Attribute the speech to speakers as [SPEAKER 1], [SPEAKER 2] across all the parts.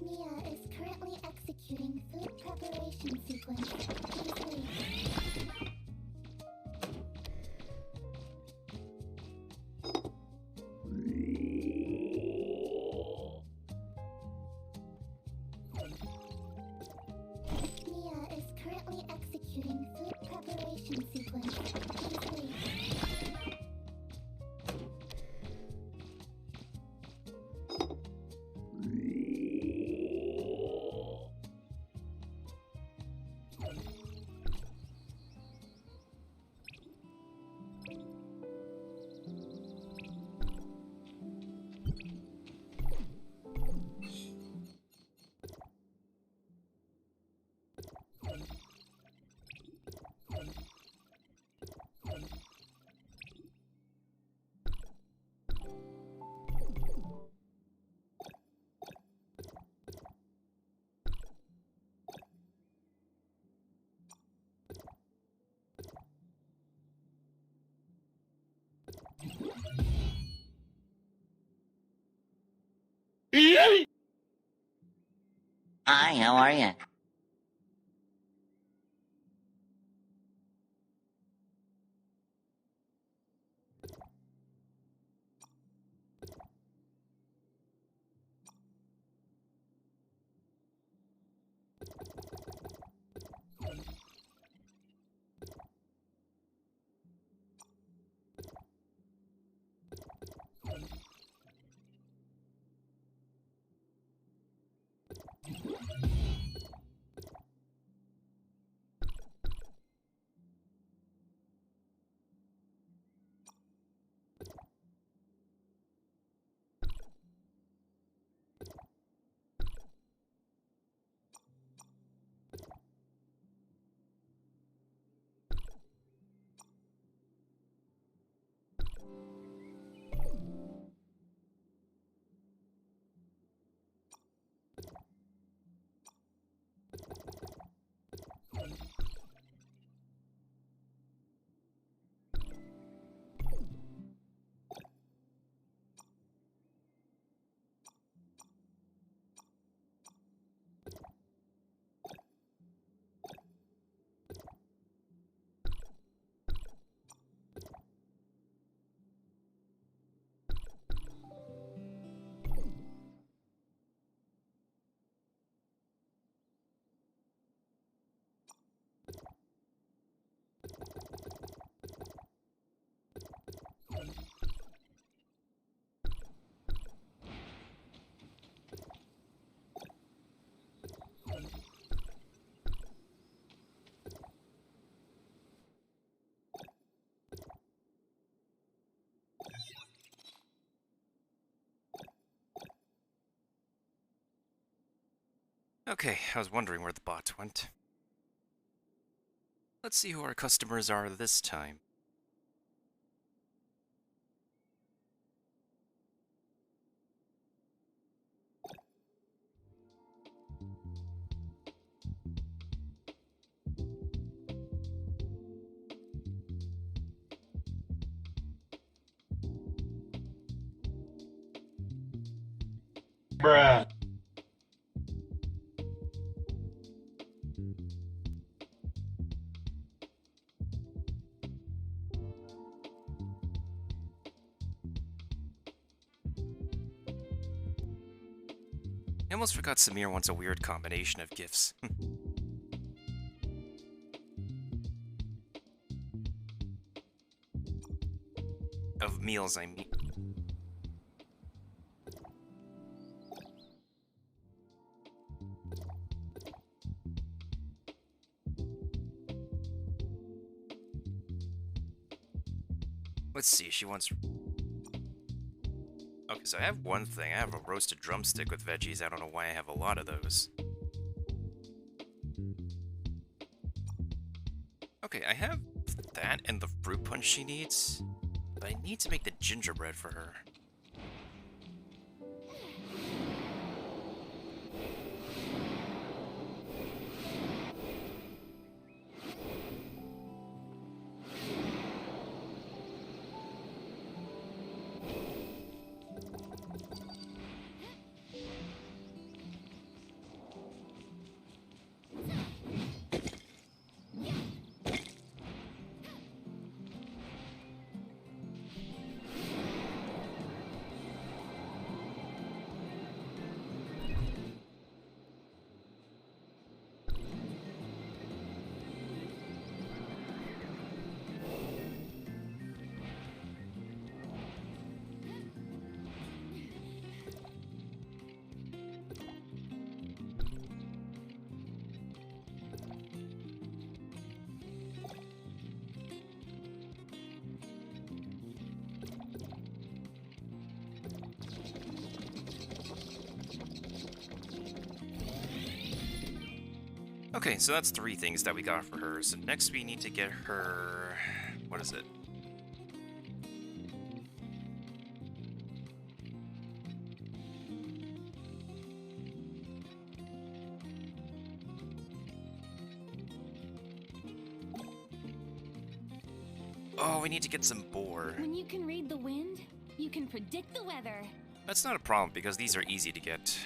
[SPEAKER 1] Mia is currently executing food preparation sequence. Please wait. Mia is currently executing food preparation sequence. Please wait.
[SPEAKER 2] Hi, how are you?
[SPEAKER 3] Okay, I was wondering where the bot went. Let's see who our customers are this time.
[SPEAKER 4] Bruh.
[SPEAKER 3] I almost forgot Samir wants a weird combination of gifts. Of meals, I mean. Let's see, she wants... Okay, so I have one thing. I have a roasted drumstick with veggies. I don't know why I have a lot of those. Okay, I have that and the fruit punch she needs, but I need to make the gingerbread for her. Okay, so that's 3 things that we got for her. So next we need to get her... What is it? Oh, we need to get some boar.
[SPEAKER 4] When you can read the wind, you can predict the weather.
[SPEAKER 3] That's not a problem because these are easy to get.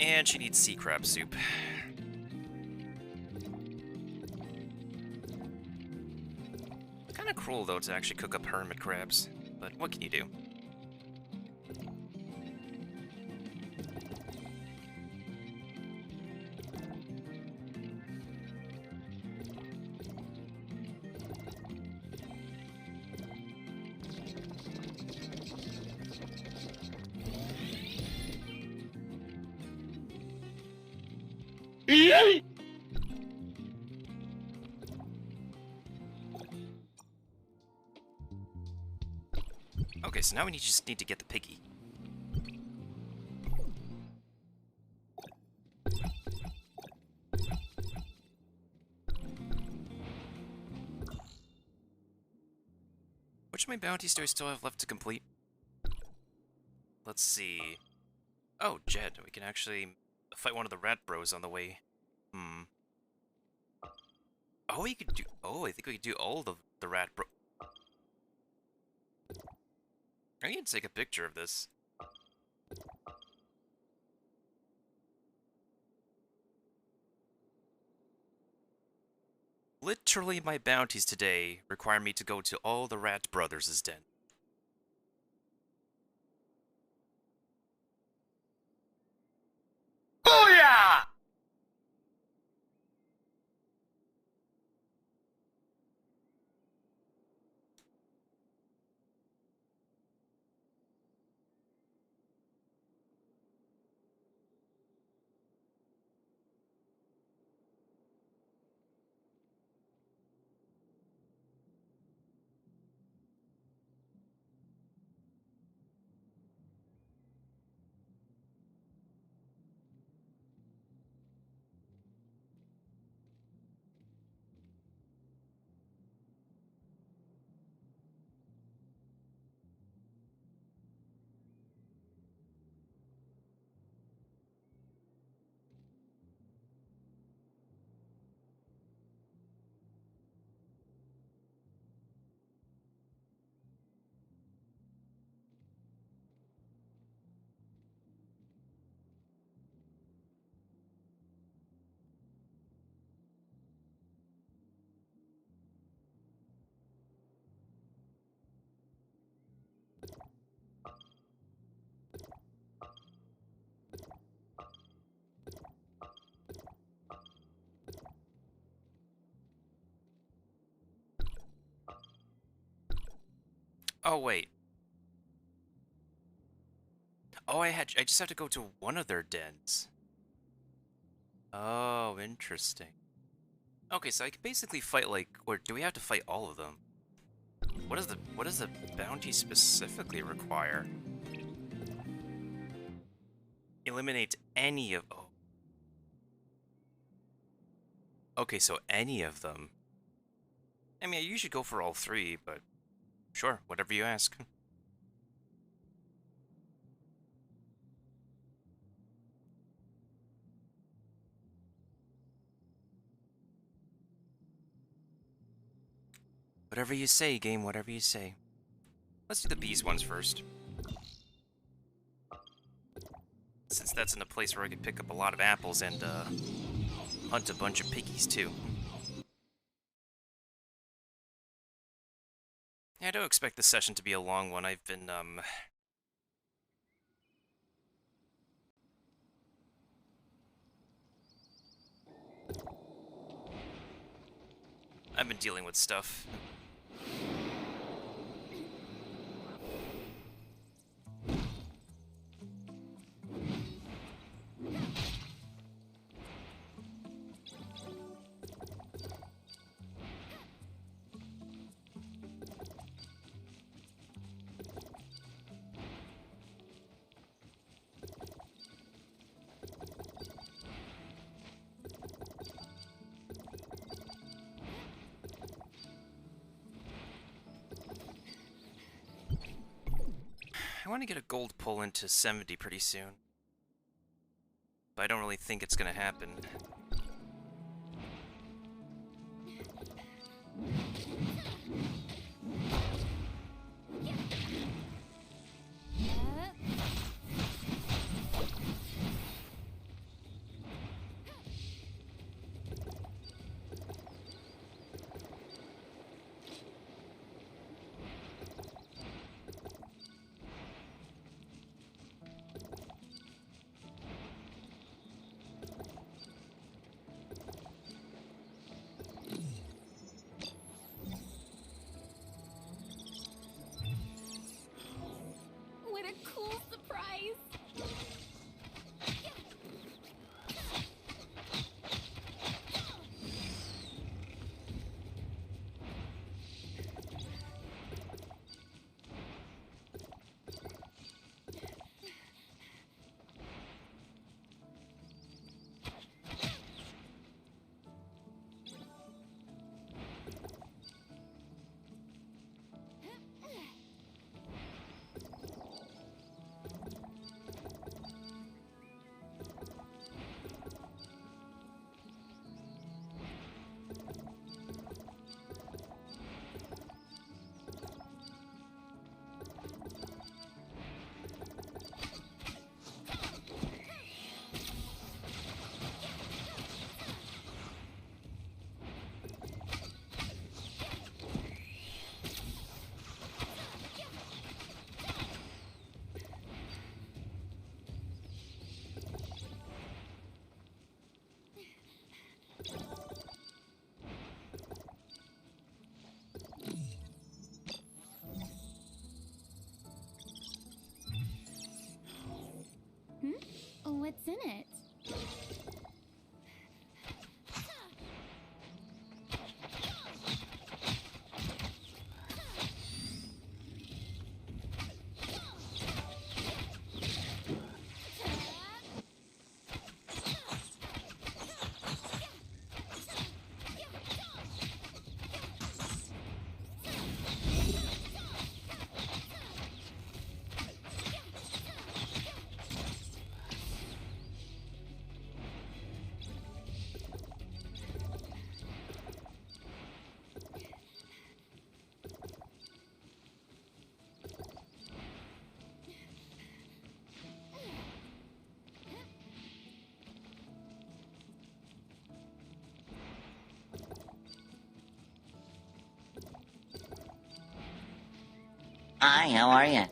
[SPEAKER 3] And she needs sea crab soup. Kinda cruel though to actually cook up hermit crabs, but what can you do? Okay, so now we just need to get the piggy. Which of my bounties do I still have left to complete? Let's see. Oh, Jed, we can actually fight one of the rat bros on the way. Oh, we could do... Oh, I think we could do all the rat bro... I need to take a picture of this. Literally, my bounties today require me to go to all the rat brothers' den. Booyah! Oh, wait. Oh, I just have to go to one of their dens. Oh, interesting. Okay, so I can basically fight like, or do we have to fight all of them? What does the bounty specifically require? Eliminate any of... Oh. Okay, so any of them. I mean, I usually go for all three, but sure, whatever you ask. Whatever you say, game, whatever you say. Let's do the bees ones first. Since that's in a place where I could pick up a lot of apples and, hunt a bunch of piggies, too. Yeah, I don't expect this session to be a long one. I've been, dealing with stuff. I want to get a gold pull into 70 pretty soon. But I don't really think it's gonna happen.
[SPEAKER 4] What a cool surprise! What's in it?
[SPEAKER 2] Hi, how are you?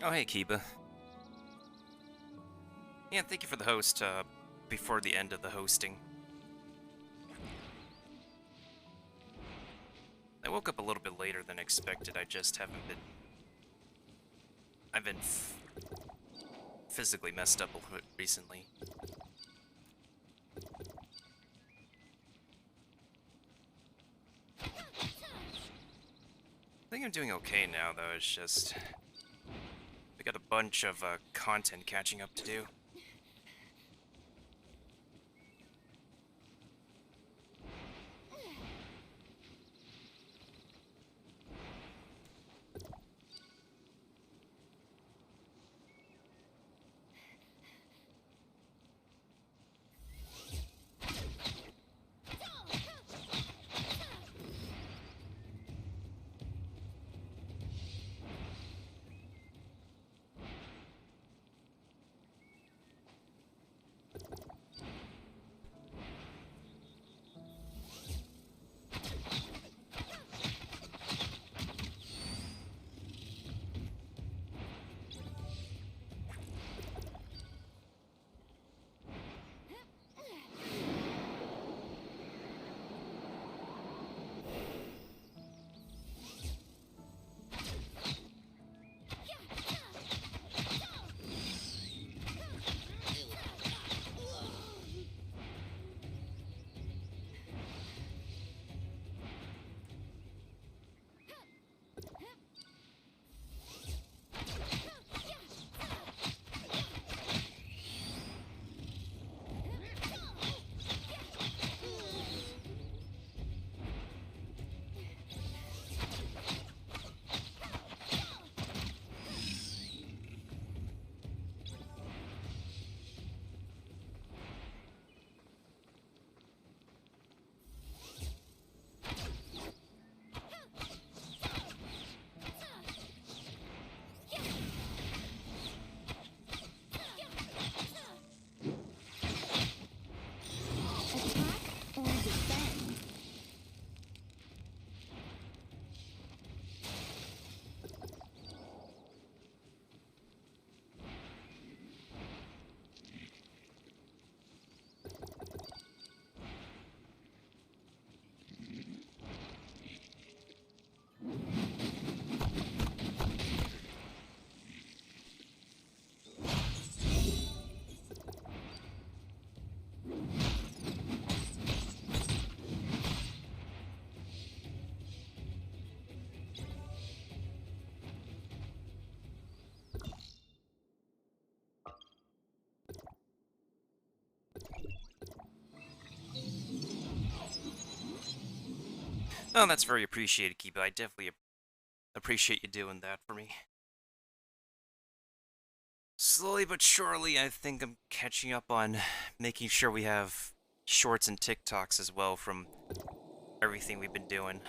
[SPEAKER 3] Oh, hey, Kiba. Yeah, thank you for the host, before the end of the hosting. I woke up a little bit later than expected, I just haven't been... I've been physically messed up a little bit recently. I think I'm doing okay now, though. It's just... we got a bunch of content catching up to do. Oh, that's very appreciated, Kiba. I definitely appreciate you doing that for me. Slowly but surely, I think I'm catching up on making sure we have shorts and TikToks as well from everything we've been doing.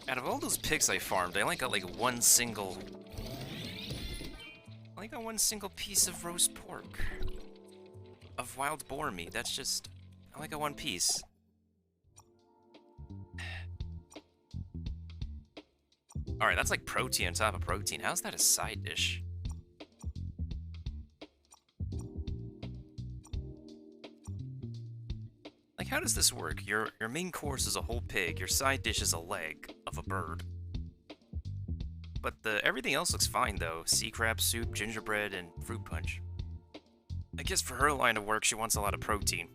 [SPEAKER 3] Out of all those pigs I farmed, I only got like one single piece of roast pork. Of wild boar meat. That's just... I only got one piece. Alright, that's like protein on top of protein. How's that a side dish? Like, how does this work? Your main course is a whole pig, your side dish is a leg of a bird. But everything else looks fine, though. Sea crab soup, gingerbread, and fruit punch. I guess for her line of work, she wants a lot of protein.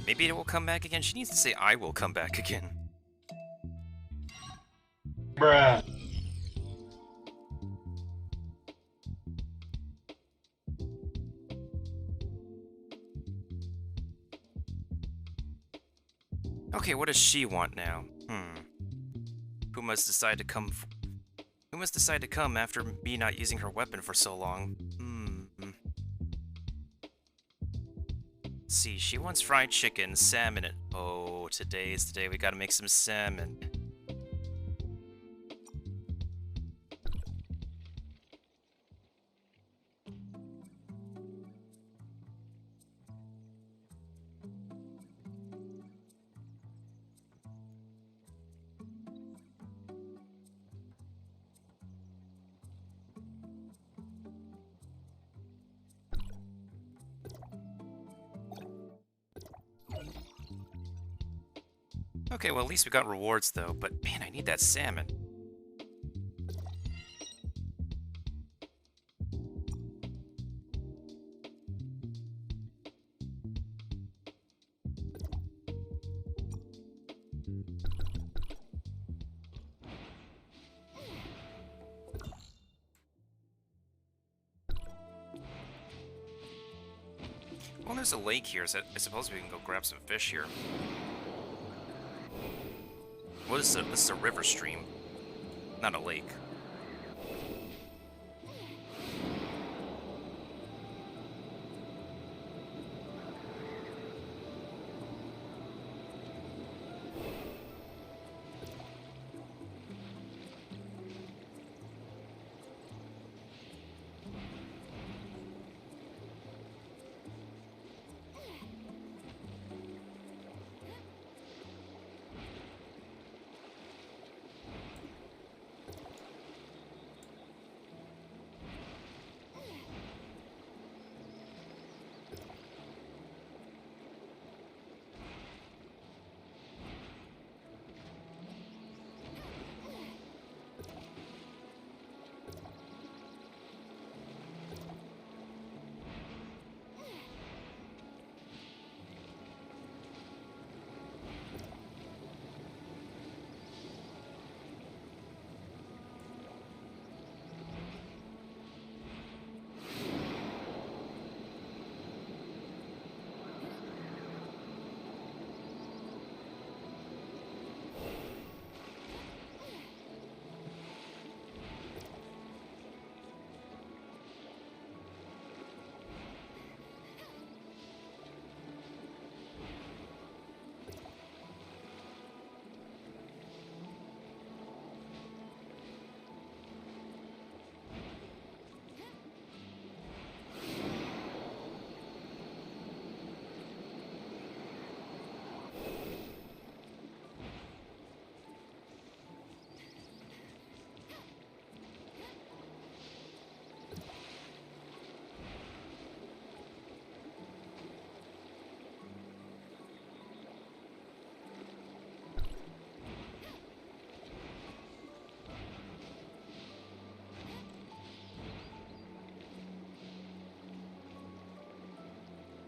[SPEAKER 3] Maybe it will come back again. She needs to say, I will come back again.
[SPEAKER 5] Bruh.
[SPEAKER 3] Okay, what does she want now? Who must decide to come? Who must decide to come after me not using her weapon for so long? See, she wants fried chicken, salmon, and oh, today's the day we gotta make some salmon. Okay, well at least we got rewards though, but man, I need that salmon. Well, there's a lake here, so I suppose we can go grab some fish here. What is this? This is a river stream, not a lake.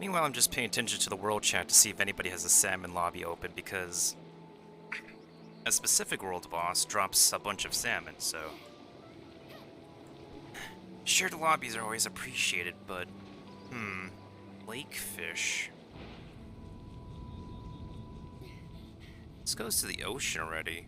[SPEAKER 3] Meanwhile, I'm just paying attention to the world chat to see if anybody has a salmon lobby open, because a specific world boss drops a bunch of salmon, so... Shared lobbies are always appreciated, but... Lake fish... This goes to the ocean already.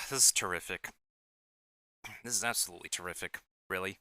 [SPEAKER 3] This is terrific. This is absolutely terrific. Really.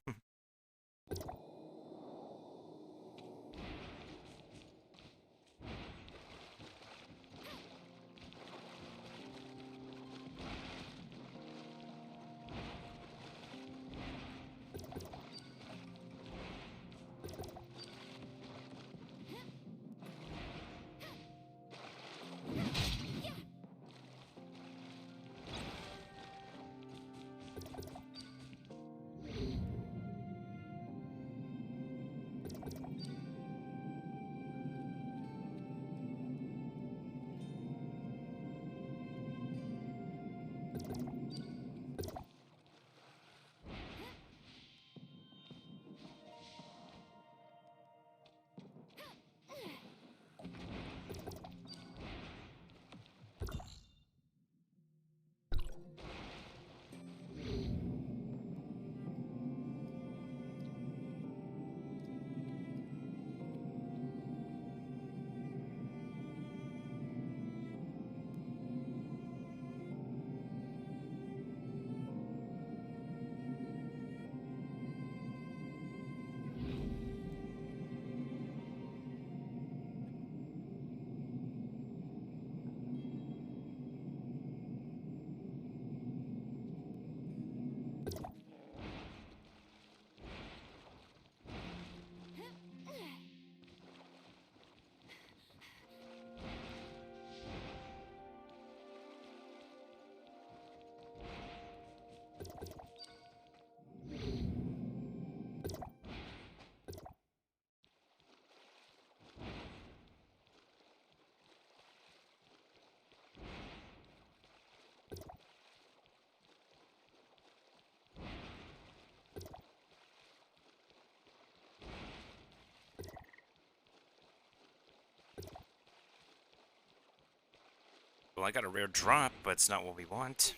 [SPEAKER 3] Well, I got a rare drop, but it's not what we want.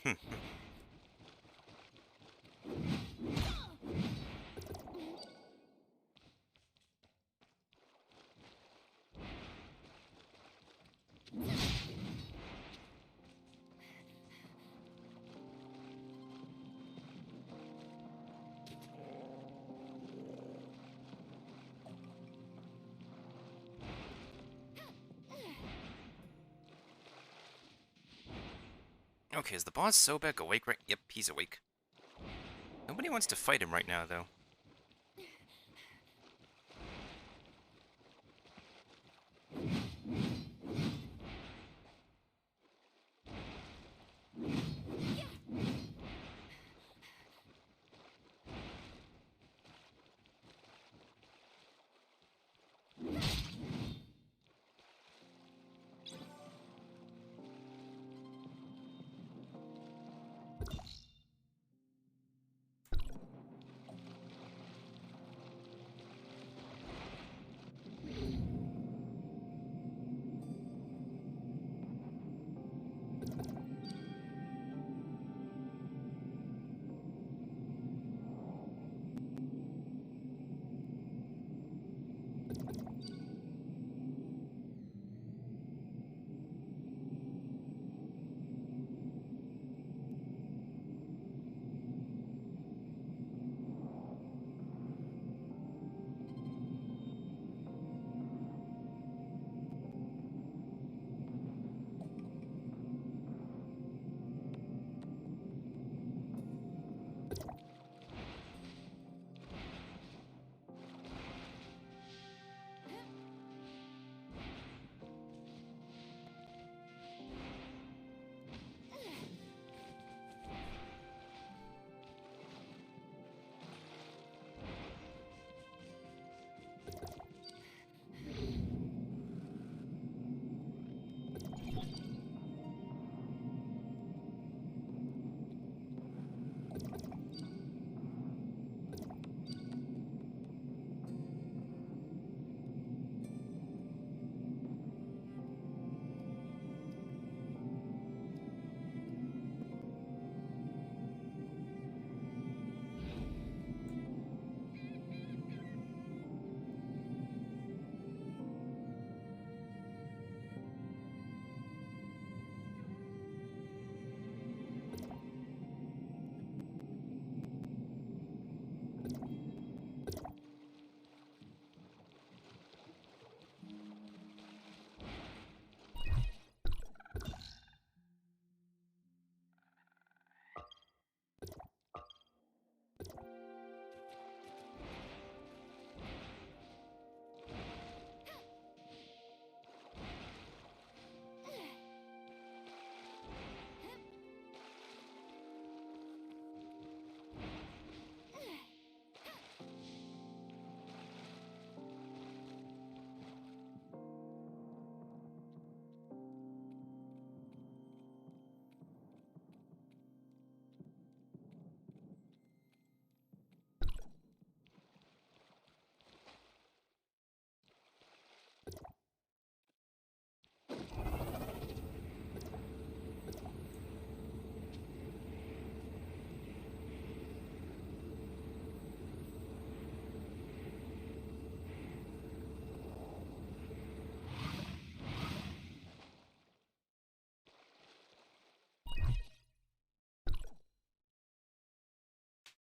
[SPEAKER 3] Okay, is the boss Sobek awake right? Yep, he's awake. Nobody wants to fight him right now, though.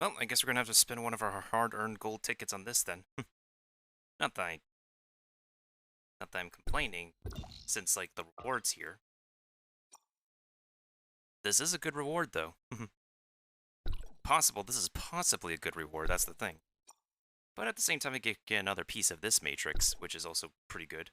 [SPEAKER 3] Well, I guess we're gonna have to spend one of our hard-earned gold tickets on this then. Not that I... Not that I'm complaining, since, like, the reward's here. This is a good reward, though. This is possibly a good reward, that's the thing. But at the same time, I get another piece of this matrix, which is also pretty good.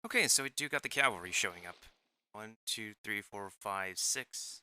[SPEAKER 3] Okay, so we do got the cavalry showing up. 1, 2, 3, 4, 5, 6.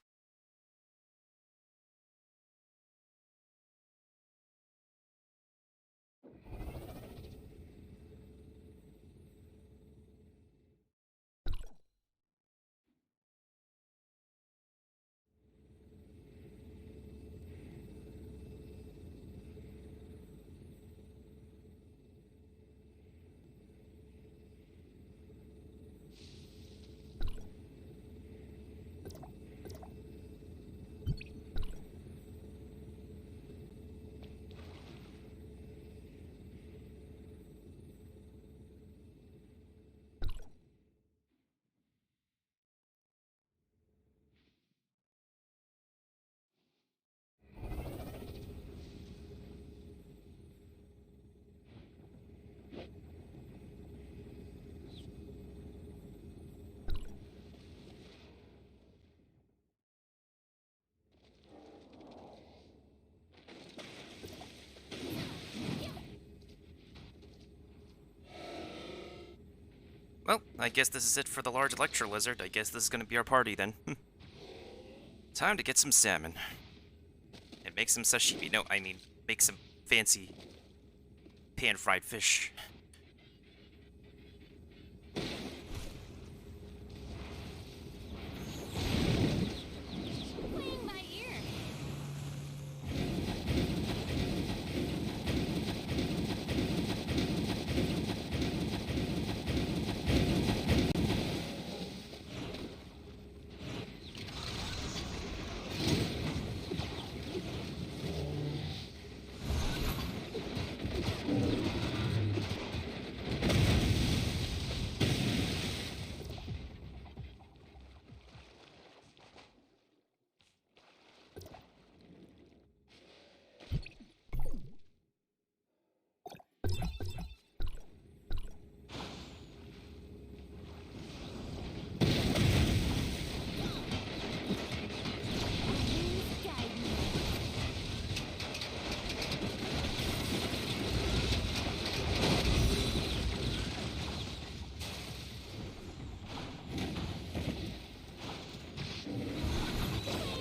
[SPEAKER 3] Well, I guess this is it for the large lecture lizard. I guess this is gonna be our party then. Time to get some salmon. And make some sashimi. No, I mean, make some fancy pan-fried fish.
[SPEAKER 4] Playing my ear. Guide me. Playing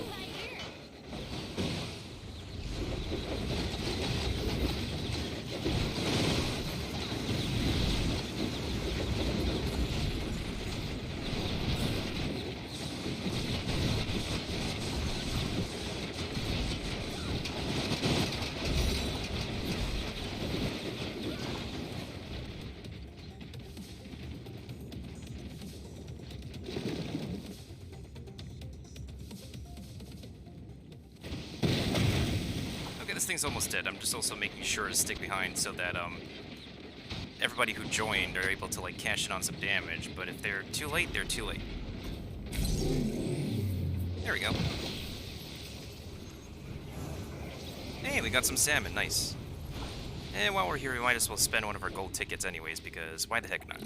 [SPEAKER 4] my ear.
[SPEAKER 3] Okay, this thing's almost dead. I'm just also making sure to stick behind so that, everybody who joined are able to, like, cash in on some damage. But if they're too late, they're too late. There we go. Hey, we got some salmon. Nice. And while we're here, we might as well spend one of our gold tickets anyways, because why the heck not?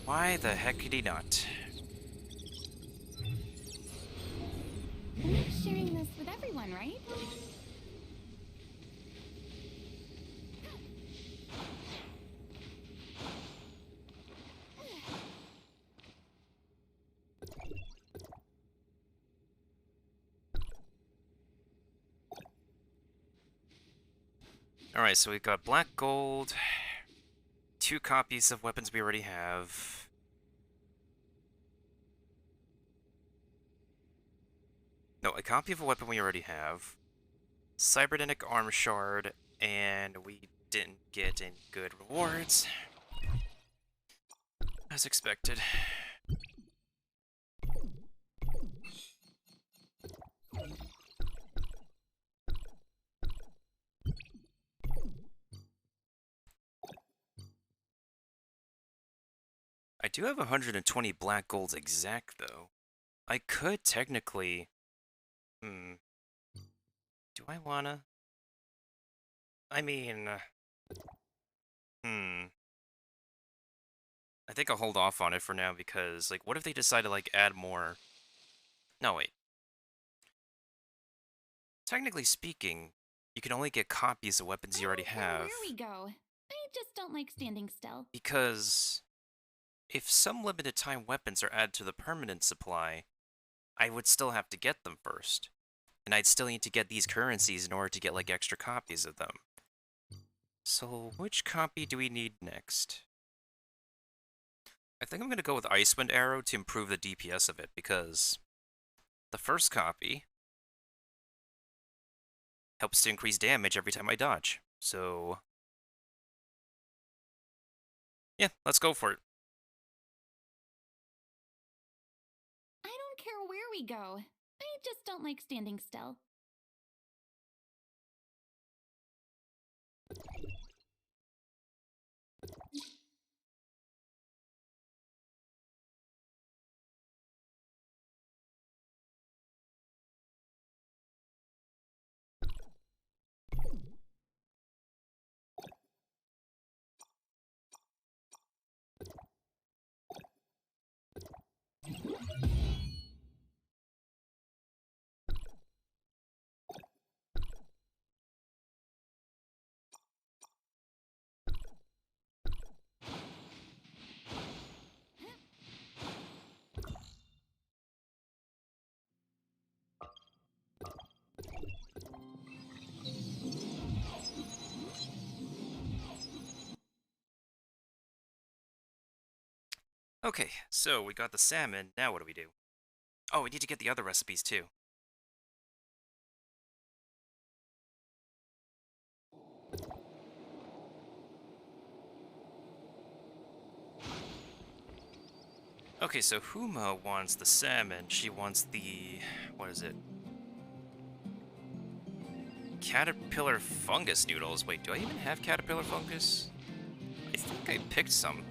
[SPEAKER 3] Why the heckity not?
[SPEAKER 4] I'm not sharing this with everyone, right?
[SPEAKER 3] Alright, so we've got black gold, 2 copies of weapons we already have. No, a copy of a weapon we already have. Cybernetic arm shard, and we didn't get any good rewards. As expected. I do have 120 black golds exact, though. I could technically... Do I wanna? I mean... I think I'll hold off on it for now, because, like, what if they decide to, like, add more... No, wait. Technically speaking, you can only get copies of weapons you already have.
[SPEAKER 4] Where we go? I just don't like standing still.
[SPEAKER 3] Because... if some limited time weapons are added to the permanent supply, I would still have to get them first. And I'd still need to get these currencies in order to get, like, extra copies of them. So, which copy do we need next? I think I'm gonna go with Icewind Arrow to improve the DPS of it, because the first copy helps to increase damage every time I dodge. So, yeah, let's go for it.
[SPEAKER 4] I don't care where we go. I just don't like standing still.
[SPEAKER 3] Okay, so we got the salmon, now what do we do? Oh, we need to get the other recipes too. Okay, so Huma wants the salmon, she wants the... what is it? Caterpillar fungus noodles. Wait, do I even have caterpillar fungus? I think I picked some.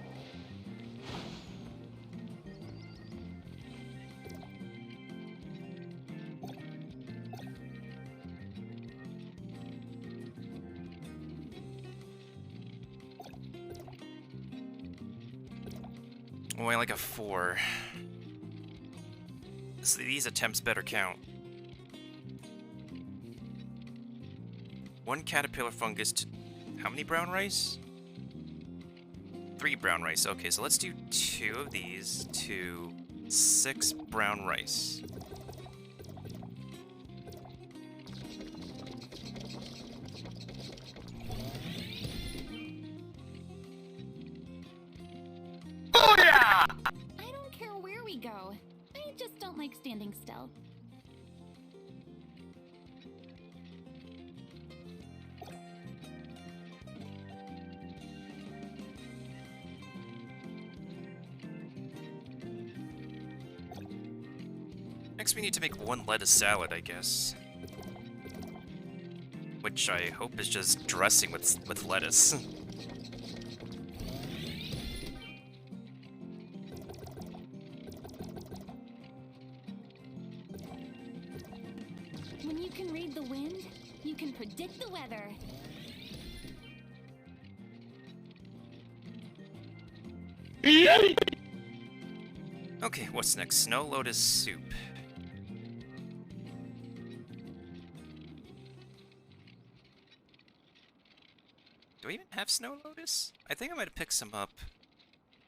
[SPEAKER 3] Oh, I like a 4. So these attempts better count. 1 caterpillar fungus to... how many brown rice? 3 brown rice. Okay, so let's do 2 of these to 6 brown rice.
[SPEAKER 4] I don't care where we go. I just don't like standing still.
[SPEAKER 3] Next we need to make 1 lettuce salad, I guess. Which I hope is just dressing with lettuce.
[SPEAKER 4] When you can read the wind, you can predict the weather.
[SPEAKER 3] Okay, what's next? Snow lotus soup. Do I even have snow lotus? I think I might have picked some up.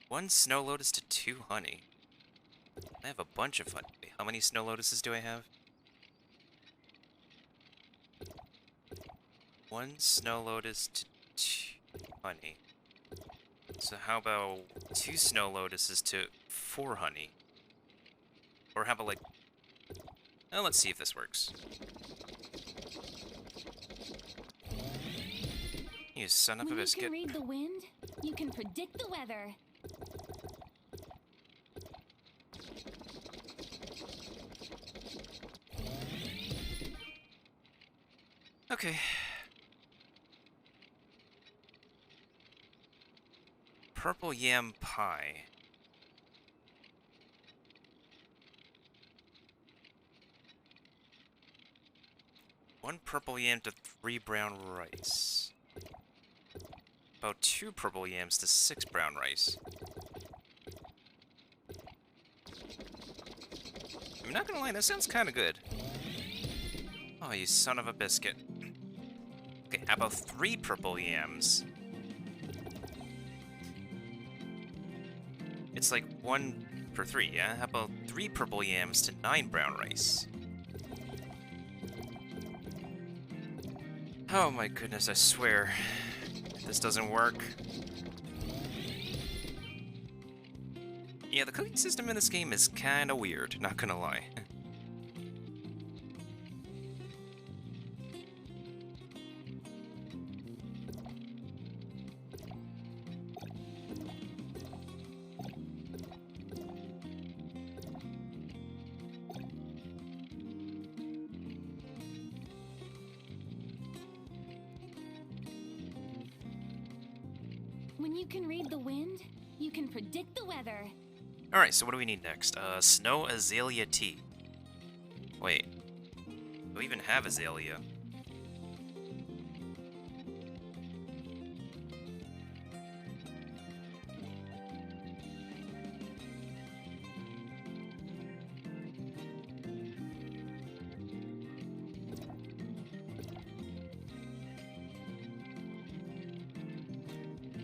[SPEAKER 3] 1 snow lotus to 2 honey. I have a bunch of honey. Wait, how many snow lotuses do I have? 1 snow lotus to 2 honey. So how about 2 snow lotuses to 4 honey? Or how about like... Well, let's see if this works. You son of a
[SPEAKER 4] When you
[SPEAKER 3] biscuit.
[SPEAKER 4] can read the wind, you can predict the weather.
[SPEAKER 3] Okay. Purple yam pie. One purple yam to 3 brown rice. About 2 purple yams to 6 brown rice. I'm not gonna lie, that sounds kinda good. Oh, you son of a biscuit. Okay, how about 3 purple yams? It's like 1 for 3, yeah? How about 3 purple yams to 9 brown rice? Oh my goodness, I swear. This doesn't work. Yeah, the cooking system in this game is kinda weird, not gonna lie.
[SPEAKER 4] When you can read the wind, you can predict the weather.
[SPEAKER 3] Alright, so what do we need next? Snow azalea tea. Wait. Do we even have azalea?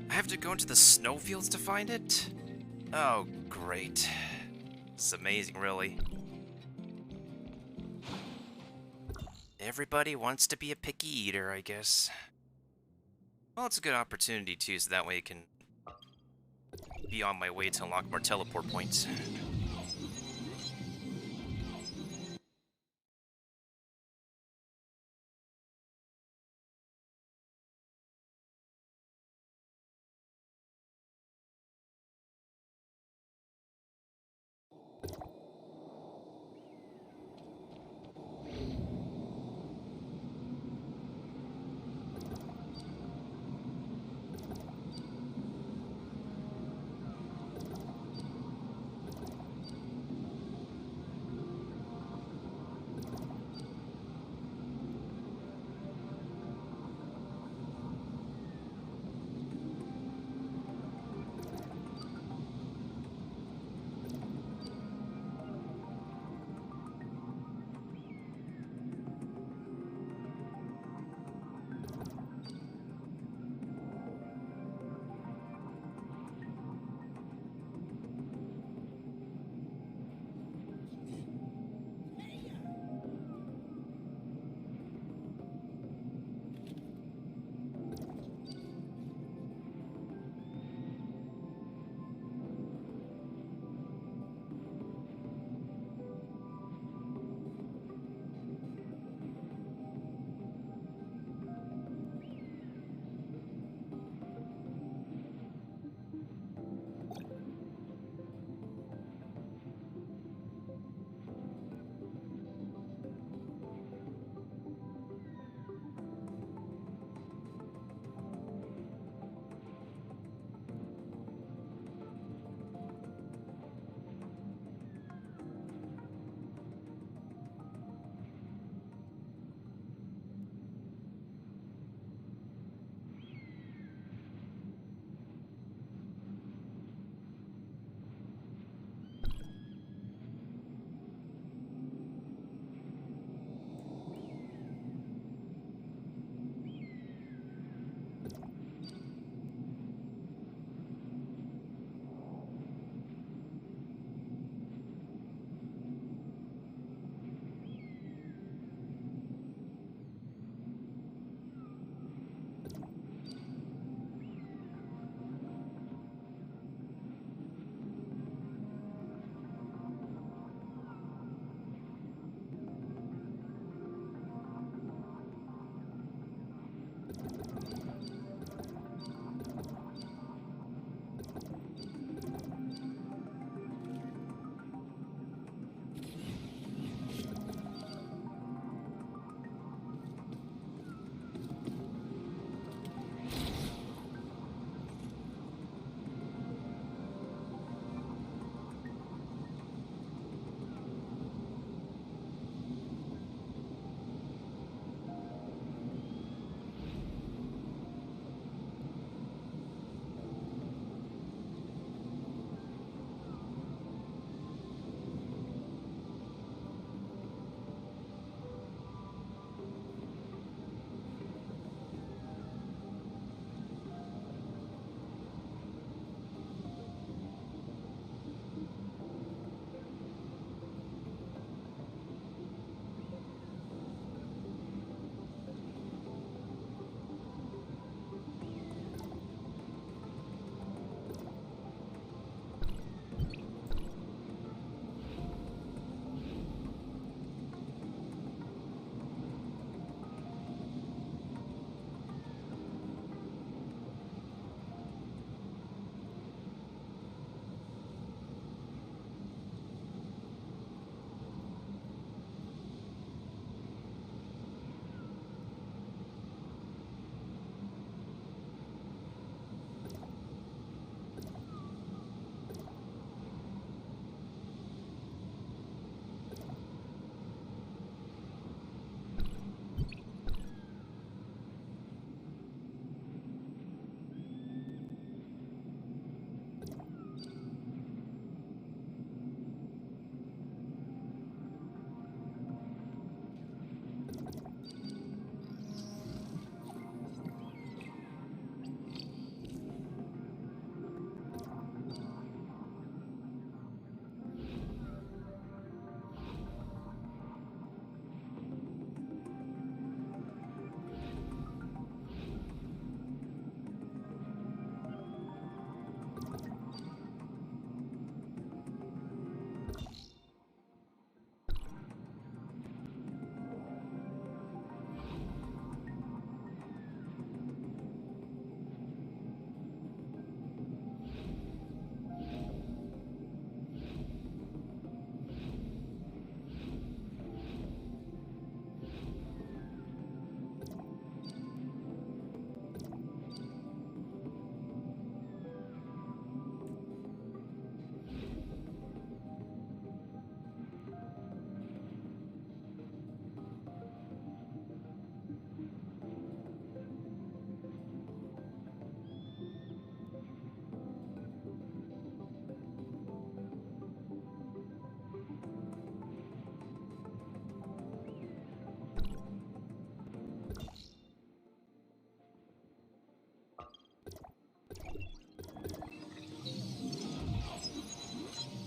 [SPEAKER 3] I have to go into the snowfields to find it? Oh, great. This is amazing, really. Everybody wants to be a picky eater, I guess. Well, it's a good opportunity, too, so that way I can be on my way to unlock more teleport points.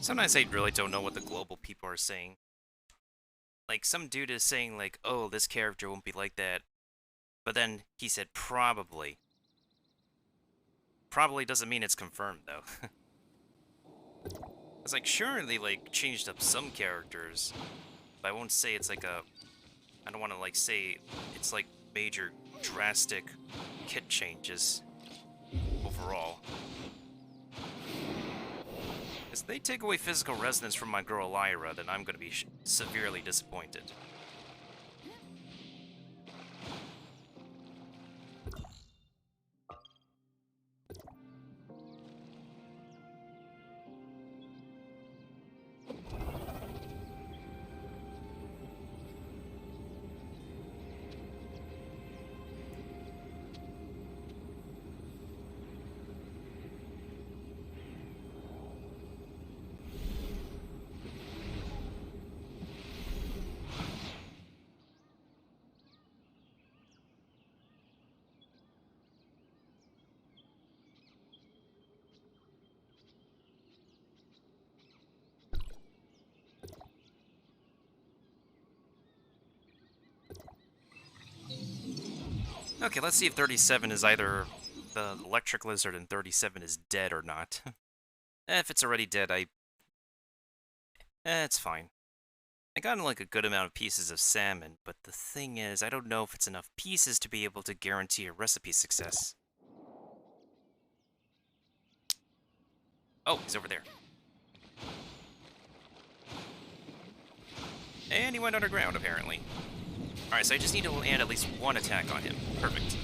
[SPEAKER 3] Sometimes I really don't know what the global people are saying. Like, some dude is saying, like, oh, this character won't be like that. But then he said probably. Probably doesn't mean it's confirmed, though. It's like, sure, they, like, changed up some characters. But I won't say it's like a... I don't want to, like, say it's, like, major, drastic kit changes overall. If they take away physical resonance from my girl Lyra, then I'm going to be severely disappointed. Okay, let's see if 37 is either the electric lizard and 37 is dead or not. If it's already dead, it's fine. I got like a good amount of pieces of salmon, but the thing is, I don't know if it's enough pieces to be able to guarantee a recipe success. Oh, he's over there. And he went underground, apparently. Alright, so I just need to land at least one attack on him. Perfect.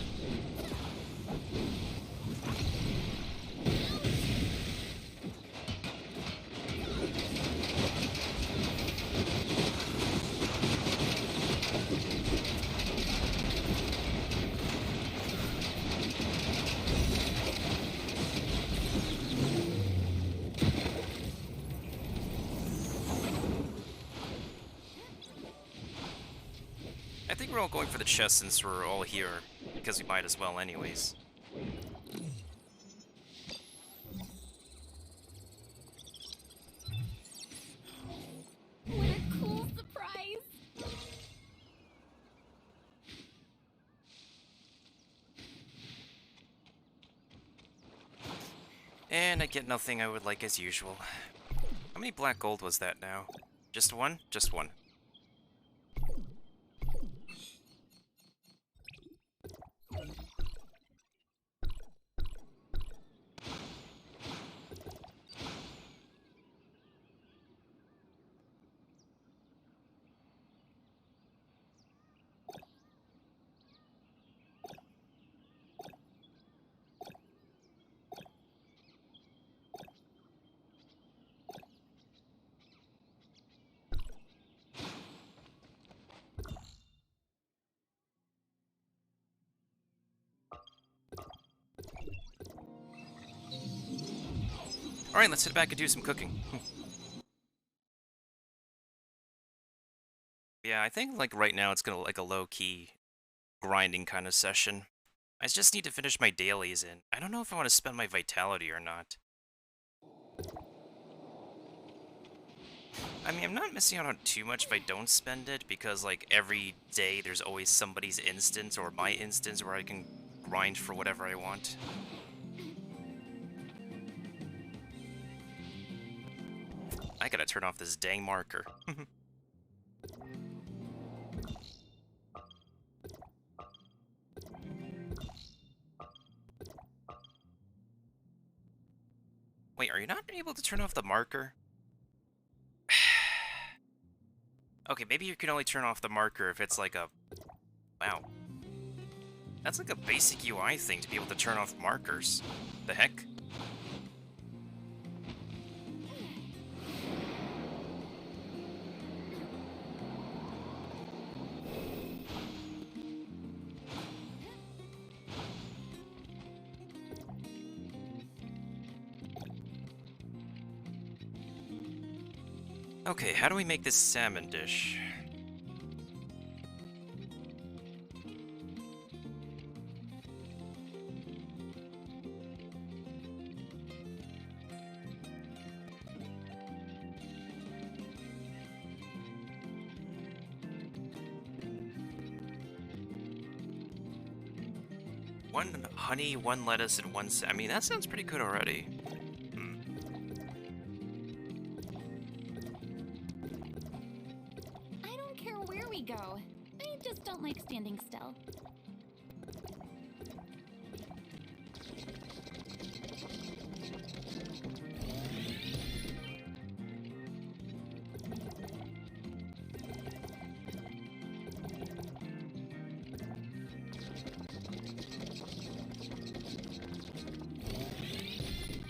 [SPEAKER 3] I think we're all going for the chest since we're all here, because we might as well anyways.
[SPEAKER 4] What a cool surprise!
[SPEAKER 3] And I get nothing I would like as usual. How many black gold was that now? Just one? Just one. Alright, let's head back and do some cooking. Yeah, I think like right now it's gonna like a low-key grinding kind of session. I just need to finish my dailies and I don't know if I want to spend my vitality or not. I mean, I'm not missing out on too much if I don't spend it, because like every day there's always somebody's instance or my instance where I can grind for whatever I want. I gotta turn off this dang marker. Wait, are you not able to turn off the marker? Okay, maybe you can only turn off the marker if it's like a... Wow. That's like a basic UI thing to be able to turn off markers. The heck? Okay, how do we make this salmon dish? 1 honey, 1 lettuce, and 1 I mean, that sounds pretty good already.
[SPEAKER 4] I don't care where we go. I just don't like standing still.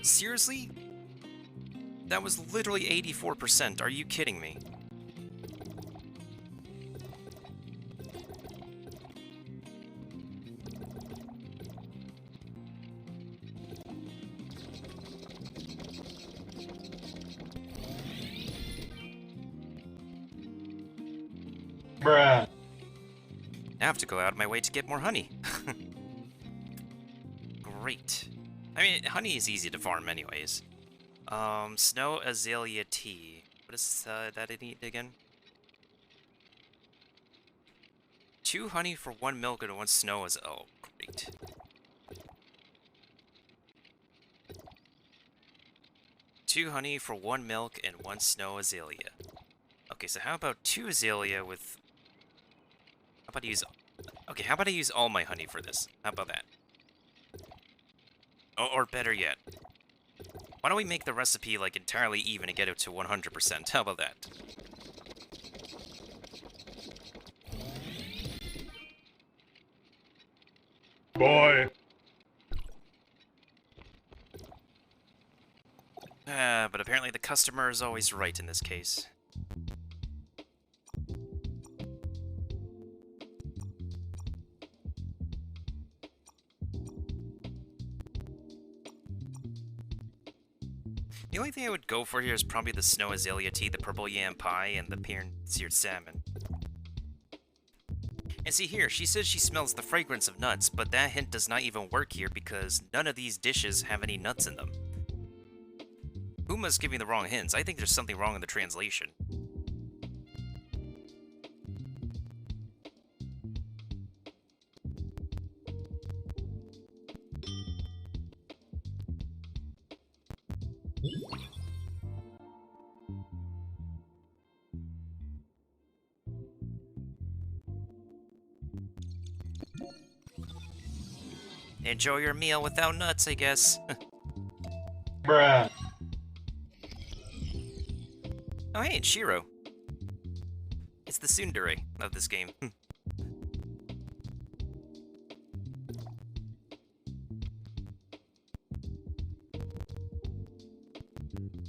[SPEAKER 3] Seriously? That was literally 84%. Are you kidding me?
[SPEAKER 5] Bruh.
[SPEAKER 3] I have to go out of my way to get more honey. Great. I mean, honey is easy to farm anyways. Snow Azalea Tea. What is that I need again? 2 honey for 1 milk and 1 snow is... Oh, great. Two honey for 1 milk and 1 snow azalea. Okay, so how about 2 azalea with... How about I use... Okay, how about I use all my honey for this? How about that? Or better yet, why don't we make the recipe, like, entirely even and get it to 100%? How about that?
[SPEAKER 5] Boy.
[SPEAKER 3] But apparently the customer is always right in this case. The only thing I would go for here is probably the snow azalea tea, the purple yam pie, and the pear and seared salmon. And see here, she says she smells the fragrance of nuts, but that hint does not even work here because none of these dishes have any nuts in them. Who must give me the wrong hints? I think there's something wrong in the translation. Enjoy your meal without nuts, I guess.
[SPEAKER 5] Bruh.
[SPEAKER 3] Oh hey, it's Shiro. It's the tsundere of this game.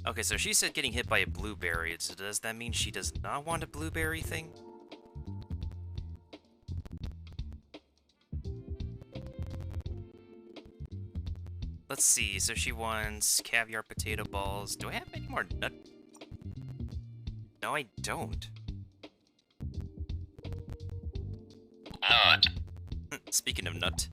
[SPEAKER 3] Okay, so she said getting hit by a blueberry. So does that mean she does not want a blueberry thing? Let's see, so she wants caviar potato balls. Do I have any more nut? No, I don't.
[SPEAKER 2] Nut.
[SPEAKER 3] Speaking of nut.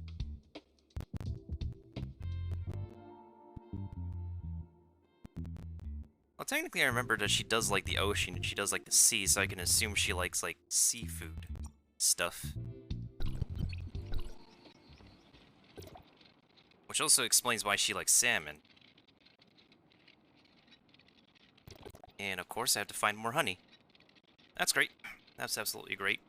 [SPEAKER 3] Well, technically I remember that she does like the ocean and she does like the sea, so I can assume she likes, like, seafood stuff. Which also explains why she likes salmon. And of course I have to find more honey. That's great. That's absolutely great.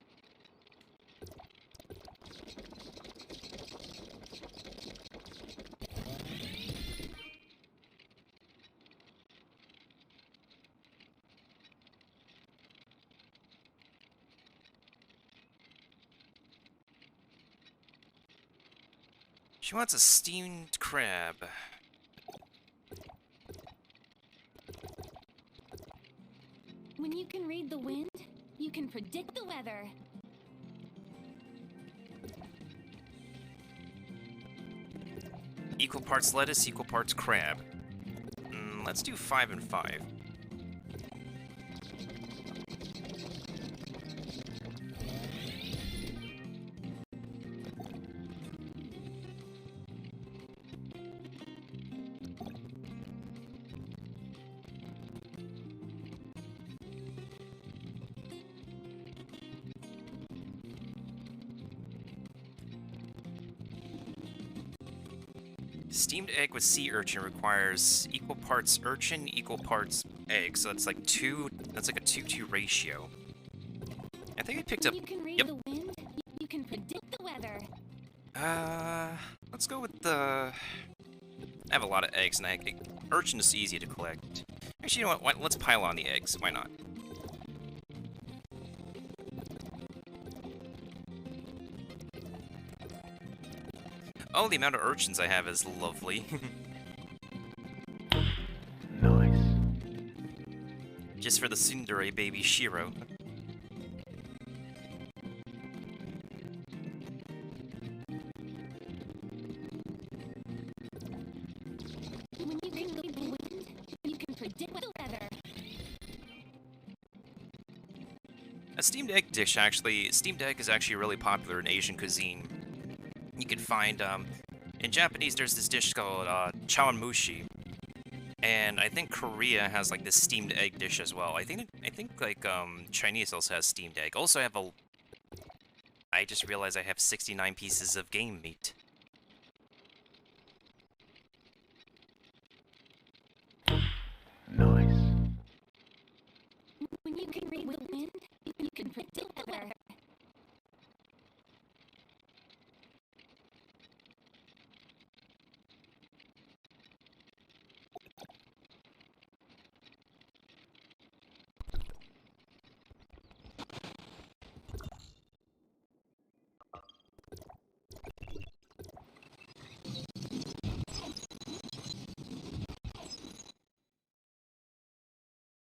[SPEAKER 3] She wants a steamed crab.
[SPEAKER 4] When you can read the wind, you can predict the weather.
[SPEAKER 3] Equal parts lettuce, equal parts crab. Let's do 5 and 5. Steamed egg with sea urchin requires equal parts urchin, equal parts egg, so that's like that's like a 2-2 ratio. I think I picked up...
[SPEAKER 4] You can read
[SPEAKER 3] Yep.
[SPEAKER 4] the wind. You can predict the weather.
[SPEAKER 3] Let's go with the... I have a lot of eggs, and urchin is easy to collect. Actually, you know what? Let's pile on the eggs. Why not? Oh, the amount of urchins I have is lovely.
[SPEAKER 5] Nice.
[SPEAKER 3] Just for the tsundere baby Shiro.
[SPEAKER 4] When you can read the wind, you can predict the weather.
[SPEAKER 3] A steamed egg dish, actually, steamed egg is actually really popular in Asian cuisine. You can find, in Japanese, there's this dish called, chawanmushi. And I think Korea has, like, this steamed egg dish as well. I think, like, Chinese also has steamed egg. Also, I just realized I have 69 pieces of game meat.
[SPEAKER 5] Nice.
[SPEAKER 4] When you can read the wind, you can predict the weather.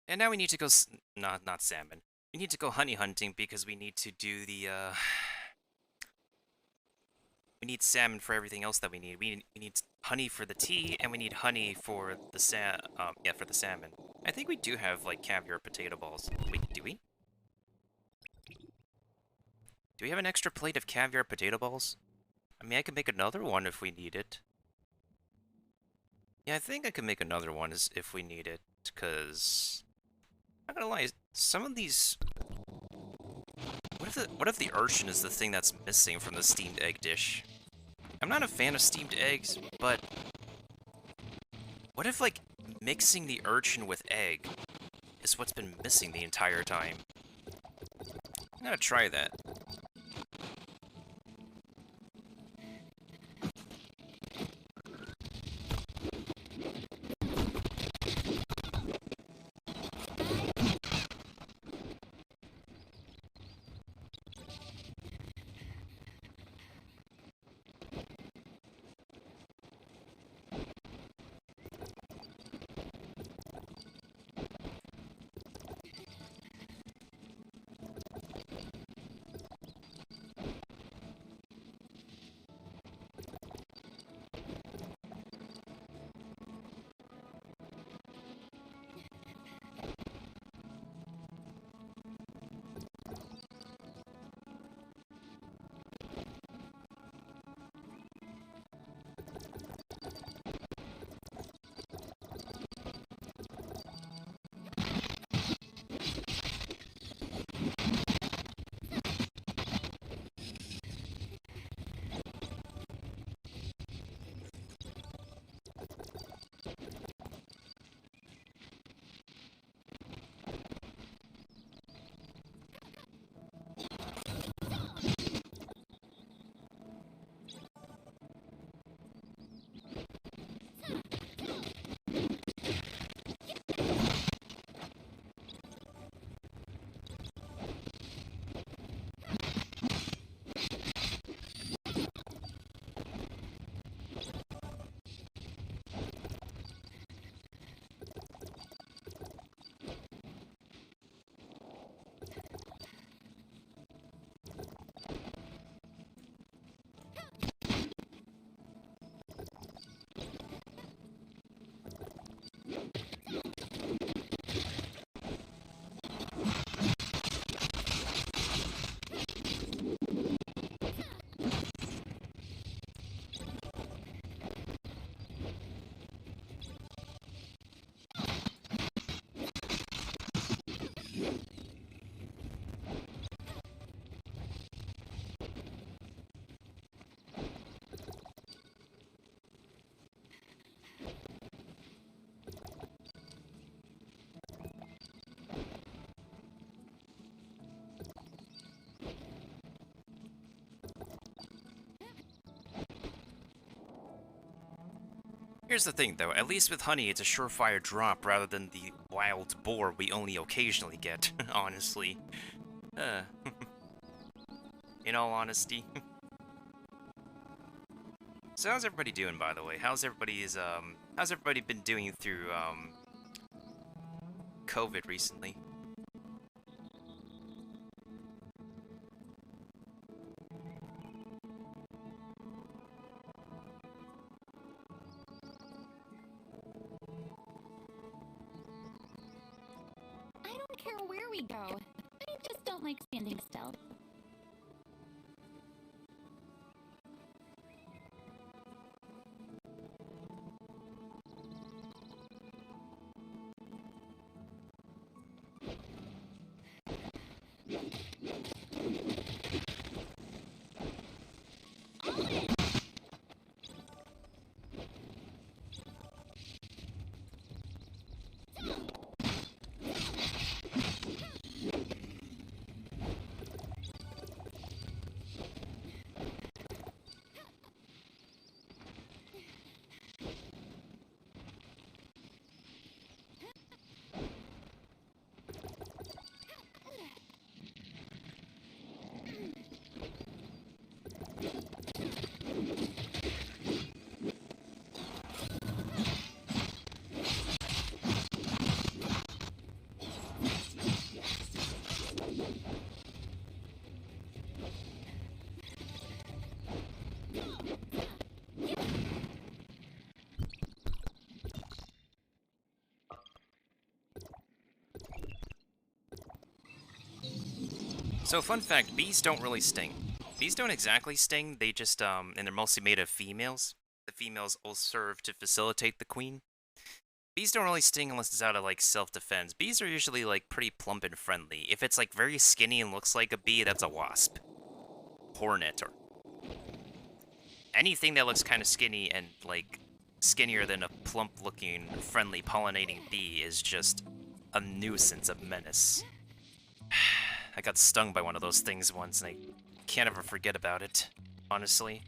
[SPEAKER 3] And now we need to go not salmon. We need to go honey hunting because we need to do the, we need salmon for everything else that we need. We need honey for the tea, and we need honey for the for the salmon. I think we do have, like, caviar potato balls. Wait, do we? Do we have an extra plate of caviar potato balls? I mean, I could make another one if we need it. Yeah, I think I could make another one if we need it, because... I'm not gonna lie, some of these... What if the urchin is the thing that's missing from the steamed egg dish? I'm not a fan of steamed eggs, but... What if, like, mixing the urchin with egg is what's been missing the entire time? I'm gonna try that. Here's the thing, though. At least with honey, it's a surefire drop rather than the wild boar we only occasionally get, honestly. In all honesty. So how's everybody doing, by the way? How's everybody been doing through, COVID recently?
[SPEAKER 4] I don't care where we go. I just don't like standing still.
[SPEAKER 3] So, fun fact, bees don't really sting. Bees don't exactly sting, they just, and they're mostly made of females. The females will serve to facilitate the queen. Bees don't really sting unless it's out of, like, self-defense. Bees are usually, like, pretty plump and friendly. If it's, like, very skinny and looks like a bee, that's a wasp. Hornet, or anything that looks kind of skinny and, like, skinnier than a plump-looking, friendly, pollinating bee is just a nuisance, a menace. I got stung by one of those things once, and I can't ever forget about it, honestly.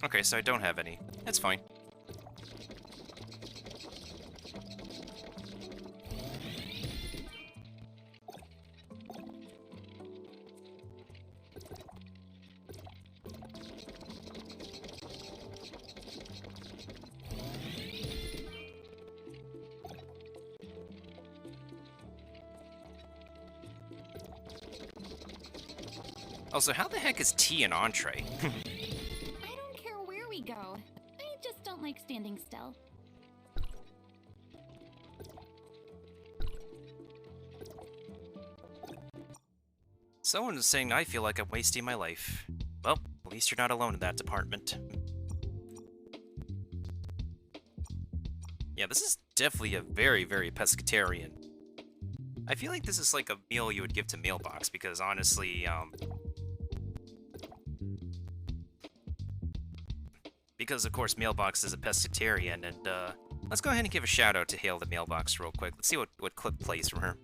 [SPEAKER 3] Okay, so I don't have any. That's fine. Also, how the heck is tea an entree?
[SPEAKER 4] I don't care where we go. I just don't like standing still.
[SPEAKER 3] Someone is saying I feel like I'm wasting my life. Well, at least you're not alone in that department. Yeah, this is definitely a very, very pescatarian. I feel like this is like a meal you would give to Mailbox, because honestly, because of course Mailbox is a pescatarian, and let's go ahead and give a shout out to Hail the Mailbox real quick. Let's see what clip plays from her.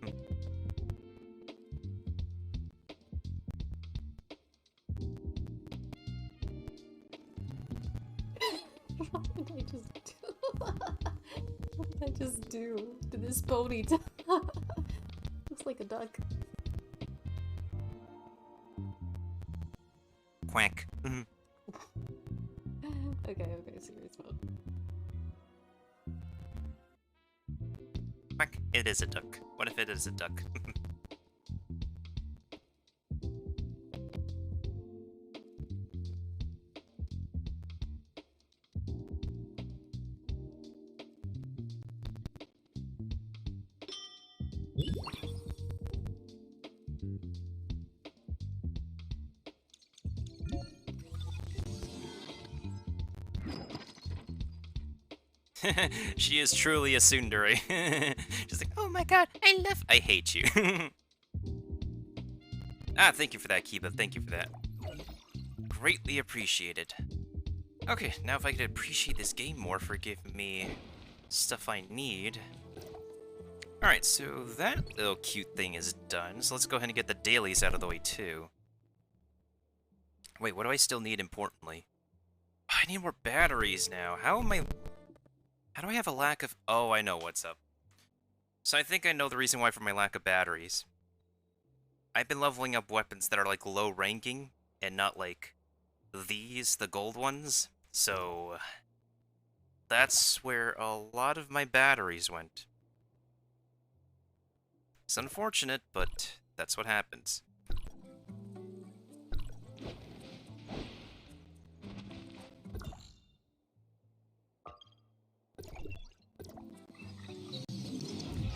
[SPEAKER 6] What did I just do? What did I just do to this ponytail? Looks like a duck.
[SPEAKER 3] Quack.
[SPEAKER 6] Okay, serious mode.
[SPEAKER 3] Quack. It is a duck. What if it is a duck? She is truly a tsundere. She's like, oh my god, I hate you. Ah, thank you for that, Kiba. Thank you for that. Greatly appreciated. Okay, now if I could appreciate this game more for giving me stuff I need. Alright, so that little cute thing is done. So let's go ahead and get the dailies out of the way too. Wait, what do I still need importantly? I need more batteries now. How am I... How do I have a lack of... Oh, I know what's up. So I think I know the reason why for my lack of batteries. I've been leveling up weapons that are, like, low ranking, and not, like, these, the gold ones. So... That's where a lot of my batteries went. It's unfortunate, but that's what happens.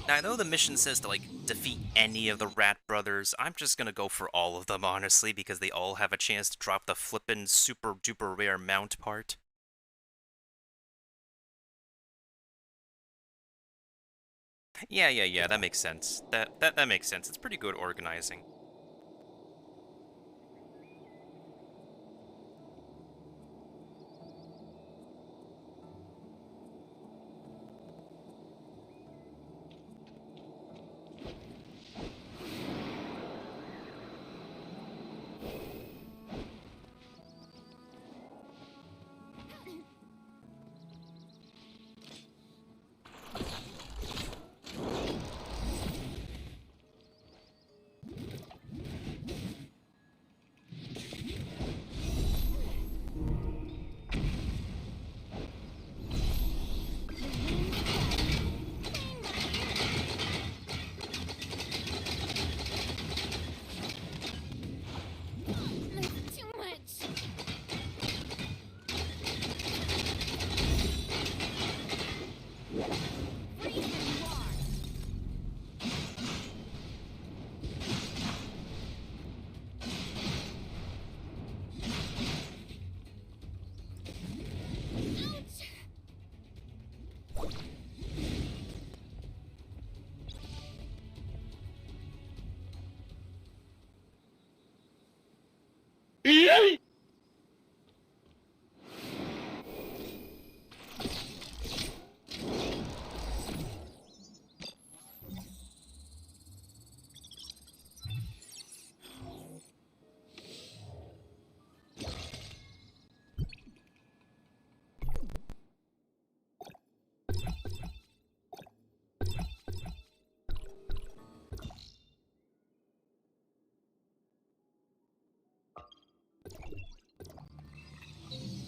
[SPEAKER 3] Now, I know the mission says to, like, defeat any of the Rat Brothers. I'm just gonna go for all of them, honestly, because they all have a chance to drop the flippin' super duper rare mount part. Yeah, that makes sense. That makes sense. It's pretty good organizing.
[SPEAKER 4] That's too much. Freeze where you are. Ouch!
[SPEAKER 5] Yay!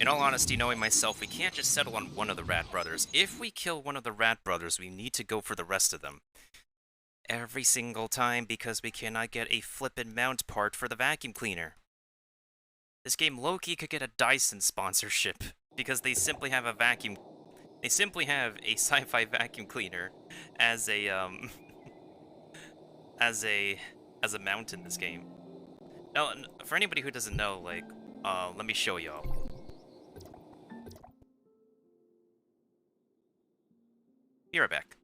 [SPEAKER 3] In all honesty, knowing myself, we can't just settle on one of the Rat Brothers. If we kill one of the Rat Brothers, we need to go for the rest of them. Every single time, because we cannot get a flippin' mount part for the vacuum cleaner. This game low-key could get a Dyson sponsorship, because they simply have a vacuum... They simply have a sci-fi vacuum cleaner as a, as a mount in this game. Now, for anybody who doesn't know, like, let me show y'all. Be right back.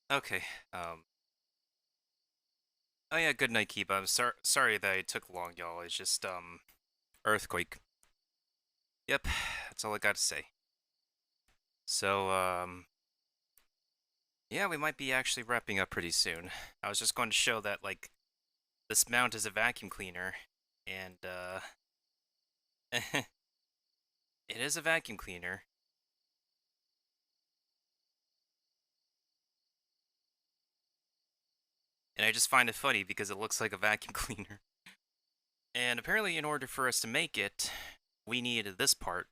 [SPEAKER 3] Okay. Oh yeah, good night, Keep. I'm sorry that it took long, y'all. It's just earthquake. Yep, that's all I got to say. So yeah, we might be actually wrapping up pretty soon. I was just going to show that like this mount is a vacuum cleaner, and it is a vacuum cleaner. And I just find it funny because it looks like a vacuum cleaner. And apparently in order for us to make it, we need this part.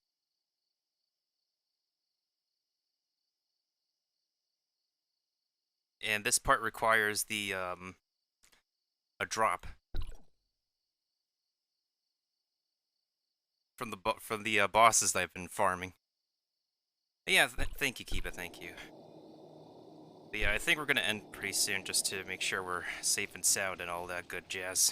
[SPEAKER 3] And this part requires the a drop from the bosses that I've been farming. But yeah, thank you, Kiba, thank you. But yeah, I think we're gonna end pretty soon just to make sure we're safe and sound and all that good jazz.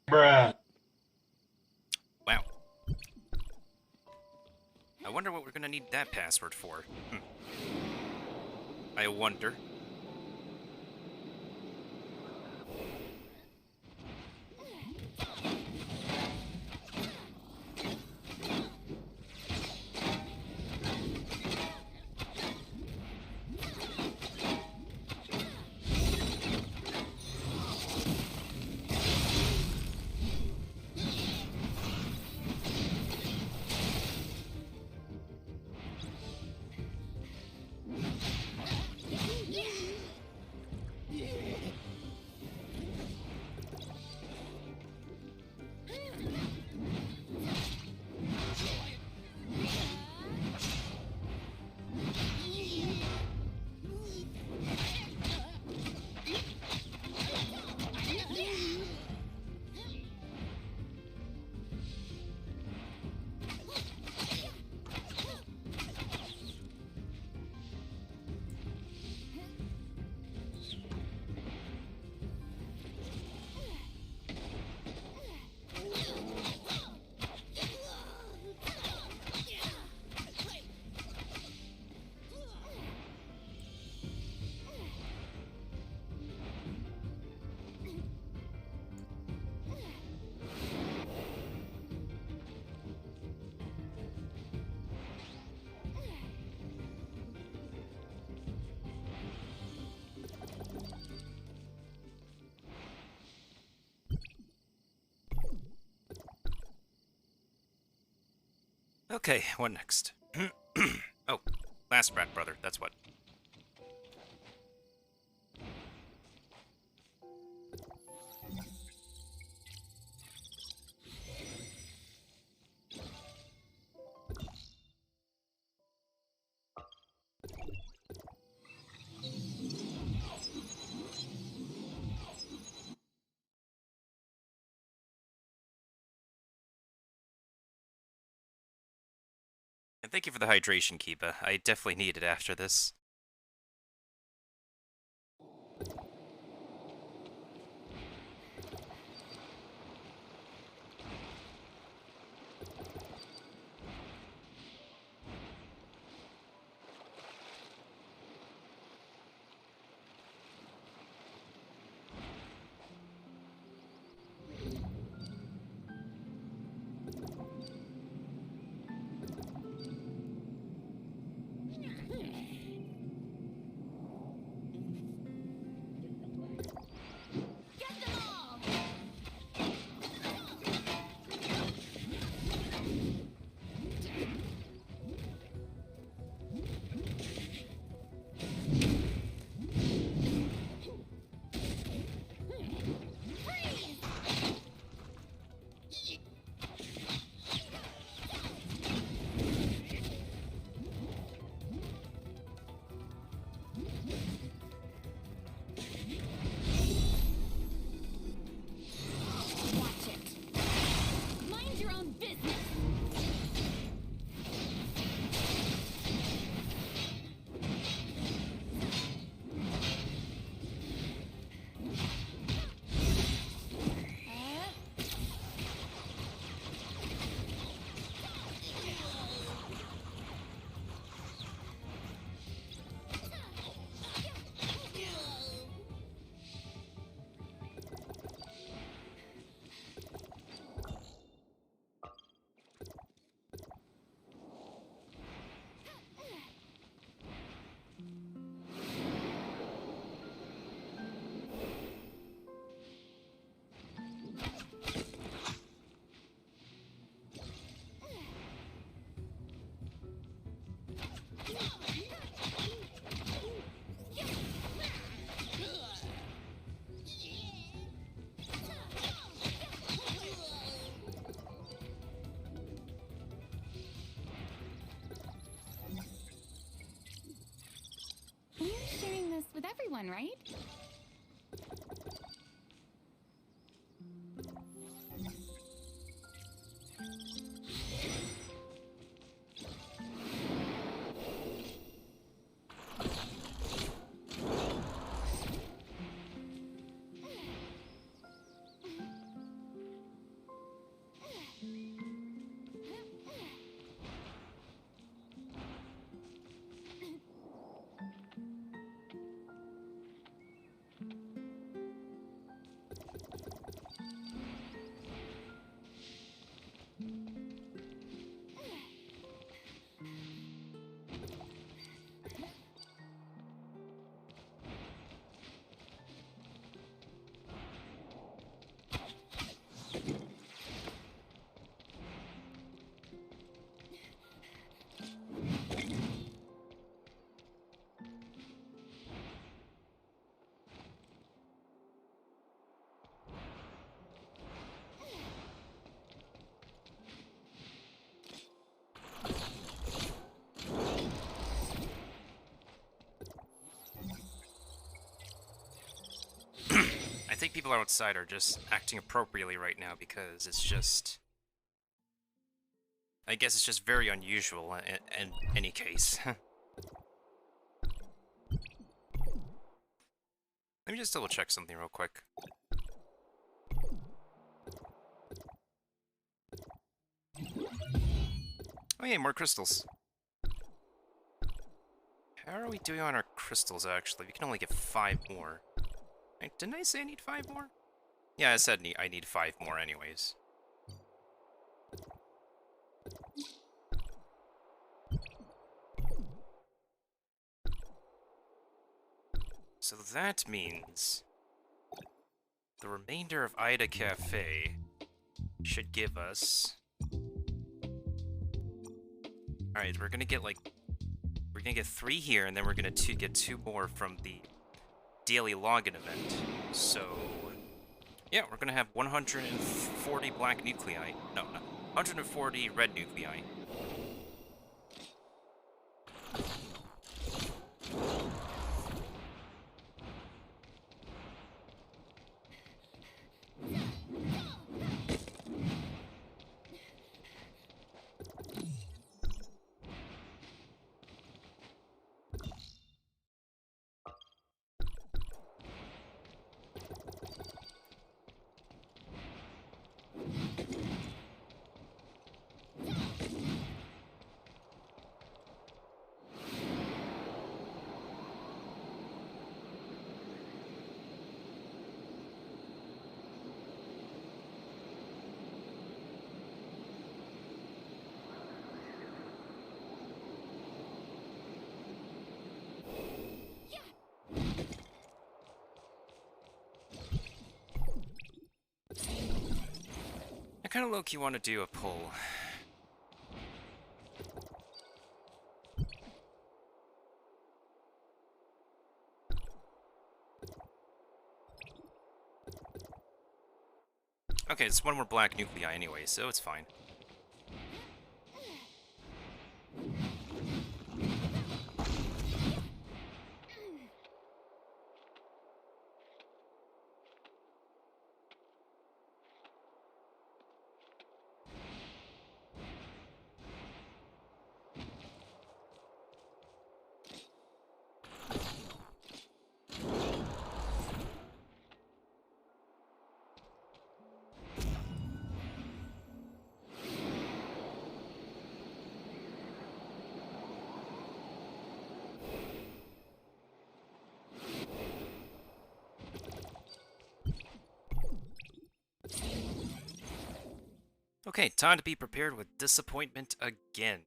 [SPEAKER 5] Bruh.
[SPEAKER 3] Wow. I wonder what we're gonna need that password for. I wonder. Okay, what next? Oh, last brat brother, that's what. And thank you for the hydration, Kiba. I definitely need it after this.
[SPEAKER 4] fun, right?
[SPEAKER 3] I think people outside are just acting appropriately right now because it's just... I guess it's just very unusual in any case. Let me just double check something real quick. Oh yeah, more crystals. How are we doing on our crystals, actually? We can only get 5 more. Right, didn't I say I need 5 more? Yeah, I said I need 5 more anyways. So that means the remainder of Ida Cafe should give us... Alright, we're gonna get 3 here, and then we're gonna get 2 more from the daily login event. So, yeah, we're gonna have 140 black nuclei. No, 140 red nuclei. I kind of low-key want to do a pull. Okay, it's 1 more black nuclei anyway, so it's fine. Okay, time to be prepared with disappointment again.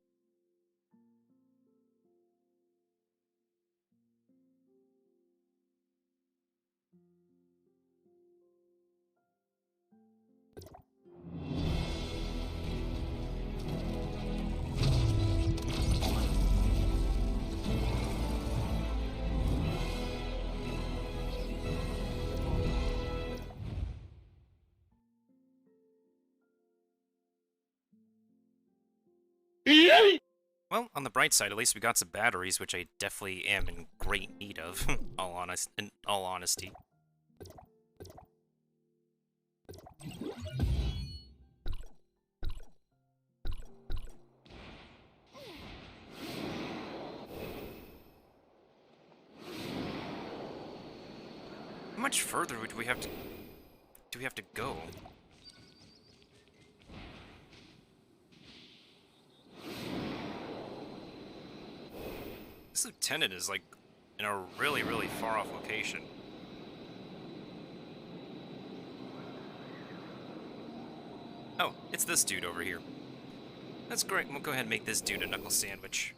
[SPEAKER 3] Well, on the bright side, at least we got some batteries, which I definitely am in great need of, in all honesty. How much further do we have to go? This lieutenant is like in a really, really far off location. Oh, it's this dude over here. That's great. We'll go ahead and make this dude a knuckle sandwich.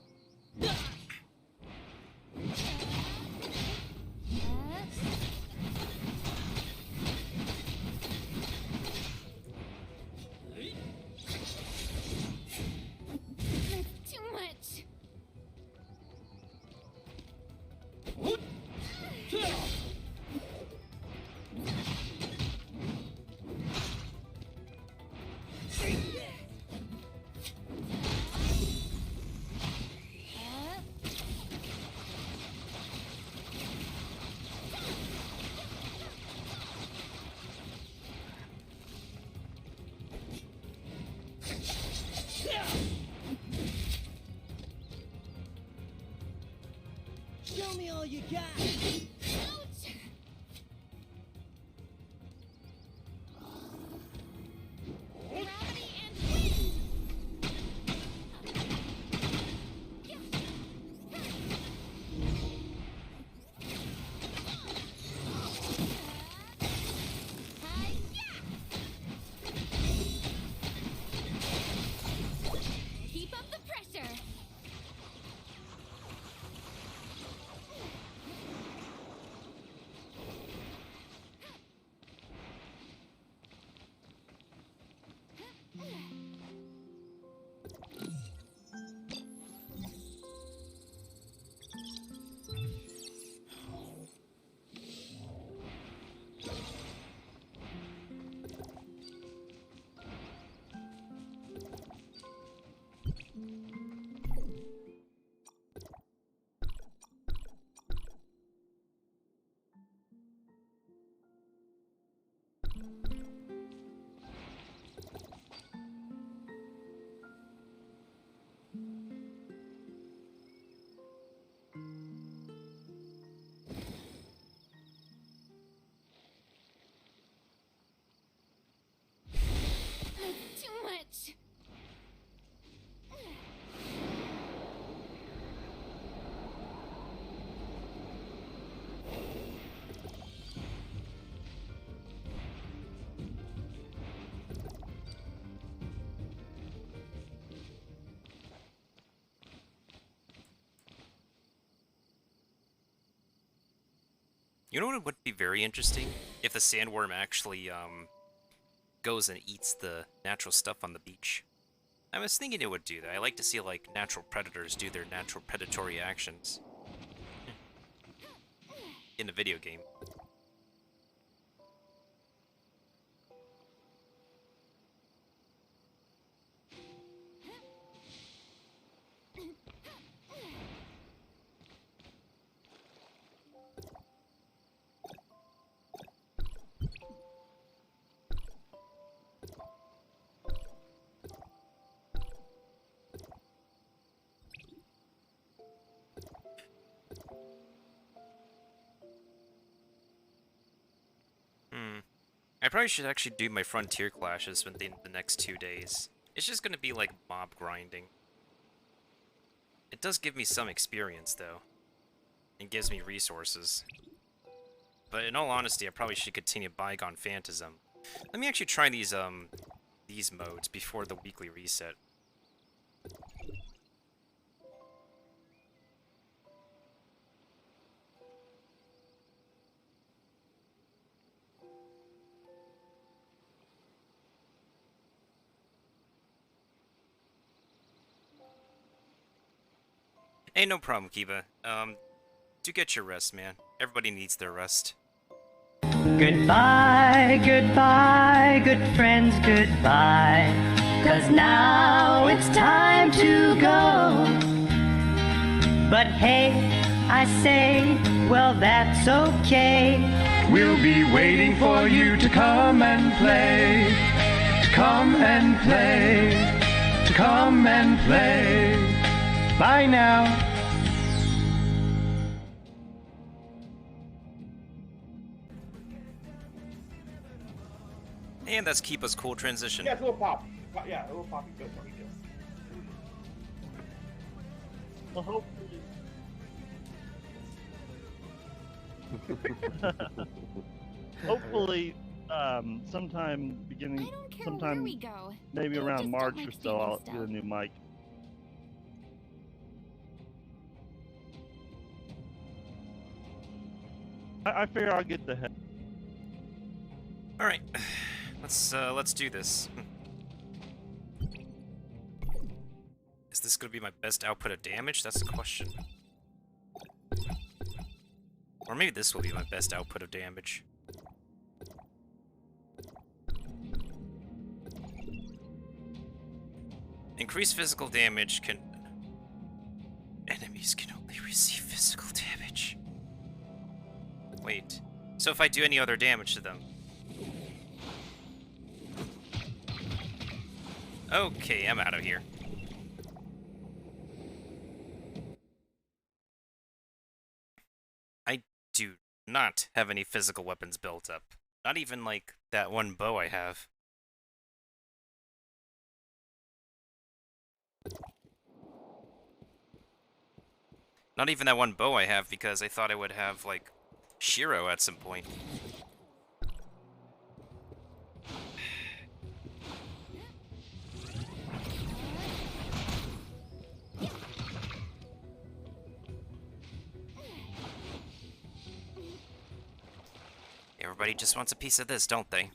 [SPEAKER 7] Show me all you got.
[SPEAKER 4] Keep up the pressure. Too much.
[SPEAKER 3] You know what would be very interesting? If the sandworm actually, goes and eats the natural stuff on the beach. I was thinking it would do that. I like to see, like, natural predators do their natural predatory actions. In a video game. I probably should actually do my frontier clashes within the next 2 days. It's just gonna be like mob grinding. It does give me some experience though. It gives me resources. But in all honesty, I probably should continue Bygone Phantasm. Let me actually try these modes before the weekly reset. Hey, no problem, Kiba. Do get your rest, man. Everybody needs their rest.
[SPEAKER 8] Goodbye, goodbye, good friends, goodbye. 'Cause now it's time to go. But hey, I say, well, that's okay. We'll be waiting for you to come and play. To come and play. To come and play. Bye now.
[SPEAKER 3] And that's Keepa's cool transition.
[SPEAKER 5] Yeah, it's a little pop. Yeah, a little poppy good.
[SPEAKER 9] Well, hopefully, sometime
[SPEAKER 4] I
[SPEAKER 9] beginning,
[SPEAKER 4] don't care where
[SPEAKER 9] sometime
[SPEAKER 4] we go.
[SPEAKER 9] maybe
[SPEAKER 4] I
[SPEAKER 9] around
[SPEAKER 4] just
[SPEAKER 9] March
[SPEAKER 4] don't
[SPEAKER 9] or
[SPEAKER 4] like
[SPEAKER 9] so,
[SPEAKER 4] standing
[SPEAKER 9] I'll
[SPEAKER 4] still.
[SPEAKER 9] get a new mic. I figure I'll get the head.
[SPEAKER 3] All right, let's do this. Is this gonna be my best output of damage? That's the question. Or maybe this will be my best output of damage. Increased physical damage can... Enemies can only receive physical damage. Wait. So if I do any other damage to them... Okay, I'm out of here. I do not have any physical weapons built up. Not even, like, that one bow I have. Not even that one bow I have, because I thought I would have, like, Shiro at some point. Everybody just wants a piece of this, don't they?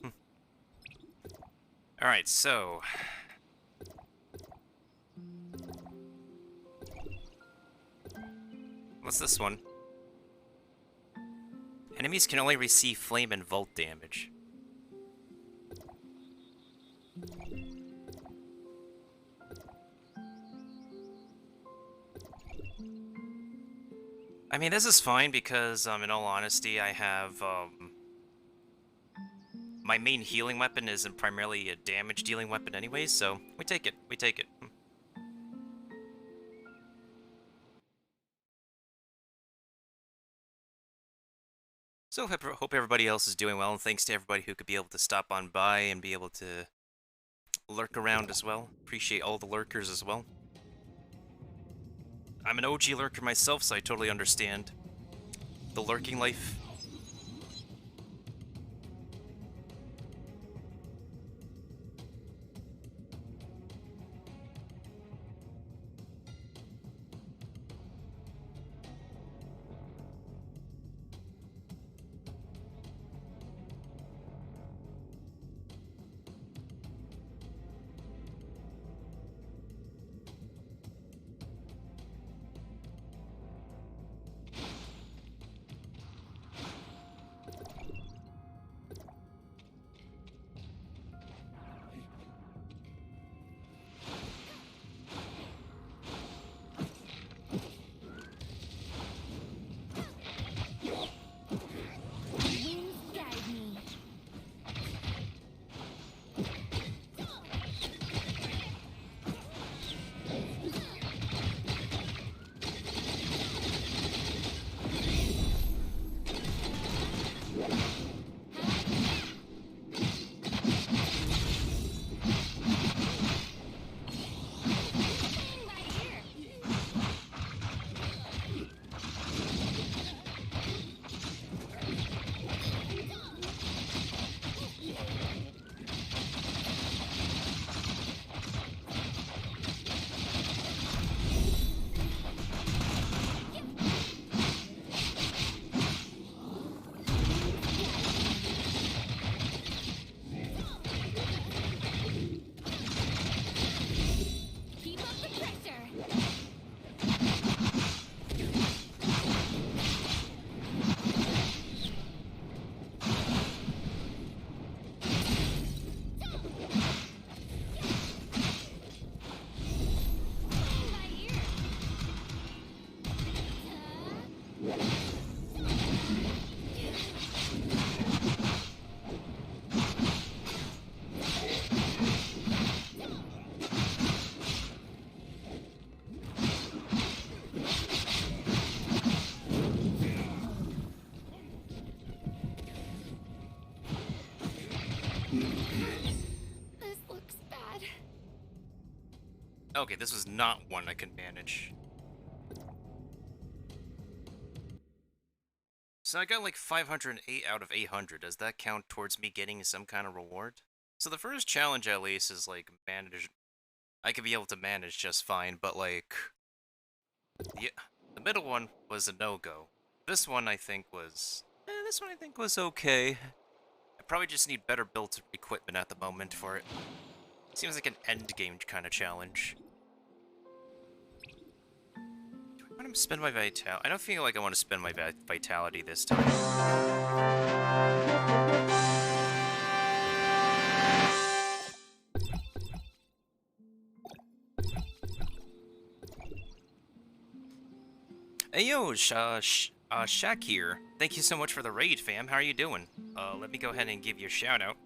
[SPEAKER 3] Alright, so... What's this one? Enemies can only receive flame and volt damage. I mean, this is fine because, in all honesty, I have, my main healing weapon isn't primarily a damage-dealing weapon anyways, so we take it. We take it. So hope everybody else is doing well, and thanks to everybody who could be able to stop on by and be able to lurk around as well. Appreciate all the lurkers as well. I'm an OG lurker myself, so I totally understand the lurking life.
[SPEAKER 4] This looks bad.
[SPEAKER 3] Okay, this was not one I could manage. So I got like 508 out of 800. Does that count towards me getting some kind of reward? So the first challenge at least is like manage. I could be able to manage just fine, but like, yeah, the middle one was a no-go. This one I think was, okay. I probably just need better built equipment at the moment for it. Seems like an end game kind of challenge. Do I want to spend my vitality? I don't feel like I want to spend my vitality this time. Hey yo, Shaq here. Thank you so much for the raid, fam. How are you doing? Let me go ahead and give you a shout out.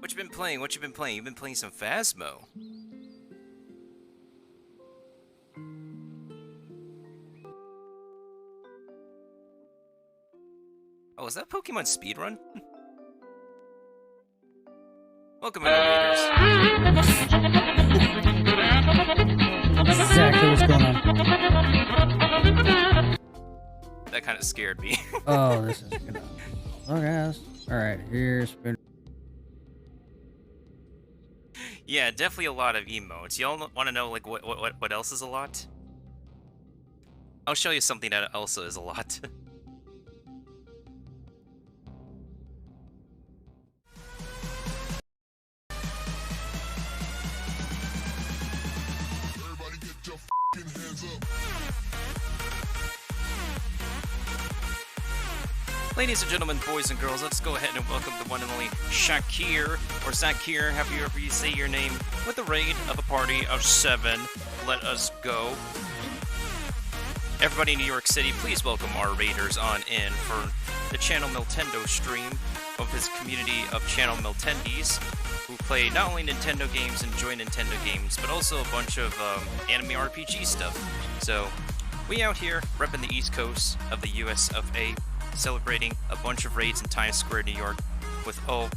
[SPEAKER 3] What you been playing? What you been playing? You've been playing some Phasmo. Oh, is that Pokemon Speedrun? Welcome in, Raiders.
[SPEAKER 10] Exactly what's going on.
[SPEAKER 3] That kind of scared me.
[SPEAKER 10] Oh, this is good. Okay, alright, here's been.
[SPEAKER 3] Yeah, definitely a lot of emotes. Y'all want to know like what else is a lot? I'll show you something that also is a lot.
[SPEAKER 11] Everybody get your f***ing hands up.
[SPEAKER 3] Ladies and gentlemen, boys and girls, let's go ahead and welcome the one and only Shakir, or Zakir, however you say your name, with the raid of a party of 7. Let us go. Everybody in New York City, please welcome our raiders on in for the Channel Miltendo stream of his community of Channel Miltendies, who play not only Nintendo games and enjoy Nintendo games, but also a bunch of anime RPG stuff. So, we out here repping the East Coast of the US of A, celebrating a bunch of raids in Times Square, New York, with all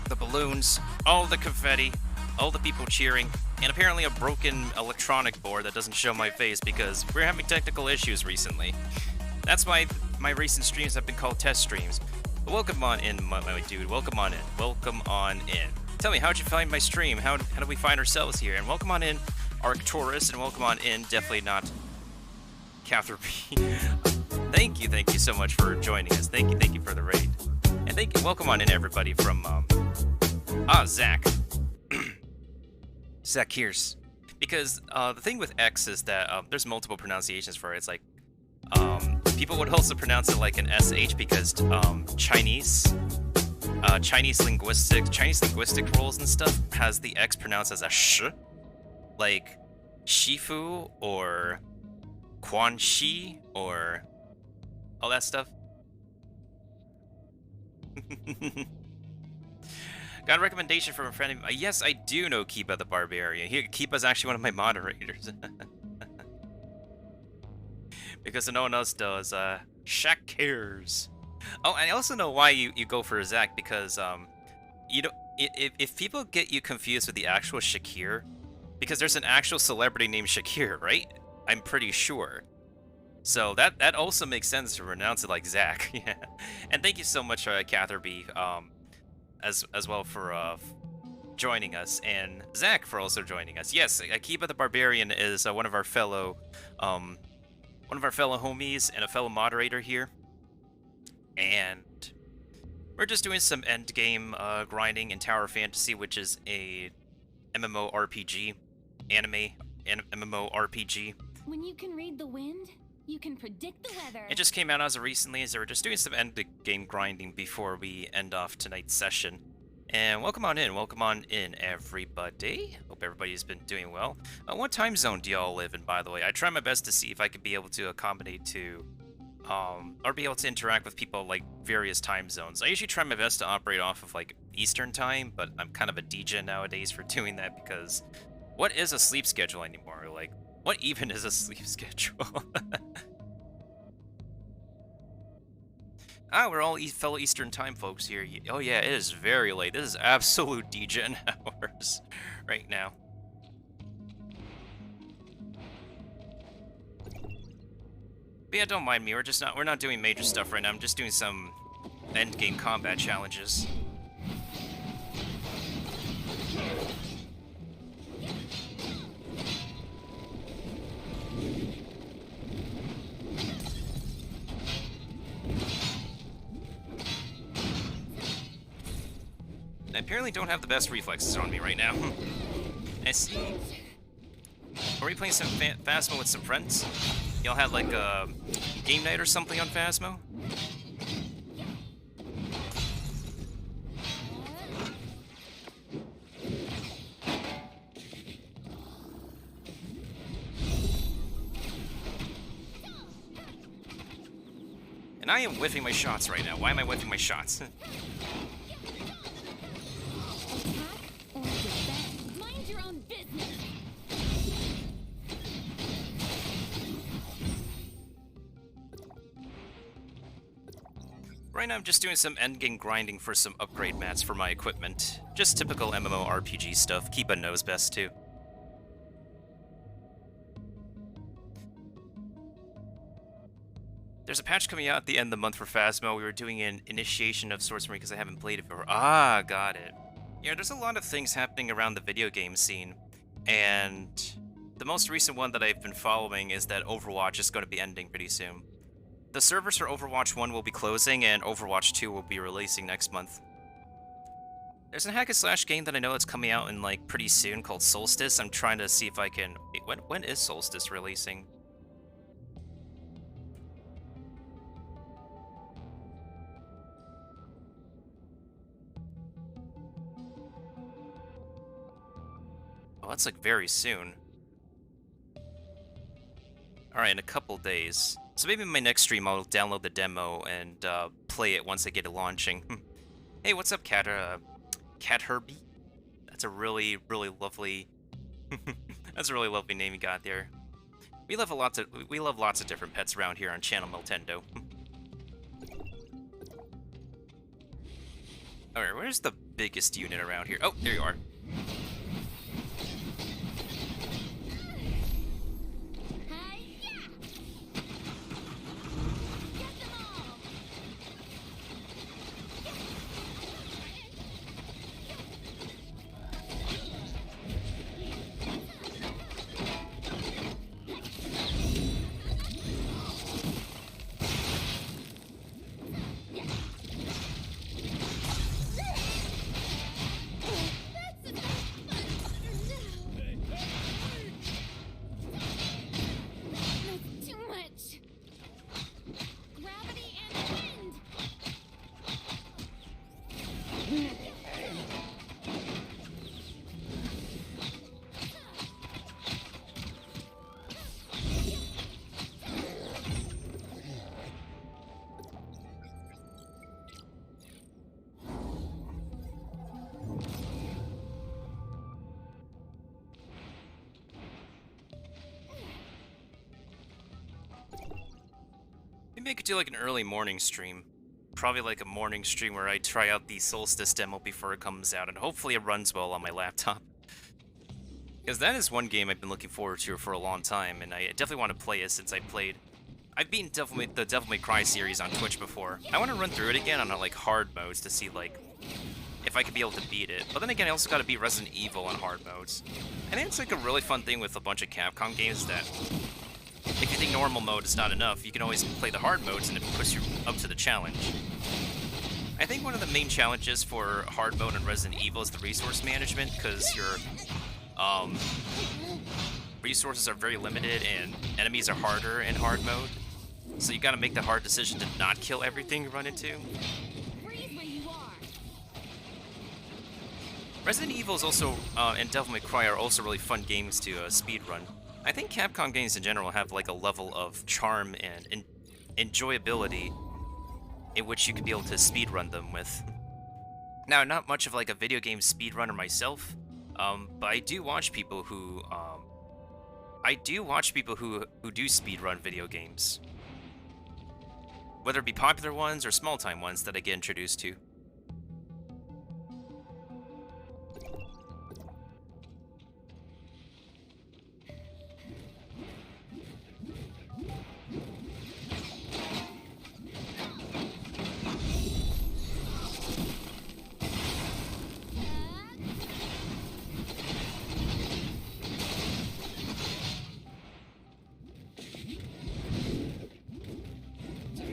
[SPEAKER 3] the balloons, all the confetti, all the people cheering, and apparently a broken electronic board that doesn't show my face because we're having technical issues recently. That's why my recent streams have been called test streams. But welcome on in, my dude. Welcome on in. Welcome on in. Tell me, how'd you find my stream? How do we find ourselves here? And welcome on in, Arcturus, and welcome on in, definitely not Catherine B. Thank you so much for joining us. Thank you for the raid. And welcome on in everybody from, Zach. Zach here's. Because, the thing with X is that, there's multiple pronunciations for it. It's like, people would also pronounce it like an SH because, Chinese linguistic rules and stuff has the X pronounced as a sh. Like, Shifu, or Quan Shi, or all that stuff. Got a recommendation from a friend of mine. Yes, I do know Kiba the Barbarian. Kiba's actually one of my moderators. Because no one else does. Shaq cares. Oh, I also know why you go for Zach, because you don't. If people get you confused with the actual Shakir, because there's an actual celebrity named Shakir, right? I'm pretty sure. So that also makes sense to pronounce it like Zach. Yeah. And thank you so much, Catherine B, as well for joining us, and Zach for also joining us. Yes, Akiba the Barbarian is one of our fellow homies and a fellow moderator here. And we're just doing some end game grinding in Tower Fantasy, which is a MMORPG, anime MMORPG.
[SPEAKER 4] When you can read the wind, you can predict the weather.
[SPEAKER 3] It just came out as of recently, so we're just doing some end game grinding before we end off tonight's session. And welcome on in, everybody. Hope everybody's been doing well. What time zone do y'all live in, by the way? I try my best to see if I could be able to accommodate to, or be able to interact with people like various time zones. I usually try my best to operate off of like Eastern time, but I'm kind of a degen nowadays for doing that because what is a sleep schedule anymore? Like, what even is a sleep schedule? Ah, we're all fellow Eastern time folks here. Oh yeah, it is very late. This is absolute degen hours right now. But yeah, don't mind me. We're not doing major stuff right now. I'm just doing some end game combat challenges. I apparently don't have the best reflexes on me right now. I see. Are we playing some Phasmo with some friends? Y'all had like a game night or something on Phasmo? And I am whiffing my shots right now. Why am I whiffing my shots?
[SPEAKER 4] Mind your own business.
[SPEAKER 3] Right now I'm just doing some endgame grinding for some upgrade mats for my equipment. Just typical MMORPG stuff. Kiba knows best too. There's a patch coming out at the end of the month for Phasmo. We were doing an initiation of sorts because I haven't played it before. Ah, got it. Yeah, there's a lot of things happening around the video game scene. And the most recent one that I've been following is that Overwatch is going to be ending pretty soon. The servers for Overwatch 1 will be closing, and Overwatch 2 will be releasing next month. There's a hack-and-slash game that I know that's coming out in, like, pretty soon called Solstice. I'm trying to see if I can... Wait, when is Solstice releasing? Oh, that's, like, very soon. Alright, in a couple days. So maybe in my next stream I'll download the demo and play it once I get it launching. Hey, what's up, Cat Herbie? That's a really, really lovely... That's a really lovely name you got there. We love lots of different pets around here on Channel Nintendo. Alright, where's the biggest unit around here? Oh, there you are. Maybe I could do like an early morning stream. Probably like a morning stream where I try out the Solstice demo before it comes out, and hopefully it runs well on my laptop. Because that is one game I've been looking forward to for a long time, and I definitely want to play it since I've beaten the Devil May Cry series on Twitch before. I want to run through it again on like hard modes to see like if I could be able to beat it. But then again, I also got to beat Resident Evil on hard modes. I think it's like a really fun thing with a bunch of Capcom games that if you think normal mode is not enough, you can always play the hard modes and it puts you up to the challenge. I think one of the main challenges for hard mode in Resident Evil is the resource management, because your resources are very limited and enemies are harder in hard mode. So you gotta make the hard decision to not kill everything you run into.
[SPEAKER 4] Freeze where you are.
[SPEAKER 3] Resident Evil is also, and Devil May Cry are also really fun games to speedrun. I think Capcom games in general have like a level of charm and enjoyability in which you could be able to speedrun them with. Now, not much of like a video game speedrunner myself, but I do watch people who do speedrun video games. Whether it be popular ones or small-time ones that I get introduced to.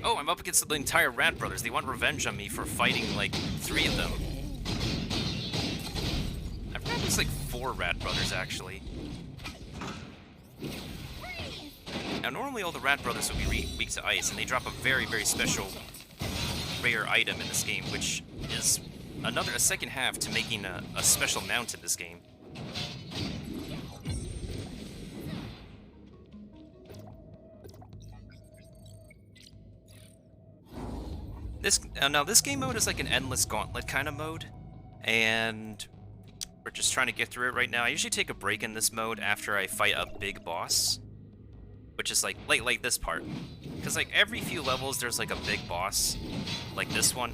[SPEAKER 3] Oh, I'm up against the entire Rat Brothers. They want revenge on me for fighting, like, 3 of them. I forgot there's, like, 4 Rat Brothers, actually. Now, normally all the Rat Brothers would be weak to ice, and they drop a very, very special rare item in this game, which is a second half to making a special mount in this game. Now this game mode is like an endless gauntlet kind of mode, and we're just trying to get through it right now. I usually take a break in this mode after I fight a big boss, which is like this part, because like every few levels there's like a big boss, like this one,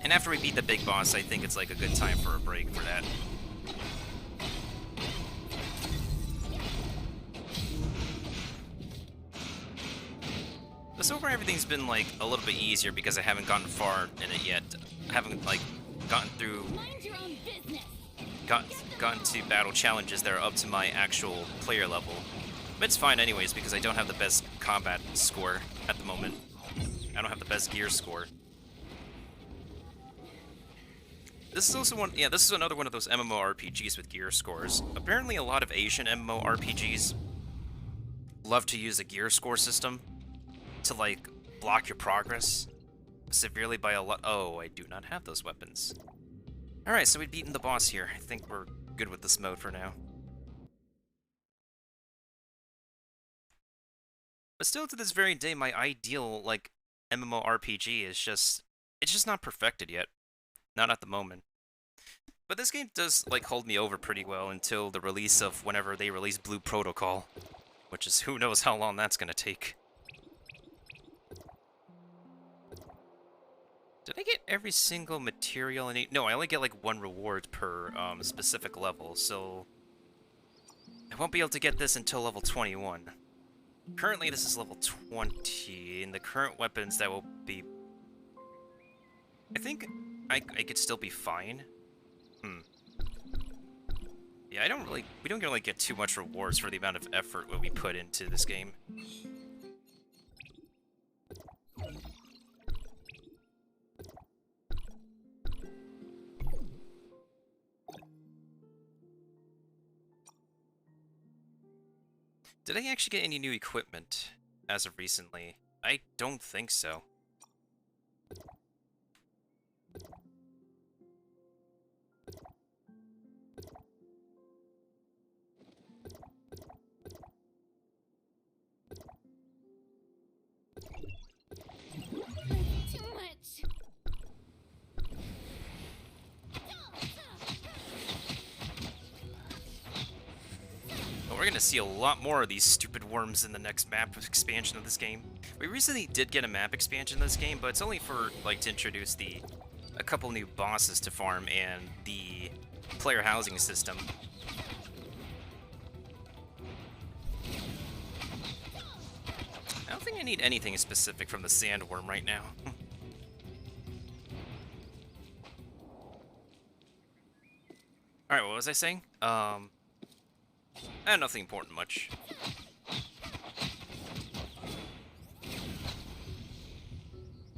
[SPEAKER 3] and after we beat the big boss, I think it's like a good time for a break for that. So far, everything's been, like, a little bit easier because I haven't gotten far in it yet. I haven't, like, gotten through... gotten to battle challenges that are up to my actual player level. But it's fine anyways, because I don't have the best combat score at the moment. I don't have the best gear score. This is also one... Yeah, this is another one of those MMORPGs with gear scores. Apparently, a lot of Asian MMORPGs love to use a gear score system to, like, block your progress severely by a lot. Oh, I do not have those weapons. Alright, so we've beaten the boss here. I think we're good with this mode for now. But still, to this very day, my ideal, like, MMORPG is just... It's just not perfected yet. Not at the moment. But this game does, like, hold me over pretty well until the release of whenever they release Blue Protocol. Which is, who knows how long that's gonna take. Did I get every single material I need? No, I only get like 1 reward per specific level, so I won't be able to get this until level 21. Currently, this is level 20, and the current weapons that will be... I think I could still be fine. Yeah, we don't really get too much rewards for the amount of effort that we put into this game. Did I actually get any new equipment as of recently? I don't think so.
[SPEAKER 4] Too much.
[SPEAKER 3] We're gonna see a lot more of these stupid worms in the next map expansion of this game. We recently did get a map expansion in this game, but it's only for, like, to introduce a couple new bosses to farm and the player housing system. I don't think I need anything specific from the sandworm right now. Alright, what was I saying? Nothing important much.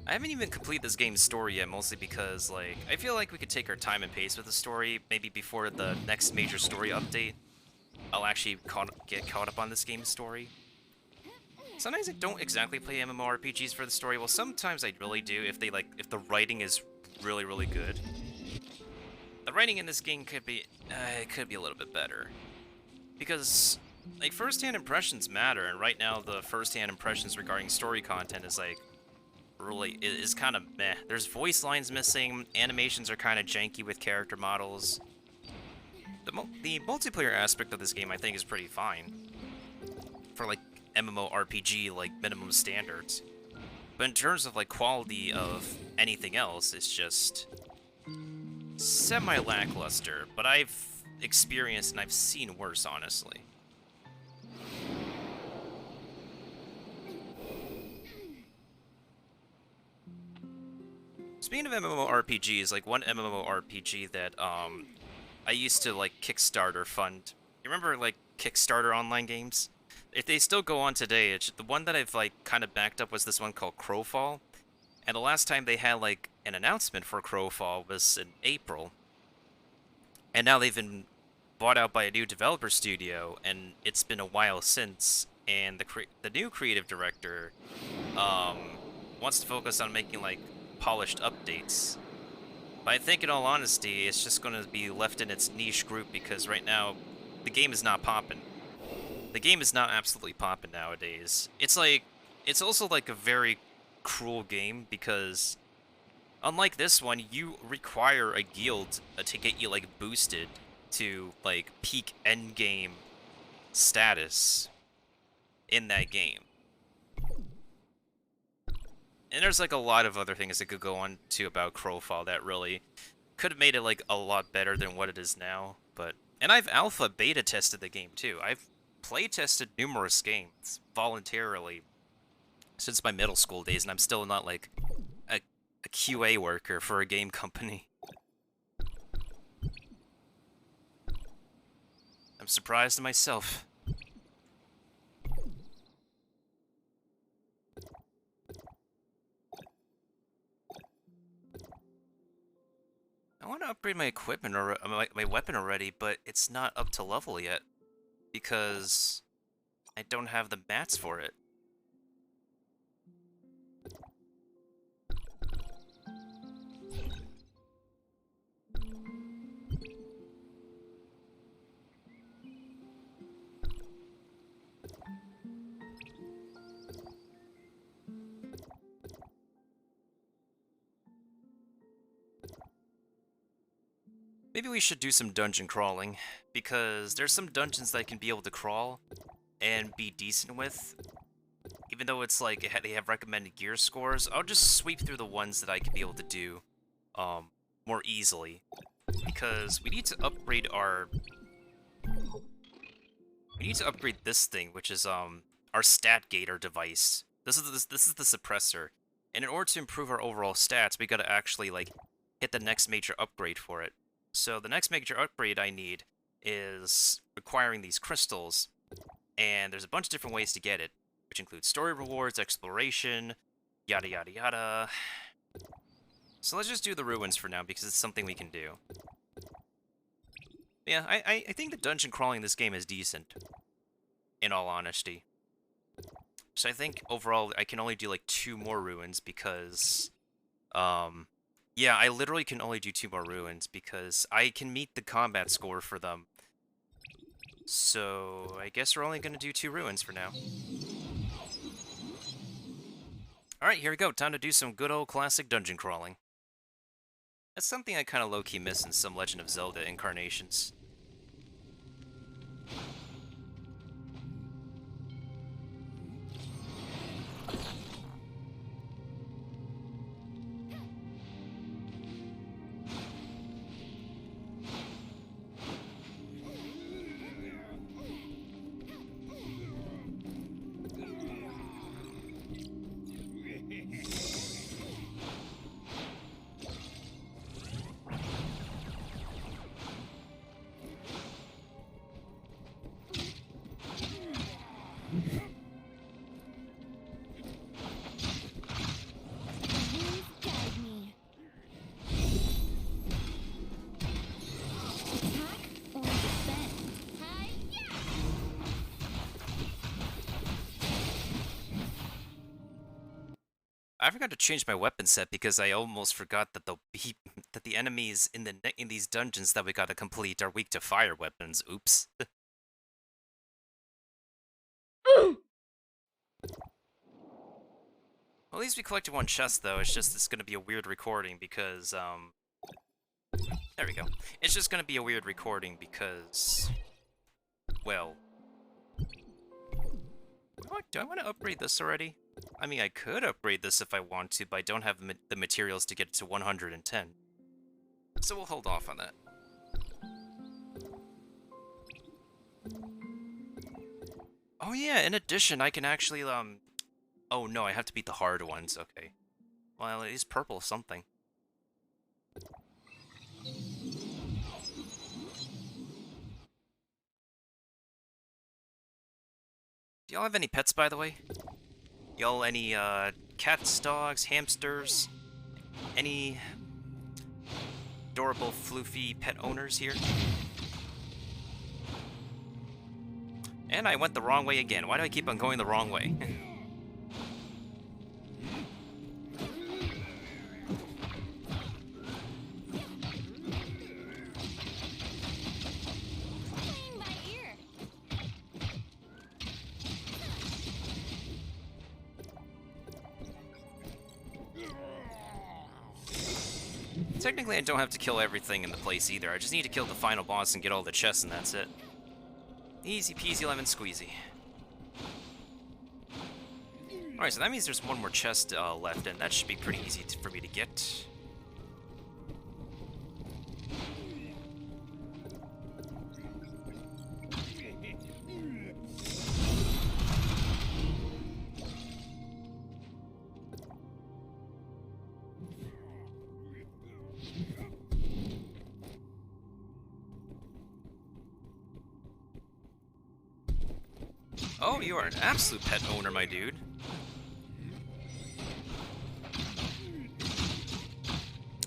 [SPEAKER 3] I haven't even completed this game's story yet, mostly because, like, I feel like we could take our time and pace with the story. Maybe before the next major story update, I'll actually get caught up on this game's story. Sometimes I don't exactly play MMORPGs for the story. Well, sometimes I really do if the writing is really, really good. The the writing in this game could be a little bit better. Because, like, first-hand impressions matter, and right now the first-hand impressions regarding story content is, like, really, is kind of meh. There's voice lines missing, animations are kind of janky with character models. The multiplayer aspect of this game, I think, is pretty fine. For, like, MMORPG, like, minimum standards. But in terms of, like, quality of anything else, it's just semi-lackluster. But I've experienced and I've seen worse, honestly. Speaking of MMORPGs, like, one MMORPG that, I used to, like, Kickstarter fund. You remember, like, Kickstarter online games? If they still go on today, the one that I've, like, kind of backed up was this one called Crowfall. And the last time they had, like, an announcement for Crowfall was in April. And now they've been bought out by a new developer studio, and it's been a while since. And the new creative director, wants to focus on making, like, polished updates. But I think, in all honesty, it's just going to be left in its niche group because right now, the game is not popping. The game is not absolutely popping nowadays. It's like, it's also like a very cruel game because, unlike this one, you require a guild to get you, like, boosted to, like, peak endgame status in that game. And there's, like, a lot of other things that could go on to about Crowfall that really could have made it, like, a lot better than what it is now. But, and I've alpha beta tested the game too. I've play tested numerous games voluntarily since my middle school days, and I'm still not, like, a QA worker for a game company. I'm surprised at myself. I want to upgrade my equipment or my weapon already, but it's not up to level yet because I don't have the mats for it. Maybe we should do some dungeon crawling, because there's some dungeons that I can be able to crawl and be decent with. Even though it's like they have recommended gear scores, I'll just sweep through the ones that I can be able to do more easily. Because we need to upgrade our... We need to upgrade this thing, which is our stat gator device. This is the suppressor. And in order to improve our overall stats, we gotta actually, like, hit the next major upgrade for it. So the next major upgrade I need is acquiring these crystals, and there's a bunch of different ways to get it, which include story rewards, exploration, yada yada yada. So let's just do the ruins for now, because it's something we can do. Yeah, I think the dungeon crawling in this game is decent, in all honesty. So I think overall I can only do like 2 more ruins because, yeah, I literally can only do 2 more ruins because I can meet the combat score for them. So I guess we're only going to do 2 ruins for now. Alright, here we go. Time to do some good old classic dungeon crawling. That's something I kind of low-key miss in some Legend of Zelda incarnations. I forgot to change my weapon set because I almost forgot that the fact that the enemies in these dungeons that we gotta complete are weak to fire weapons. Oops. Well, at least we collected one chest, though. It's just it's gonna be a weird recording because, there we go. It's just gonna be a weird recording because, well... Do I want to upgrade this already? I mean, I could upgrade this if I want to, but I don't have the materials to get it to 110. So we'll hold off on that. Oh yeah, in addition, I can actually, Oh no, I have to beat the hard ones, okay. Well, at least purple something. Do y'all have any pets, by the way? Y'all any, cats, dogs, hamsters? Any adorable, floofy pet owners here? And I went the wrong way again. Why do I keep on going the wrong way? Technically, I don't have to kill everything in the place either. I just need to kill the final boss and get all the chests, and that's it. Easy peasy lemon squeezy. Alright, so that means there's one more chest left, and that should be pretty easy for me to get. Oh, you are an absolute pet owner, my dude.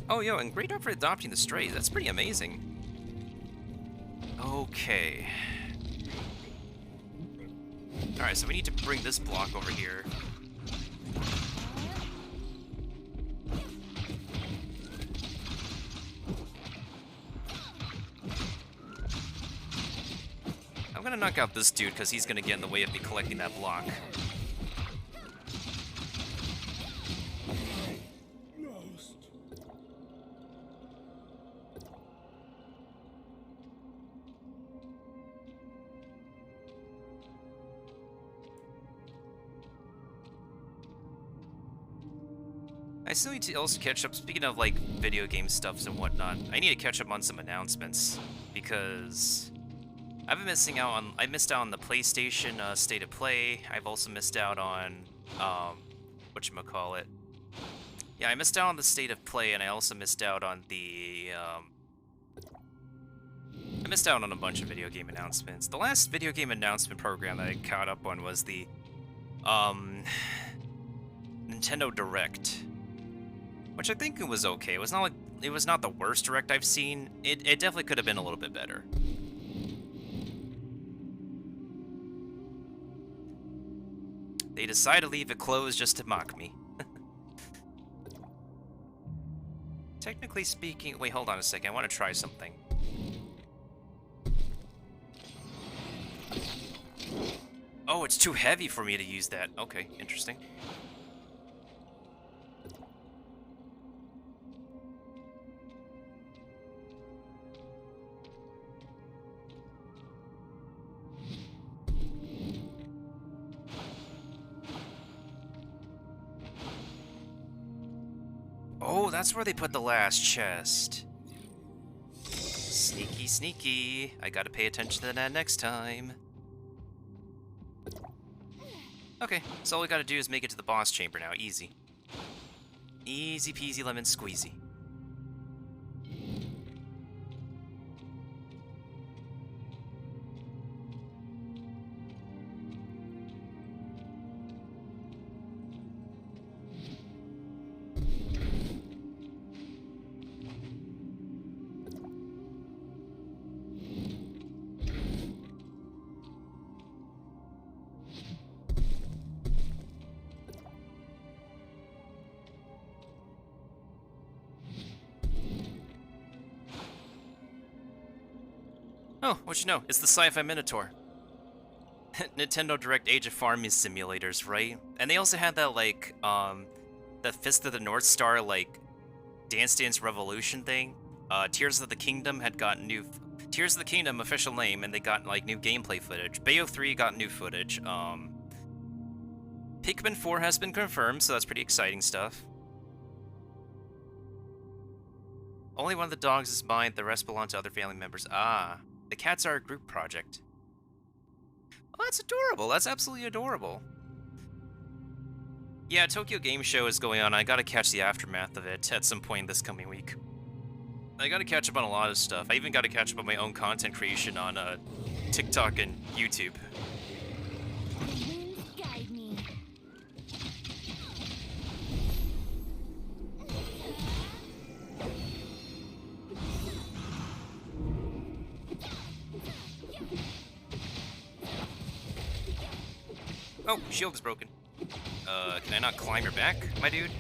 [SPEAKER 3] Oh, yo, and great job for adopting the strays. That's pretty amazing. Okay. Alright, so we need to bring this block over here. I'm gonna knock out this dude because he's gonna get in the way of me collecting that block. I still need to also catch up, speaking of like video game stuffs and whatnot, I need to catch up on some announcements because I've been missing out on, I missed out on the PlayStation State of Play. I've also missed out on, whatchamacallit. Yeah, I missed out on the State of Play, and I also missed out on the, I missed out on a bunch of video game announcements. The last video game announcement program that I caught up on was the, Nintendo Direct. Which I think it was okay. It was not like, it was not the worst Direct I've seen. It definitely could have been a little bit better. They decided to leave it closed just to mock me. Technically speaking... Wait, hold on a second. I want to try something. Oh, it's too heavy for me to use that. Okay, interesting. Oh, that's where they put the last chest. Sneaky, sneaky. I gotta pay attention to that next time. Okay, so all we gotta do is make it to the boss chamber now. Easy. Easy peasy lemon squeezy. Oh, what you know? It's the Sci-Fi Minotaur. Nintendo Direct Age of Farming simulators, right? And they also had that, like, the Fist of the North Star, like, Dance Dance Revolution thing. Tears of the Kingdom had gotten new... Tears of the Kingdom, official name, and they got, like, new gameplay footage. Bayo 3 got new footage. Pikmin 4 has been confirmed, so that's pretty exciting stuff. Only one of the dogs is mine, the rest belong to other family members. Ah, the cats are a group project. Oh, that's adorable. That's absolutely adorable. Yeah, Tokyo Game Show is going on. I gotta catch the aftermath of it at some point this coming week. I gotta catch up on a lot of stuff. I even gotta catch up on my own content creation on TikTok and YouTube.
[SPEAKER 4] Guide me.
[SPEAKER 3] Oh, shield is broken. Can I not climb your back, my dude?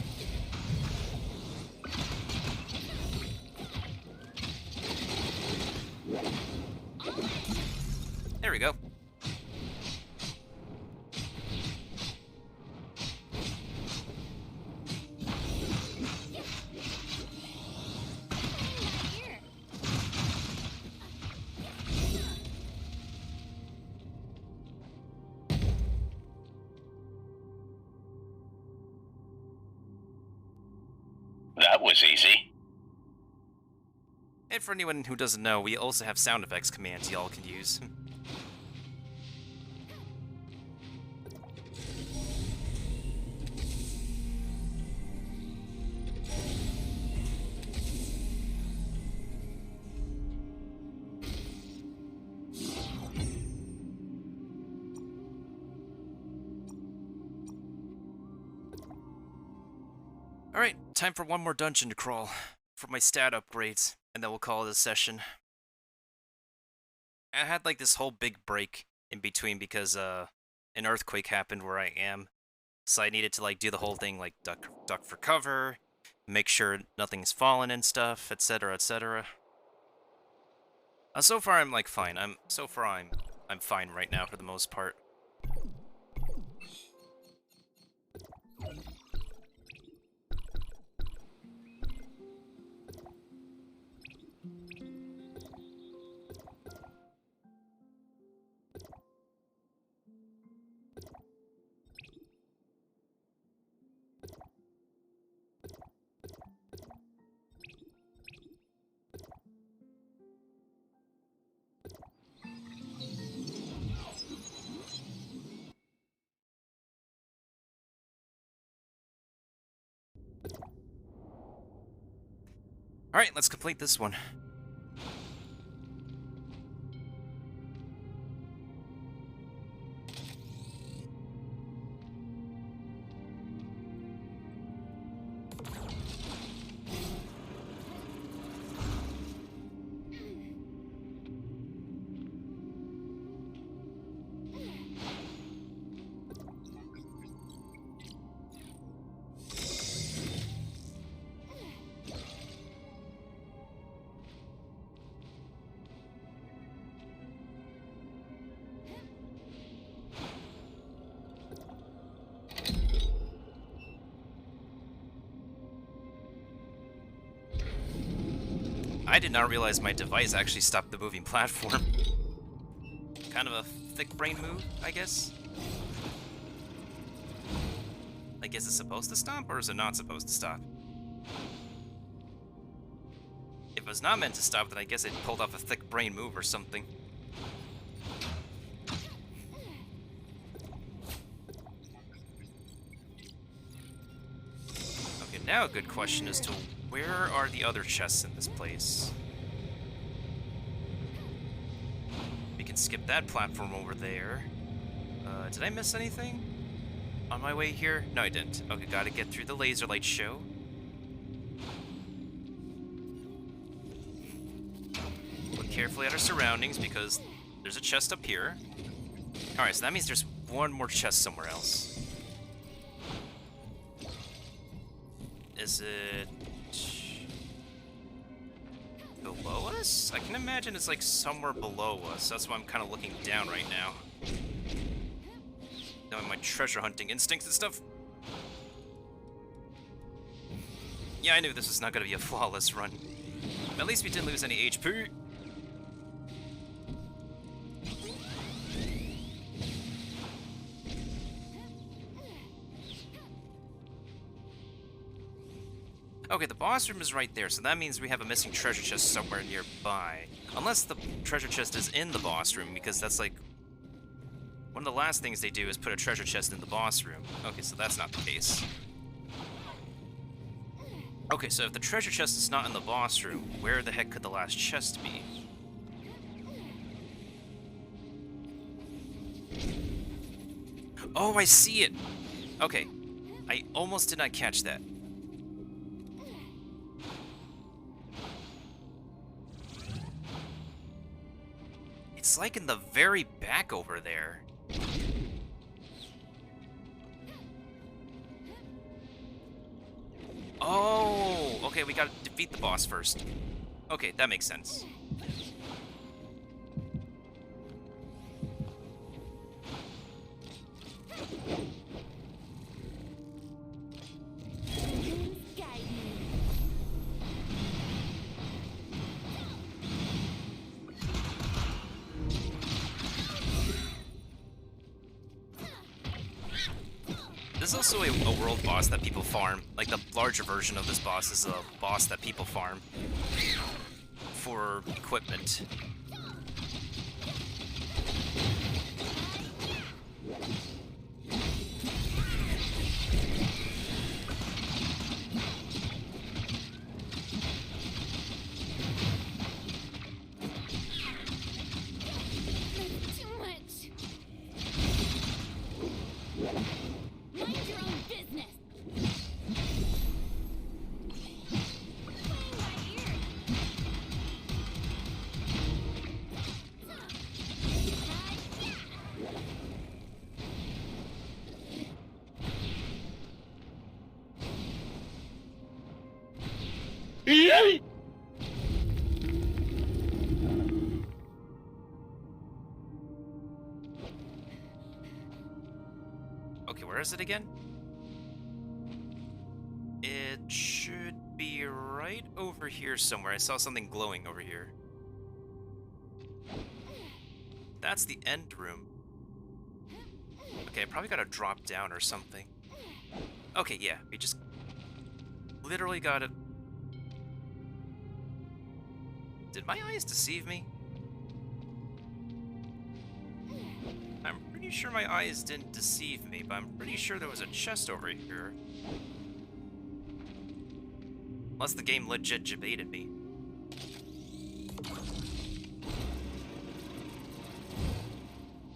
[SPEAKER 3] There we go.
[SPEAKER 2] That was easy.
[SPEAKER 3] And for anyone who doesn't know, we also have sound effects commands y'all can use. Alright, time for one more dungeon to crawl for my stat upgrades, and then we'll call it a session. I had like this whole big break in between because an earthquake happened where I am. So I needed to like do the whole thing, like duck for cover, make sure nothing's fallen and stuff, etc., etc. So far I'm like fine. I'm fine right now for the most part. Alright, let's complete this one. I did not realize my device actually stopped the moving platform. Kind of a thick brain move, I guess. Like, is it supposed to stop, or is it not supposed to stop? If it was not meant to stop, then I guess it pulled off a thick brain move or something. Okay, now a good question is to where are the other chests in this place? We can skip that platform over there. Did I miss anything on my way here? No, I didn't. Okay, gotta get through the laser light show. Look carefully at our surroundings because there's a chest up here. Alright, so that means there's one more chest somewhere else. Is it... below us? I can imagine it's like somewhere below us. That's why I'm kind of looking down right now. Knowing my treasure hunting instincts and stuff. Yeah, I knew this was not going to be a flawless run. At least we didn't lose any HP. Okay, the boss room is right there, so that means we have a missing treasure chest somewhere nearby. Unless the treasure chest is in the boss room, because that's like... one of the last things they do is put a treasure chest in the boss room. Okay, so that's not the case. Okay, so if the treasure chest is not in the boss room, where the heck could the last chest be? Oh, I see it! Okay, I almost did not catch that. It's like in the very back over there. Oh, okay, we gotta defeat the boss first. Okay, that makes sense. This is also a world boss that people farm. Like, the larger version of this boss is a boss that people farm for equipment. Okay, where is it again? It should be right over here somewhere. I saw something glowing over here. That's the end room. Okay, I probably gotta drop down or something. Okay, yeah, we just literally gotta... Did my eyes deceive me? I'm pretty sure my eyes didn't deceive me, but I'm pretty sure there was a chest over here. Unless the game legit debated me.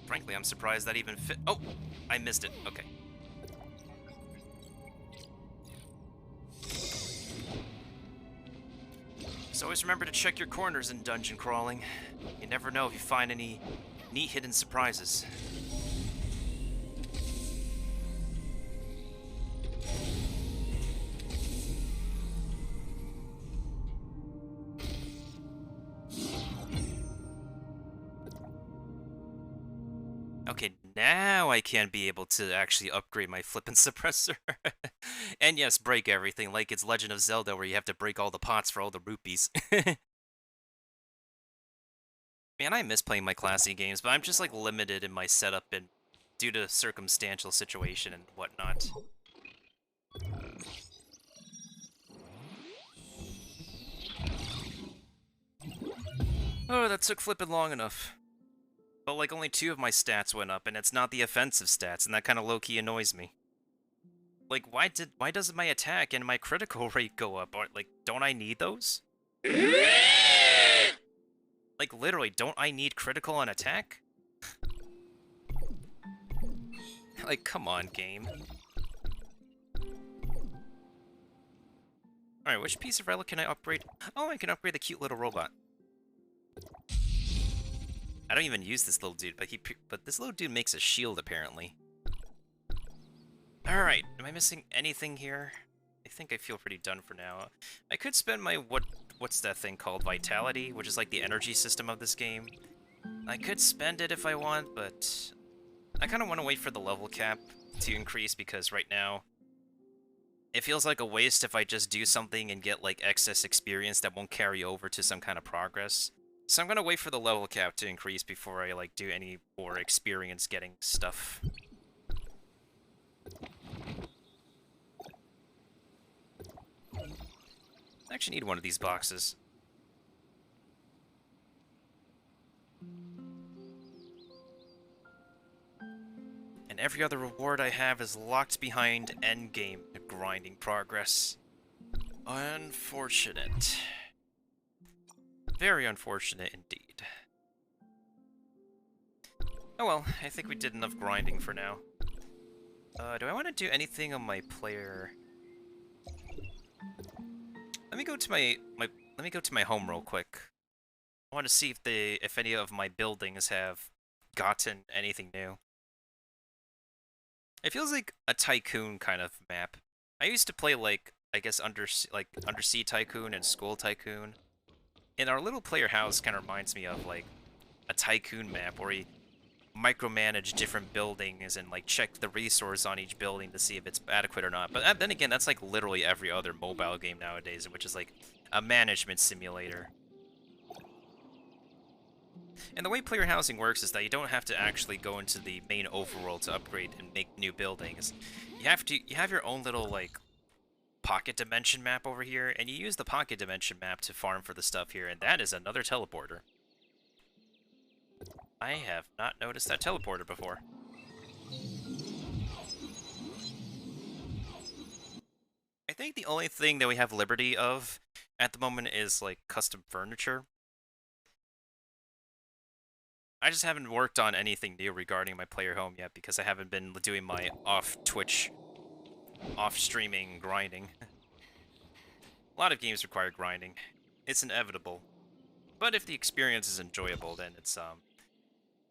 [SPEAKER 3] Frankly, I'm surprised that even fit. Oh! I missed it. Okay. So always remember to check your corners in dungeon crawling. You never know if you find any neat hidden surprises. Okay, now I can be able to actually upgrade my flippin' suppressor. And yes, break everything, like it's Legend of Zelda where you have to break all the pots for all the rupees. Man, I miss playing my classy games, but I'm just like limited in my setup and due to circumstantial situation and whatnot. Oh, that took flippin' long enough. But like only 2 of my stats went up, and it's not the offensive stats, and that kind of low-key annoys me. Like, why doesn't my attack and my critical rate go up? Or, like, don't I need those? Like, literally, don't I need critical and attack? Like, come on, game. Alright, which piece of relic can I upgrade? Oh, I can upgrade the cute little robot. I don't even use this little dude, but this little dude makes a shield, apparently. Alright, am I missing anything here? I think I feel pretty done for now. I could spend my what's that thing called? Vitality, which is like the energy system of this game. I could spend it if I want, but I kind of want to wait for the level cap to increase because right now it feels like a waste if I just do something and get like excess experience that won't carry over to some kind of progress. So I'm gonna wait for the level cap to increase before I like do any more experience getting stuff. I actually need one of these boxes. And every other reward I have is locked behind endgame grinding progress. Unfortunate. Very unfortunate indeed. Oh well, I think we did enough grinding for now. Do I want to do anything on my player? Let me go to my home real quick. I want to see if any of my buildings have gotten anything new. It feels like a tycoon kind of map. I used to play like I guess Undersea Tycoon and School Tycoon. And our little player house kind of reminds me of like a tycoon map where you micromanage different buildings and like check the resource on each building to see if it's adequate or not. But then again, that's like literally every other mobile game nowadays, which is like a management simulator. And the way player housing works is that you don't have to actually go into the main overworld to upgrade and make new buildings. You have your own little like pocket dimension map over here, and you use the pocket dimension map to farm for the stuff here, and that is another teleporter. I have not noticed that teleporter before. I think the only thing that we have liberty of at the moment is like custom furniture. I just haven't worked on anything new regarding my player home yet because I haven't been doing my off-Twitch, off-streaming grinding. A lot of games require grinding. It's inevitable. But if the experience is enjoyable, then it's,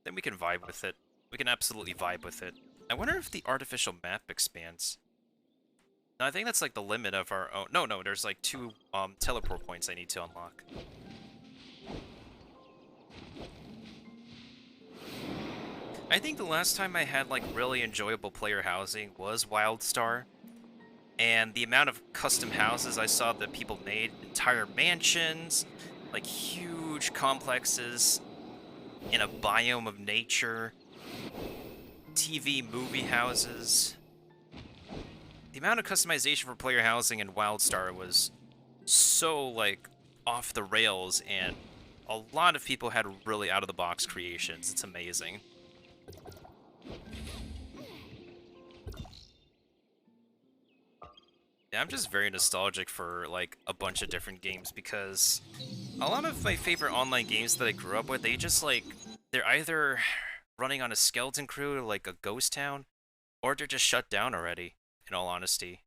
[SPEAKER 3] then we can vibe with it. We can absolutely vibe with it. I wonder if the artificial map expands. No, I think that's like the limit of our own. No, there's like 2, teleport points I need to unlock. I think the last time I had like really enjoyable player housing was WildStar, and the amount of custom houses I saw that people made, entire mansions, like huge complexes in a biome of nature, TV movie houses. The amount of customization for player housing in WildStar was so like off the rails, and a lot of people had really out of the box creations. It's amazing. Yeah, I'm just very nostalgic for, like, a bunch of different games, because a lot of my favorite online games that I grew up with, they just, like, they're either running on a skeleton crew, like a ghost town, or they're just shut down already, in all honesty.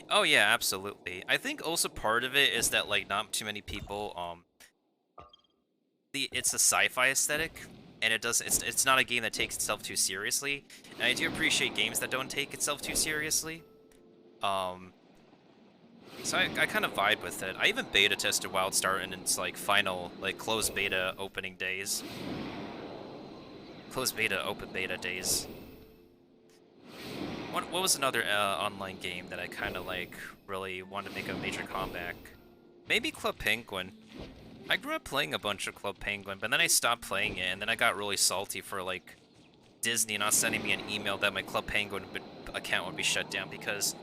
[SPEAKER 3] Oh yeah, absolutely. I think also part of it is that, like, not too many people, it's a sci-fi aesthetic, and it's not a game that takes itself too seriously, and I do appreciate games that don't take itself too seriously. So I kind of vibe with it. I even beta tested WildStar in its like final like closed beta opening days. Closed beta, open beta days. What was another online game that I kind of like really wanted to make a major comeback? Maybe Club Penguin. I grew up playing a bunch of Club Penguin, but then I stopped playing it, and then I got really salty for, like, Disney not sending me an email that my Club Penguin account would be shut down, because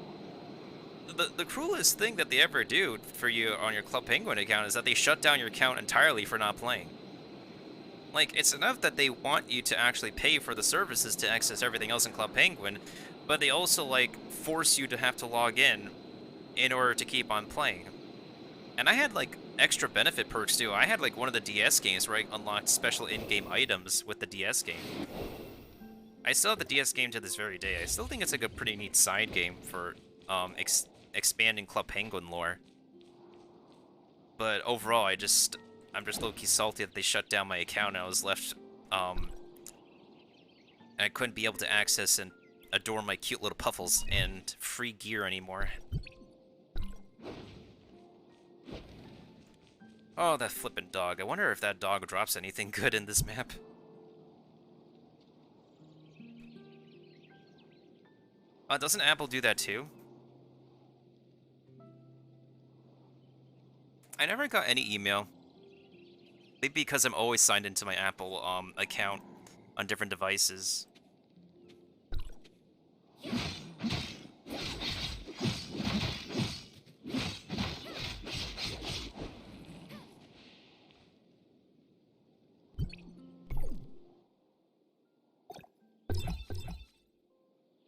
[SPEAKER 3] the cruelest thing that they ever do for you on your Club Penguin account is that they shut down your account entirely for not playing. Like, it's enough that they want you to actually pay for the services to access everything else in Club Penguin, but they also, like, force you to have to log in order to keep on playing. And I had, like, extra benefit perks too. I had like one of the DS games where I unlocked special in-game items with the DS game. I still have the DS game to this very day. I still think it's like a pretty neat side game for expanding Club Penguin lore. But overall, I'm just low-key salty that they shut down my account and I was left and I couldn't be able to access and adore my cute little puffles and free gear anymore. Oh, that flippin' dog. I wonder if that dog drops anything good in this map. Doesn't Apple do that too? I never got any email. Maybe because I'm always signed into my Apple account on different devices.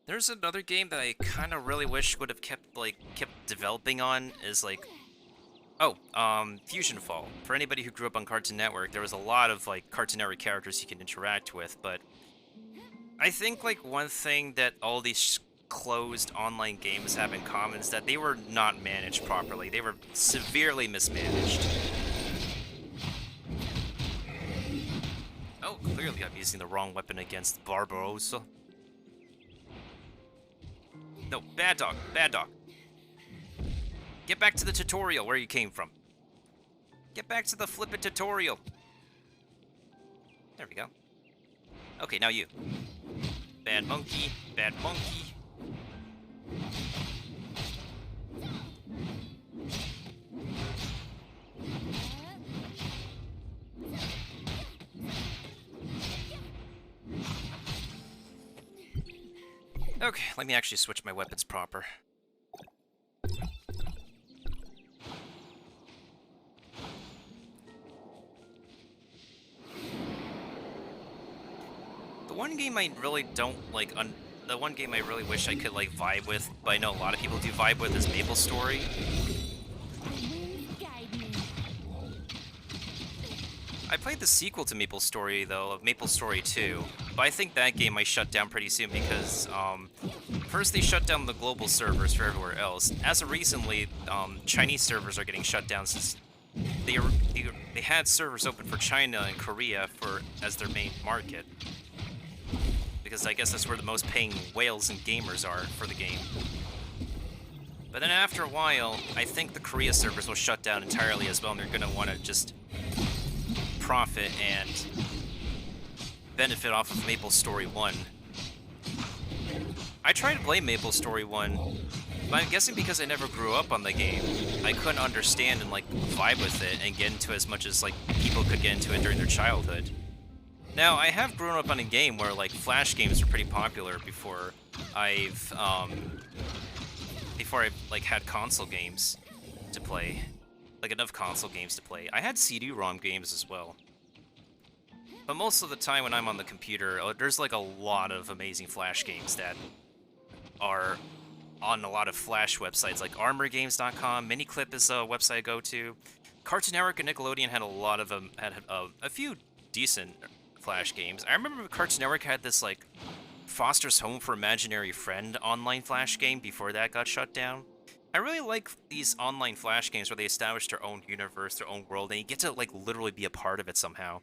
[SPEAKER 3] There's another game that I kind of really wish would have kept developing on is like, Fusion Fall. For anybody who grew up on Cartoon Network, there was a lot of like Cartoon Network characters you can interact with, but I think like one thing that all these closed online games have in common is that they were not managed properly. They were severely mismanaged. Oh, clearly I'm using the wrong weapon against Barbarossa. No, bad dog, bad dog. Get back to the tutorial where you came from. Get back to the flippin' tutorial. There we go. Okay, now you. Bad monkey, bad monkey. Okay, let me actually switch my weapons proper. The one game I really don't like, the one game I really wish I could like vibe with, but I know a lot of people do vibe with, is Maple Story. I played the sequel to Maple Story, though, of Maple Story 2, but I think that game I shut down pretty soon because, first they shut down the global servers for everywhere else. As of recently, Chinese servers are getting shut down since they had servers open for China and Korea as their main market. Because I guess that's where the most paying whales and gamers are for the game. But then after a while, I think the Korea servers will shut down entirely as well, and they're going to want to just profit and benefit off of Maple Story 1. I tried to play Maple Story 1, but I'm guessing because I never grew up on the game, I couldn't understand and like vibe with it and get into as much as like people could get into it during their childhood. Now, I have grown up on a game where like Flash games were pretty popular before I've like had console games to play. Like enough console games to play. I had CD-ROM games as well. But most of the time when I'm on the computer, there's like a lot of amazing Flash games that are on a lot of Flash websites, like ArmorGames.com. Miniclip is a website I go to. Cartoon Network and Nickelodeon had a lot of them, had a few decent Flash games. I remember Cartoon Network had this like Foster's Home for Imaginary Friend online Flash game before that got shut down. I really like these online Flash games where they establish their own universe, their own world, and you get to like literally be a part of it somehow.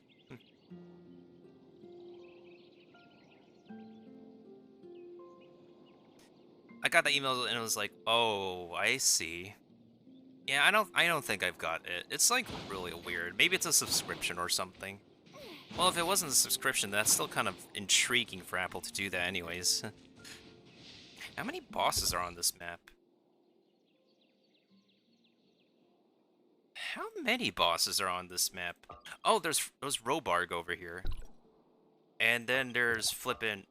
[SPEAKER 3] I got that email and it was like, oh, I see. Yeah, I don't think I've got it. It's like really weird. Maybe it's a subscription or something. Well, if it wasn't a subscription, that's still kind of intriguing for Apple to do that anyways. How many bosses are on this map? How many bosses are on this map? Oh, there's Robarg over here. And then there's flippin'...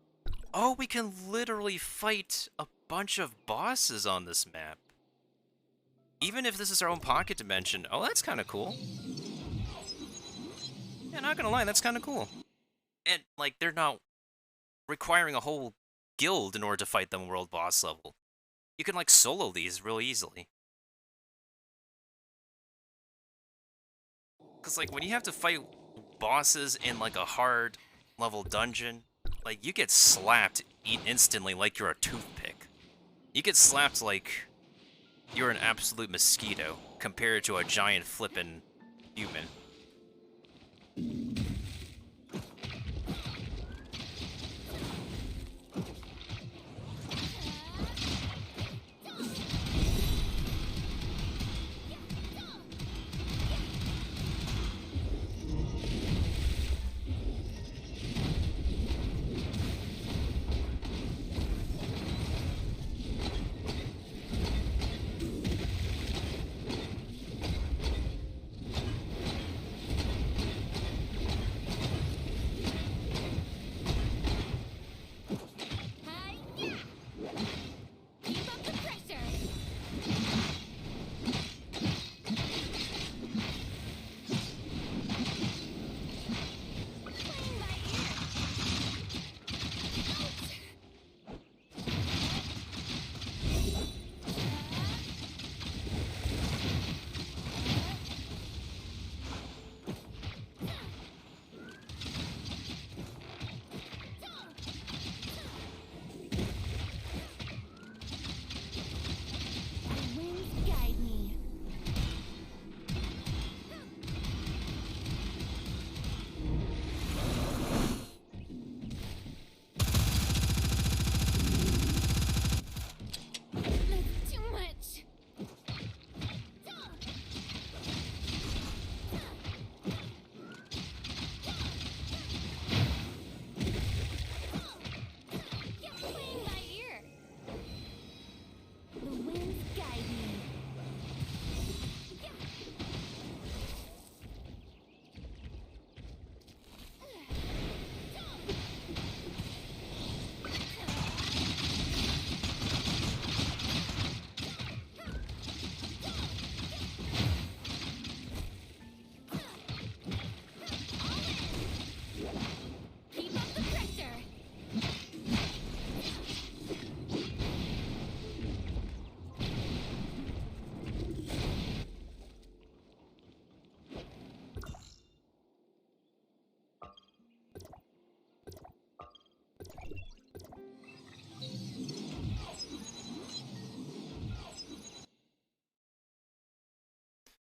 [SPEAKER 3] Oh, we can literally fight a bunch of bosses on this map. Even if this is our own pocket dimension. Oh, that's kind of cool. Yeah, not gonna lie, that's kind of cool. And, like, they're not requiring a whole guild in order to fight them world boss level. You can, like, solo these really easily. Because, like, when you have to fight bosses in, like, a hard level dungeon, like, you get slapped instantly like you're a toothpick. You get slapped like you're an absolute mosquito compared to a giant flippin' human.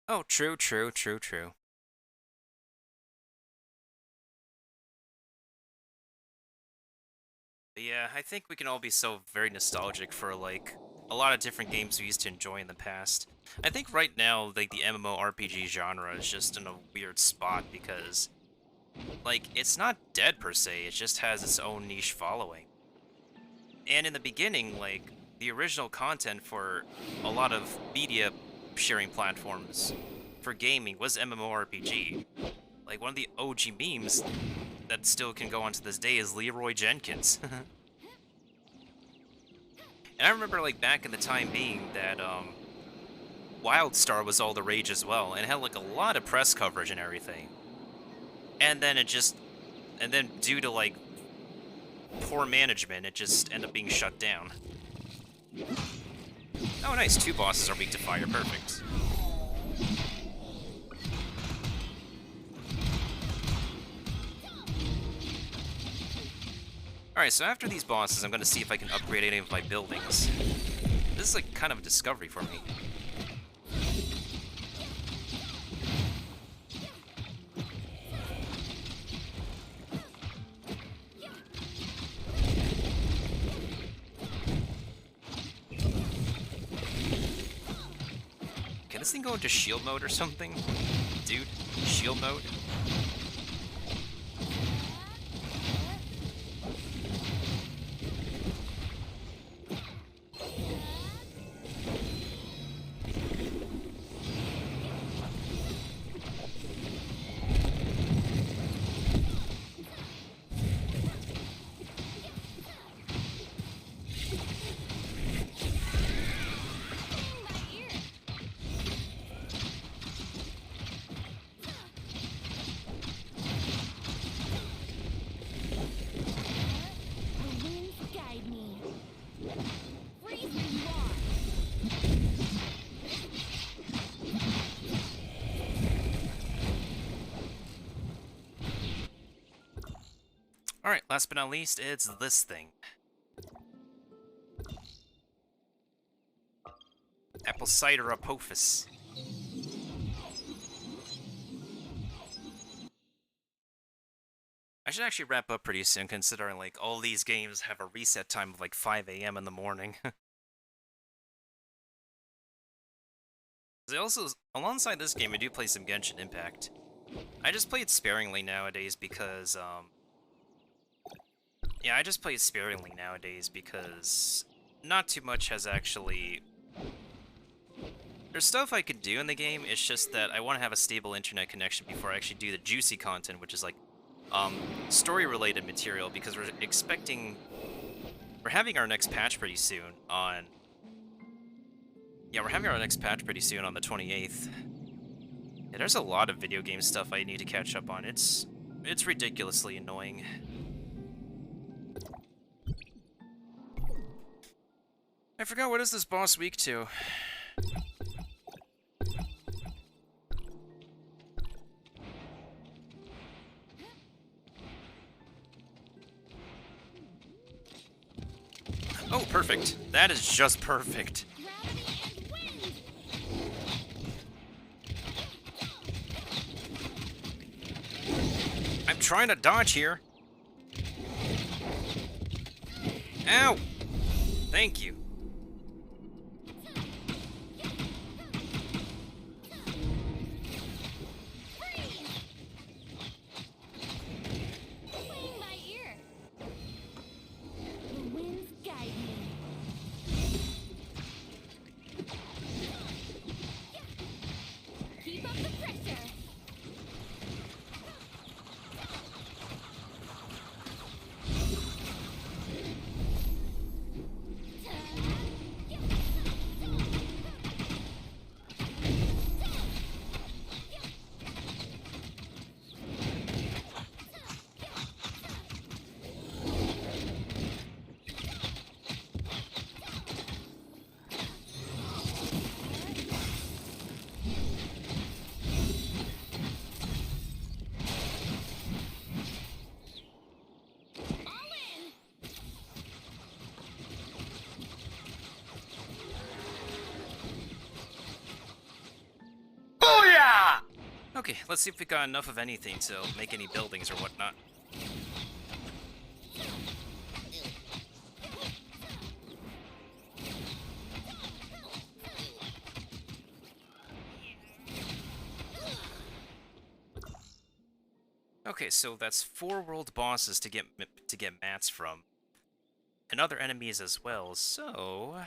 [SPEAKER 3] Oh, true, true, true, true. But yeah, I think we can all be so very nostalgic for, like, a lot of different games we used to enjoy in the past. I think right now, like, the MMORPG genre is just in a weird spot because, like, it's not dead per se, it just has its own niche following. And in the beginning, like, the original content for a lot of media sharing platforms for gaming was MMORPG. Like, one of the OG memes that still can go on to this day is Leroy Jenkins. And I remember, like, back in the time being that, WildStar was all the rage as well, and it had, like, a lot of press coverage and everything. And then due to, like, poor management, it just ended up being shut down. Oh, nice. 2 bosses are weak to fire. Perfect. Alright, so after these bosses, I'm going to see if I can upgrade any of my buildings. This is, like, kind of a discovery for me. Can this thing go into shield mode or something? Dude, shield mode? Alright, last but not least, it's this thing. Apple cider apophis. I should actually wrap up pretty soon, considering, like, all these games have a reset time of, like, 5 a.m. in the morning. They also, alongside this game, I do play some Genshin Impact. I just play it sparingly nowadays because, yeah, I just play it sparingly nowadays because not too much has actually... There's stuff I could do in the game, it's just that I want to have a stable internet connection before I actually do the juicy content, which is like, story-related material, because we're having our next patch pretty soon on... Yeah, we're having our next patch pretty soon on the 28th. Yeah, there's a lot of video game stuff I need to catch up on. It's ridiculously annoying. I forgot, what is this boss weak to? Oh, perfect. That is just perfect. I'm trying to dodge here. Ow! Thank you. Okay, let's see if we got enough of anything to make any buildings or whatnot. Okay, so that's 4 world bosses to get mats from, and other enemies as well. So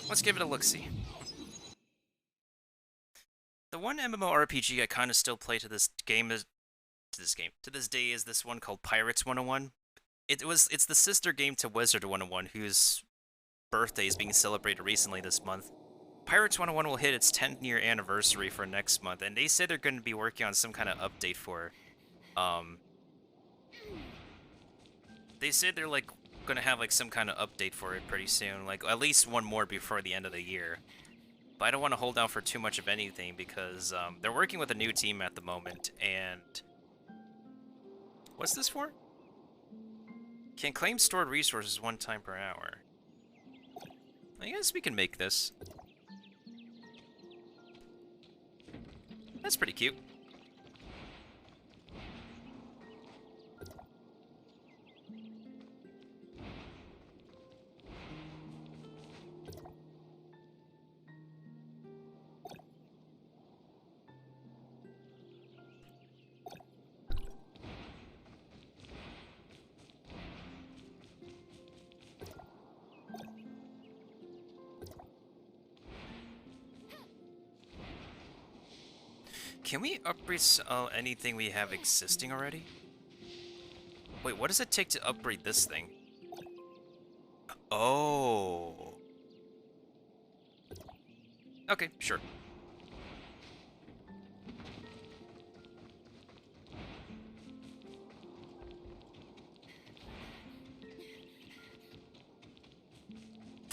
[SPEAKER 3] let's give it a look-see. The one MMORPG I kind of still play to this day is this one called Pirates 101. It's the sister game to Wizard 101, whose birthday is being celebrated recently this month. Pirates 101 will hit its 10th-year anniversary for next month, and they said they're going to be working on some kind of update for, they said they're, like, going to have, like, some kind of update for it pretty soon, like, at least one more before the end of the year. But I don't want to hold out for too much of anything, because, they're working with a new team at the moment, and... What's this for? Can claim stored resources 1 time per hour. I guess we can make this. That's pretty cute. Can we upgrade anything we have existing already? Wait, what does it take to upgrade this thing? Oh. Okay, sure.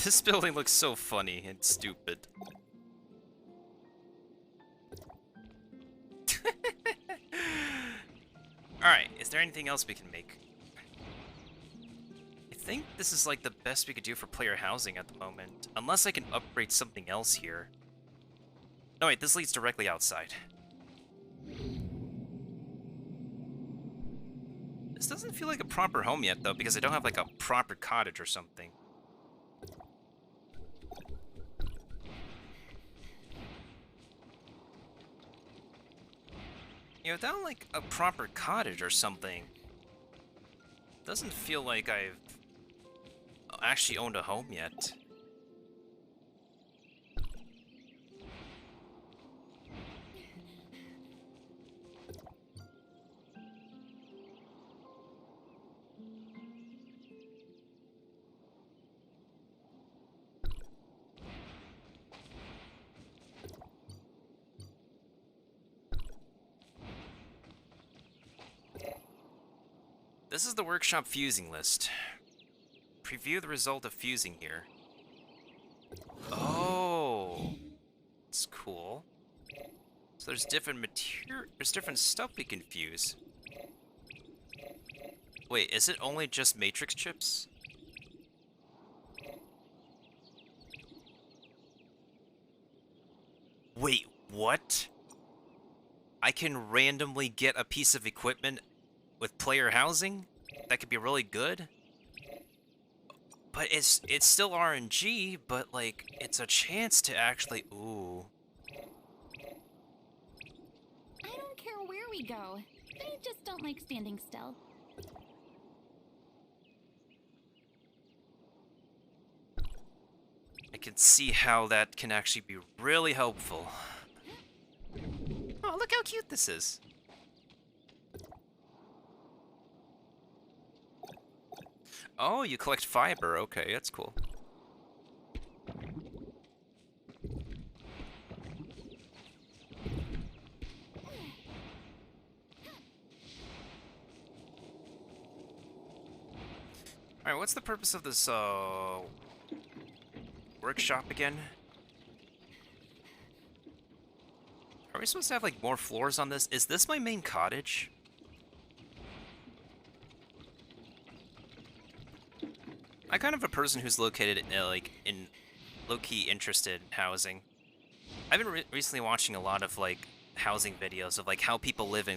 [SPEAKER 3] This building looks so funny and stupid. Alright, is there anything else we can make? I think this is like the best we could do for player housing at the moment. Unless I can upgrade something else here. No wait, this leads directly outside. This doesn't feel like a proper home yet though, because I don't have like a proper cottage or something. You know, without like a proper cottage or something, doesn't feel like I've actually owned a home yet. This is the workshop fusing list. Preview the result of fusing here. Oh, it's cool. So there's different there's different stuff we can fuse. Wait, is it only just matrix chips? Wait, what? I can randomly get a piece of equipment with player housing? That could be really good? But it's still RNG, but like, it's a chance to actually, ooh.
[SPEAKER 4] I don't care where we go. I just don't like standing still.
[SPEAKER 3] I can see how that can actually be really helpful. Oh, look how cute this is. Oh, you collect fiber. Okay, that's cool. Alright, what's the purpose of this, workshop again? Are we supposed to have, like, more floors on this? Is this my main cottage? I'm kind of a person who's located in, low-key interested in housing. I've been recently watching a lot of like housing videos of like how people live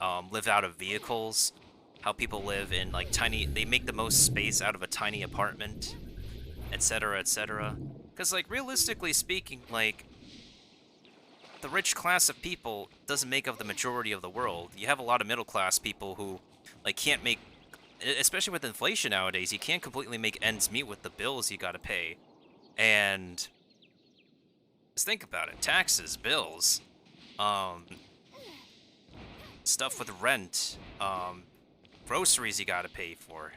[SPEAKER 3] out of vehicles, how people live in like they make the most space out of a tiny apartment, etc., etc. Because like realistically speaking, like the rich class of people doesn't make up the majority of the world. You have a lot of middle class people who like can't make, especially with inflation nowadays, you can't completely make ends meet with the bills you gotta pay. And just think about it. Taxes, bills, stuff with rent, groceries you gotta pay for.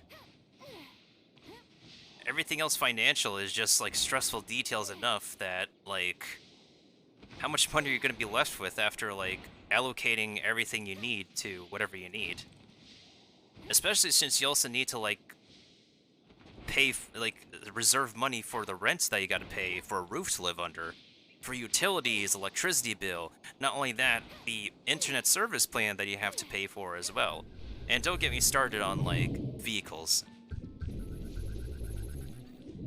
[SPEAKER 3] Everything else financial is just like stressful details enough that like how much money are you gonna be left with after like allocating everything you need to whatever you need? Especially since you also need to like pay reserve money for the rents that you gotta pay for a roof to live under, for utilities, electricity bill. Not only that, the internet service plan that you have to pay for as well. And don't get me started on like vehicles.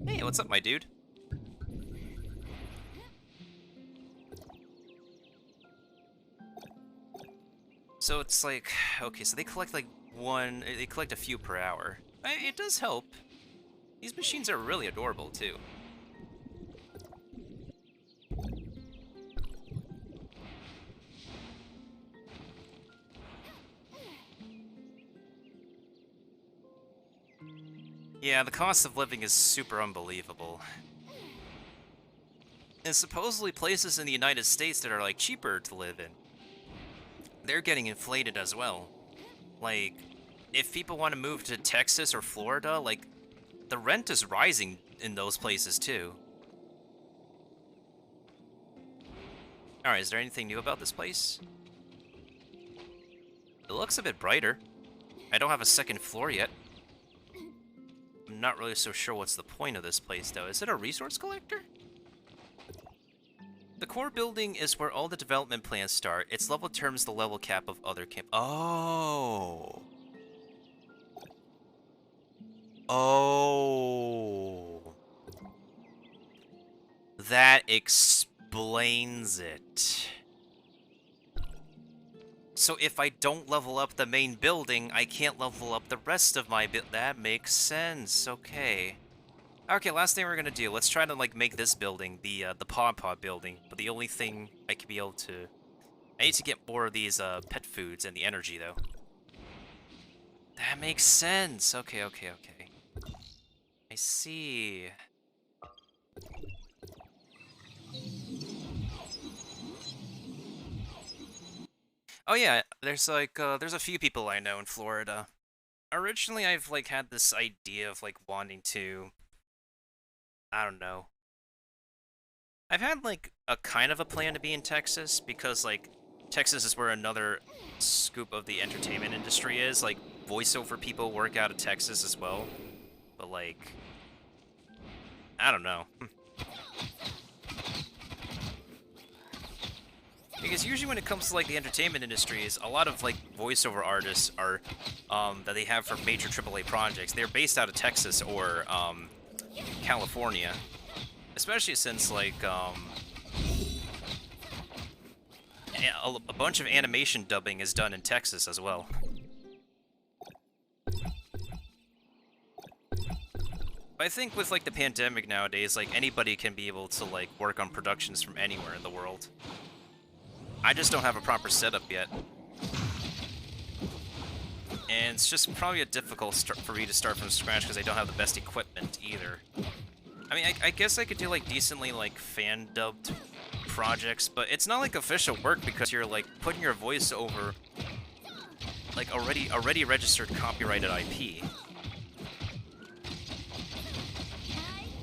[SPEAKER 3] Hey, what's up, my dude? So it's like, okay, so they collect like they collect a few per hour. It does help. These machines are really adorable too. Yeah, the cost of living is super unbelievable. And supposedly places in the United States that are like cheaper to live in, they're getting inflated as well. Like, if people want to move to Texas or Florida, like, the rent is rising in those places too. Alright, is there anything new about this place? It looks a bit brighter. I don't have a second floor yet. I'm not really so sure what's the point of this place, though. Is it a resource collector? The core building is where all the development plans start. Its level determines the level cap of other camp. Oh. Oh. That explains it. So if I don't level up the main building, I can't level up the rest of my that makes sense. Okay. Okay, last thing we're gonna do. Let's try to like make this building the Paw Paw building. But the only thing I could be able to, I need to get more of these pet foods and the energy though. That makes sense. Okay, okay, okay. I see. Oh yeah, there's like there's a few people I know in Florida. Originally, I've like had this idea of like wanting to, I don't know. I've had like a kind of a plan to be in Texas because like Texas is where another scoop of the entertainment industry is. Like voiceover people work out of Texas as well. But like, I don't know. Because usually when it comes to like the entertainment industry, is a lot of like voiceover artists are that they have for major AAA projects. They're based out of Texas or California, especially since like a bunch of animation dubbing is done in Texas as well. I think with like the pandemic nowadays, like anybody can be able to like work on productions from anywhere in the world. I just don't have a proper setup yet. And it's just probably a difficult start for me to start from scratch because I don't have the best equipment either. I mean, I guess I could do like decently like fan-dubbed projects, but it's not like official work because you're like putting your voice over like already registered copyrighted IP.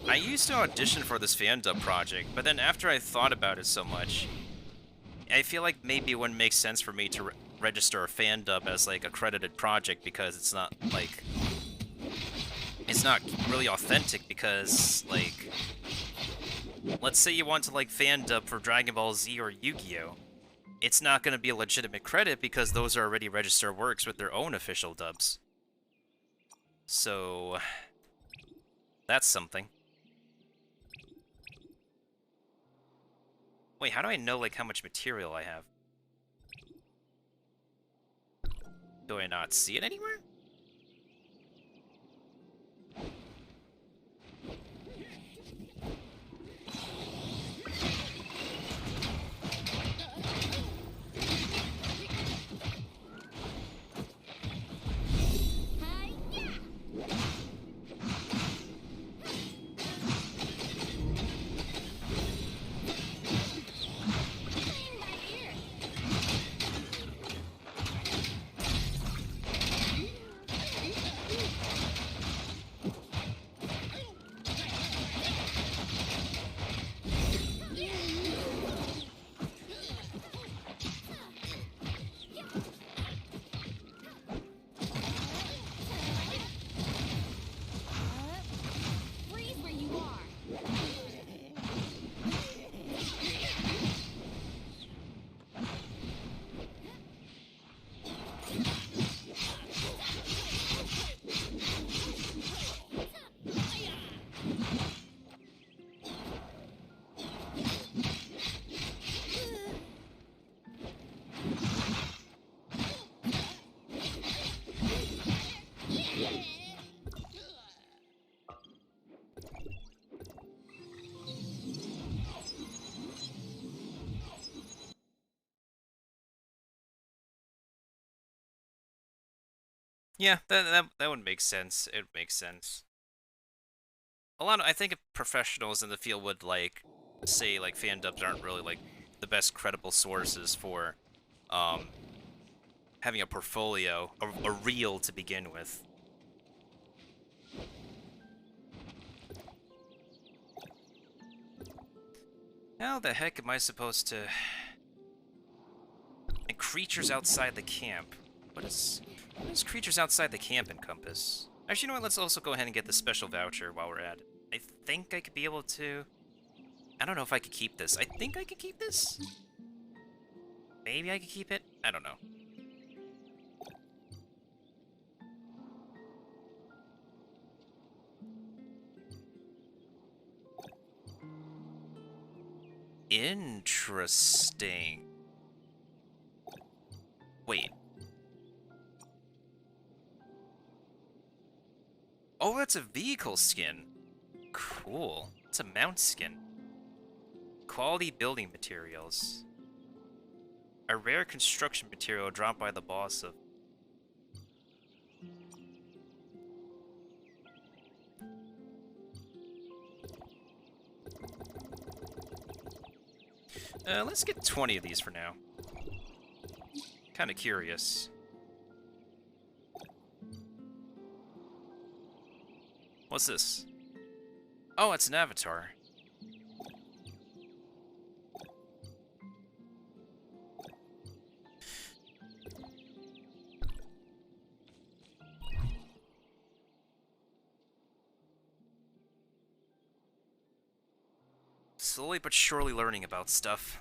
[SPEAKER 3] I used to audition for this fan-dub project, but then after I thought about it so much, I feel like maybe it wouldn't make sense for me to register a fan dub as like a credited project because it's not like it's not really authentic because like let's say you want to like fan dub for Dragon Ball Z or Yu-Gi-Oh! It's not going to be a legitimate credit because those are already registered works with their own official dubs. So that's something. Wait, how do I know, like, how much material I have? Do I not see it anywhere?
[SPEAKER 4] Freeze where you are.
[SPEAKER 3] Yeah, that would make sense. It makes sense. I think professionals in the field would, like, say, like, fan dubs aren't really, like, the best credible sources for, having a portfolio, a reel to begin with. How the heck am I supposed to... And creatures outside the camp. What does creatures outside the camp encompass? Actually, you know what? Let's also go ahead and get the special voucher while we're at it. I think I could be able to... I don't know if I could keep this. I think I could keep this? Maybe I could keep it? I don't know. Interesting. Wait. Oh, that's a vehicle skin. Cool. It's a mount skin. Quality building materials. A rare construction material dropped by the boss of... Let's get 20 of these for now. Kinda curious. What's this? Oh, it's an avatar. Slowly but surely learning about stuff.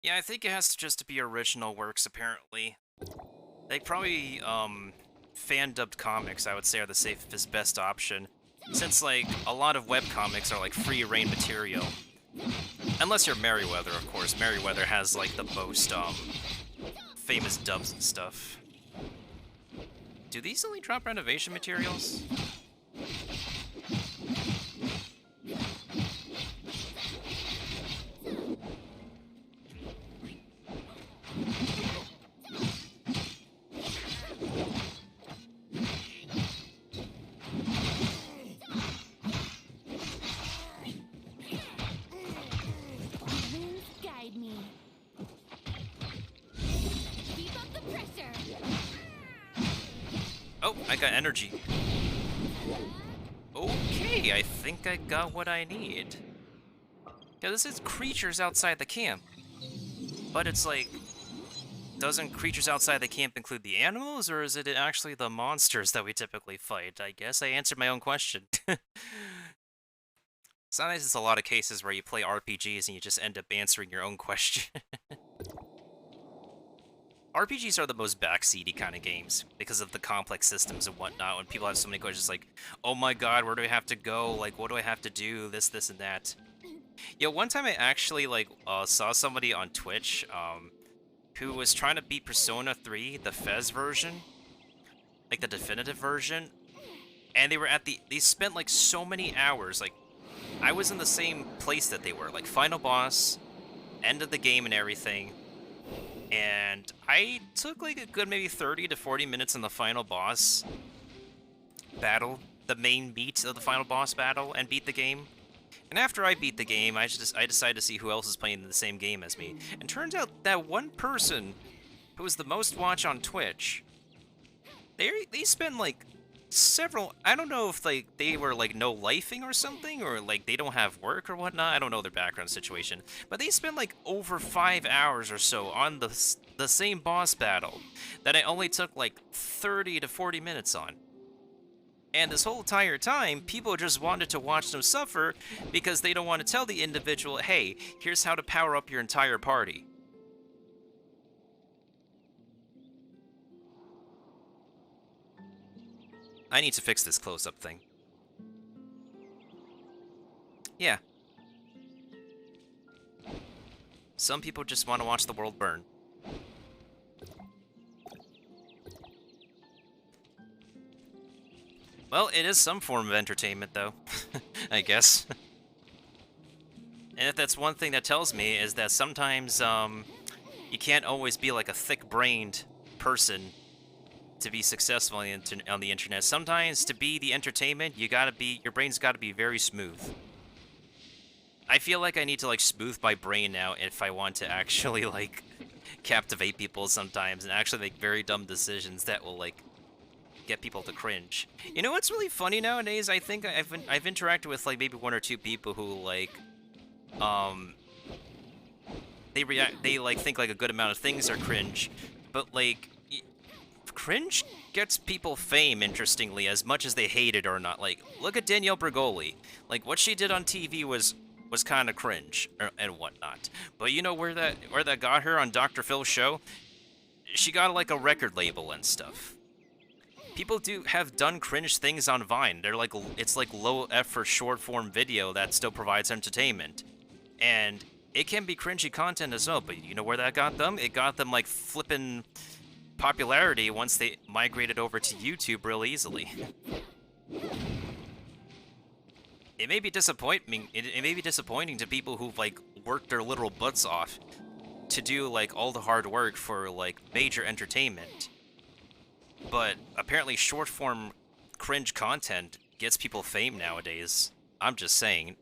[SPEAKER 3] Yeah, I think it has to just be original works, apparently. They probably, fan-dubbed comics, I would say, are the safest best option. Since, like, a lot of webcomics are, like, free-reign material. Unless you're Merryweather, of course. Merryweather has, like, the most, famous dubs and stuff. Do these only drop renovation materials? Oh, I got energy. Okay, I think I got what I need. Yeah, this is creatures outside the camp. But it's like... doesn't creatures outside the camp include the animals, or is it actually the monsters that we typically fight? I guess I answered my own question. Sometimes it's a lot of cases where you play RPGs and you just end up answering your own question. RPGs are the most backseaty kind of games because of the complex systems and whatnot. When people have so many questions like, oh my god, where do I have to go? Like, what do I have to do? This, and that. Yeah, one time I actually, like, saw somebody on Twitch, who was trying to beat Persona 3, the Fez version. Like, the definitive version. And they were at they spent, like, so many hours, like, I was in the same place that they were, like, final boss, end of the game and everything. And I took like a good maybe 30 to 40 minutes in the final boss battle, the main meat of the final boss battle, and beat the game. And after I beat the game, I decided to see who else is playing the same game as me. And turns out that one person who was the most watched on Twitch, they spent like several, I don't know if like they were like no-lifing or something, or like they don't have work or whatnot, I don't know their background situation, but they spent like over 5 hours or so on the same boss battle that I only took like 30 to 40 minutes on. And this whole entire time, people just wanted to watch them suffer because they don't want to tell the individual, hey, here's how to power up your entire party. I need to fix this close-up thing. Yeah. Some people just want to watch the world burn. Well, it is some form of entertainment, though. I guess. And if that's one thing that tells me, is that sometimes, you can't always be like a thick-brained person to be successful on the internet. Sometimes to be the entertainment, your brain's gotta be very smooth. I feel like I need to like smooth my brain now if I want to actually like captivate people sometimes and actually make very dumb decisions that will like get people to cringe. You know what's really funny nowadays? I think I've interacted with like maybe 1 or 2 people who like they like think like a good amount of things are cringe, but like cringe gets people fame, interestingly, as much as they hate it or not. Like, look at Danielle Bregoli. Like, what she did on TV was kind of cringe and whatnot. But you know where that got her on Dr. Phil's show? She got like a record label and stuff. People have done cringe things on Vine. They're like, it's like low effort short form video that still provides entertainment, and it can be cringy content as well. But you know where that got them? It got them like flipping popularity once they migrated over to YouTube real easily. It may be disappointing. It may be disappointing to people who've like worked their literal butts off to do like all the hard work for like major entertainment. But apparently short form cringe content gets people fame nowadays. I'm just saying.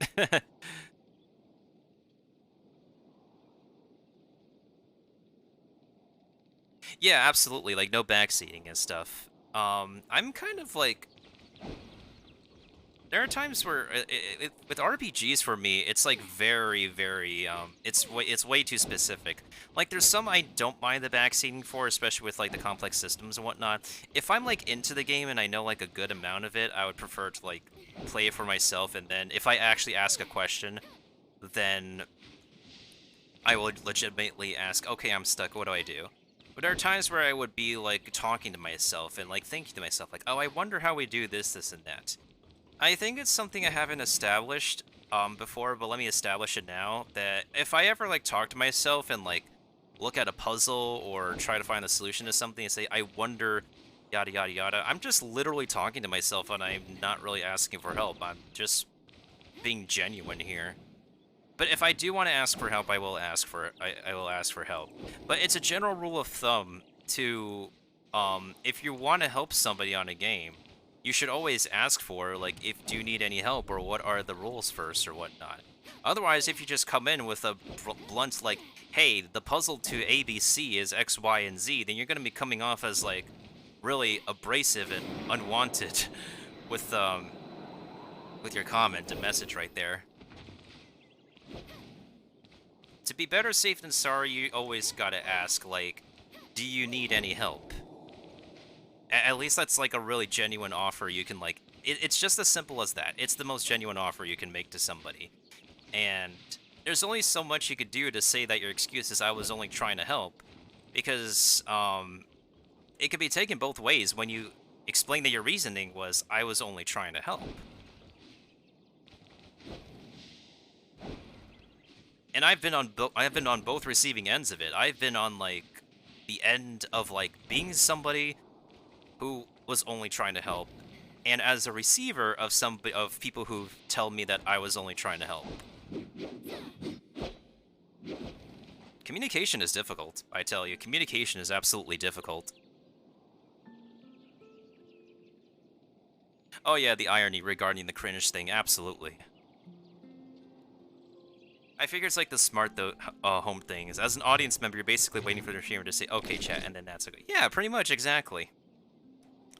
[SPEAKER 3] Yeah, absolutely, like, no backseating and stuff. I'm kind of, like... There are times where, with RPGs for me, it's, like, very, very, it's way too specific. Like, there's some I don't mind the backseating for, especially with, like, the complex systems and whatnot. If I'm, like, into the game and I know, like, a good amount of it, I would prefer to, like, play it for myself, and then if I actually ask a question, then I would legitimately ask, okay, I'm stuck, what do I do? But there are times where I would be, like, talking to myself and, like, thinking to myself, like, oh, I wonder how we do this, this, and that. I think it's something I haven't established before, but let me establish it now, that if I ever, like, talk to myself and, like, look at a puzzle or try to find a solution to something and say, I wonder, yada, yada, yada, I'm just literally talking to myself and I'm not really asking for help. I'm just being genuine here. But if I do want to ask for help, I will ask for help. But it's a general rule of thumb to, if you want to help somebody on a game, you should always ask for, like, if do you need any help or what are the rules first or whatnot. Otherwise, if you just come in with a blunt, like, hey, the puzzle to ABC is X, Y, and Z, then you're going to be coming off as, like, really abrasive and unwanted with your comment and message right there. To be better safe than sorry, you always gotta ask, like, do you need any help? At least that's like a really genuine offer you can like. It's just as simple as that. It's the most genuine offer you can make to somebody. And there's only so much you could do to say that your excuse is I was only trying to help. Because it could be taken both ways when you explain that your reasoning was I was only trying to help. And I've been on both receiving ends of it. I've been on like the end of like being somebody who was only trying to help, and as a receiver of people who tell me that I was only trying to help. Communication is difficult, I tell you. Communication is absolutely difficult. Oh yeah, the irony regarding the cringe thing, absolutely. I figure it's like the smart home thing is, as an audience member, you're basically waiting for the streamer to say, okay, chat, and then that's okay. Yeah, pretty much, exactly.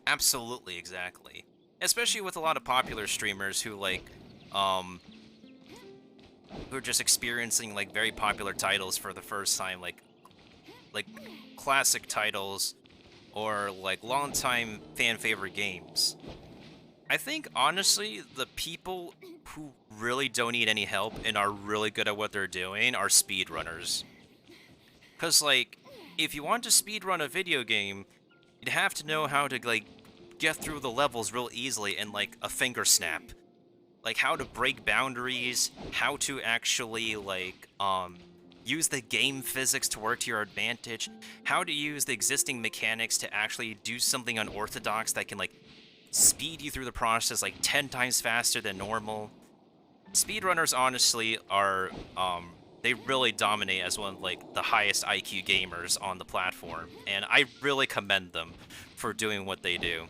[SPEAKER 3] Absolutely, exactly. Especially with a lot of popular streamers who, like, who are just experiencing, like, very popular titles for the first time, like classic titles, or, like, long-time fan-favorite games. I think, honestly, the people who really don't need any help and are really good at what they're doing are speedrunners. Because, like, if you want to speedrun a video game, you'd have to know how to, like, get through the levels real easily in, like, a finger snap. Like, how to break boundaries, how to actually, like, use the game physics to work to your advantage, how to use the existing mechanics to actually do something unorthodox that can, like, speed you through the process, like, 10 times faster than normal. Speedrunners, honestly, are, they really dominate as one of, like, the highest IQ gamers on the platform, and I really commend them for doing what they do.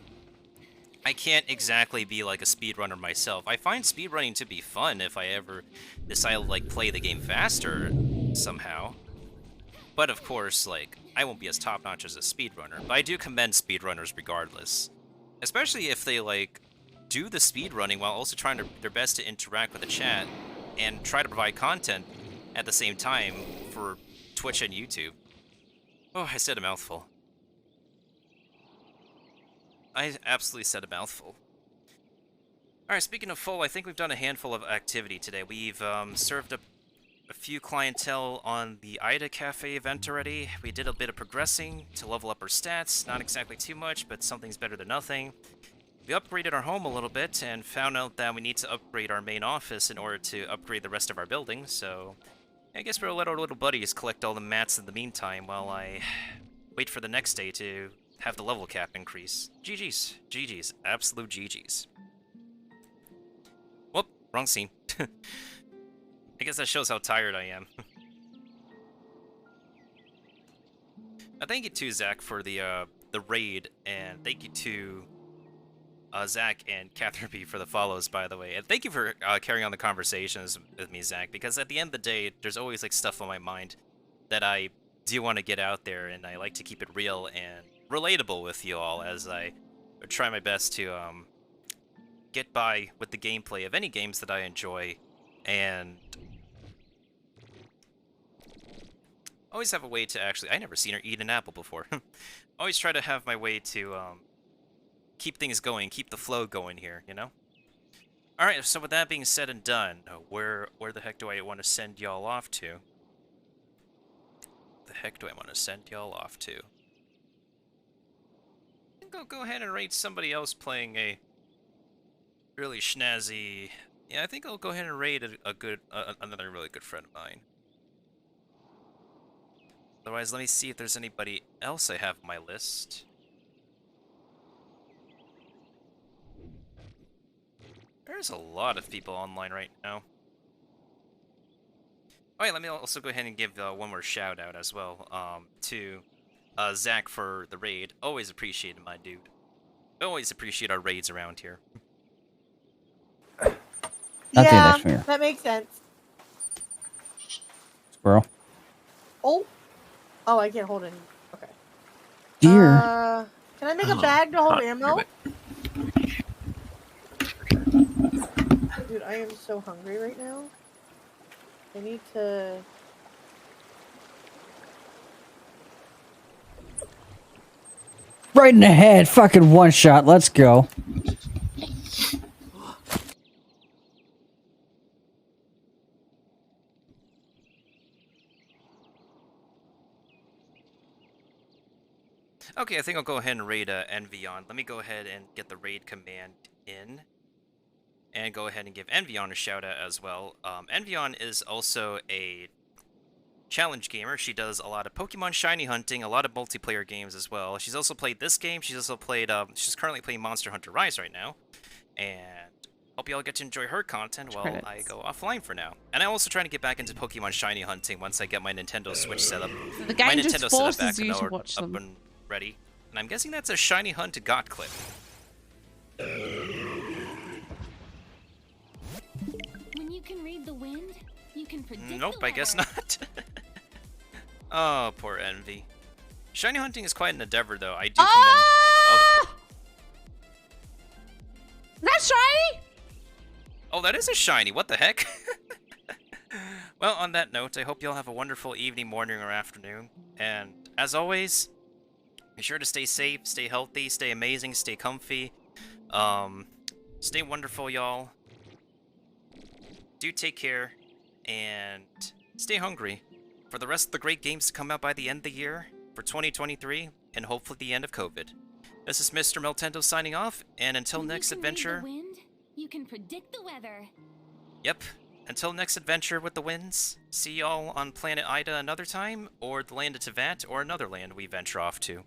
[SPEAKER 3] I can't exactly be, like, a speedrunner myself. I find speedrunning to be fun if I ever decide to, like, play the game faster somehow. But, of course, like, I won't be as top-notch as a speedrunner, but I do commend speedrunners regardless. Especially if they, like, do the speedrunning while also trying their best to interact with the chat and try to provide content at the same time for Twitch and YouTube. Oh, I said a mouthful. I absolutely said a mouthful. Alright, speaking of full, I think we've done a handful of activity today. We've served up a few clientele on the Ida Cafe event already. We did a bit of progressing to level up our stats. Not exactly too much, but something's better than nothing. We upgraded our home a little bit and found out that we need to upgrade our main office in order to upgrade the rest of our building, so I guess we'll let our little buddies collect all the mats in the meantime while I wait for the next day to have the level cap increase. GG's. GG's. Absolute GG's. Whoop, wrong scene. I guess that shows how tired I am. Thank you to Zach for the raid, and thank you to Zach and Catherine B for the follows, by the way. And thank you for carrying on the conversations with me, Zach, because at the end of the day, there's always like stuff on my mind that I do want to get out there, and I like to keep it real and relatable with you all as I try my best to get by with the gameplay of any games that I enjoy, and always have a way to actually... I never seen her eat an apple before. Always try to have my way to keep things going, keep the flow going here, you know? Alright, so with that being said and done, where the heck do I want to send y'all off to? The heck do I want to send y'all off to? I think I'll go ahead and rate somebody else playing a really snazzy... Yeah, I think I'll go ahead and raid another really good friend of mine. Otherwise, let me see if there's anybody else I have on my list. There's a lot of people online right now. Alright, let me also go ahead and give one more shout out as well to Zach for the raid. Always appreciated, my dude. Always appreciate our raids around here.
[SPEAKER 12] Yeah, that makes sense.
[SPEAKER 10] Squirrel.
[SPEAKER 12] Oh. Oh, I can't hold any. Okay.
[SPEAKER 10] Deer.
[SPEAKER 12] Can I make a bag to hold ammo? Dude, I am so hungry right now. I need to...
[SPEAKER 10] Right in the head. Fucking one shot. Let's go.
[SPEAKER 3] Okay, I think I'll go ahead and raid Envyon. Let me go ahead and get the raid command in. And go ahead and give Envyon a shout out as well. Envyon is also a challenge gamer. She does a lot of Pokemon shiny hunting, a lot of multiplayer games as well. She's also played this game. She's also played, she's currently playing Monster Hunter Rise right now. And hope you all get to enjoy her content while I go offline for now. And I'm also trying to get back into Pokemon shiny hunting once I get my Nintendo Switch set up.
[SPEAKER 13] The game
[SPEAKER 3] my
[SPEAKER 13] just
[SPEAKER 3] Nintendo
[SPEAKER 13] forces
[SPEAKER 3] set up back
[SPEAKER 13] you to
[SPEAKER 3] up
[SPEAKER 13] watch them.
[SPEAKER 3] and ready. And I'm guessing that's a shiny hunt got clip.
[SPEAKER 4] When you can read the wind, you can predict
[SPEAKER 3] Nope,
[SPEAKER 4] the
[SPEAKER 3] I guess
[SPEAKER 4] weather.
[SPEAKER 3] not. Oh, poor Envy. Shiny hunting is quite an endeavor, though. I do commend all the...
[SPEAKER 13] That's shiny!
[SPEAKER 3] Oh, that is a shiny. What the heck? Well, on that note, I hope you all have a wonderful evening, morning, or afternoon. And as always, be sure to stay safe, stay healthy, stay amazing, stay comfy. Stay wonderful, y'all. Do take care, and stay hungry for the rest of the great games to come out by the end of the year, for 2023, and hopefully the end of COVID. This is Mr. Meltendo signing off, and until next adventure...
[SPEAKER 4] When you can read the wind, you can predict the weather.
[SPEAKER 3] Yep. Until next adventure with the winds, see y'all on planet Ida another time, or the land of Tevat, or another land we venture off to.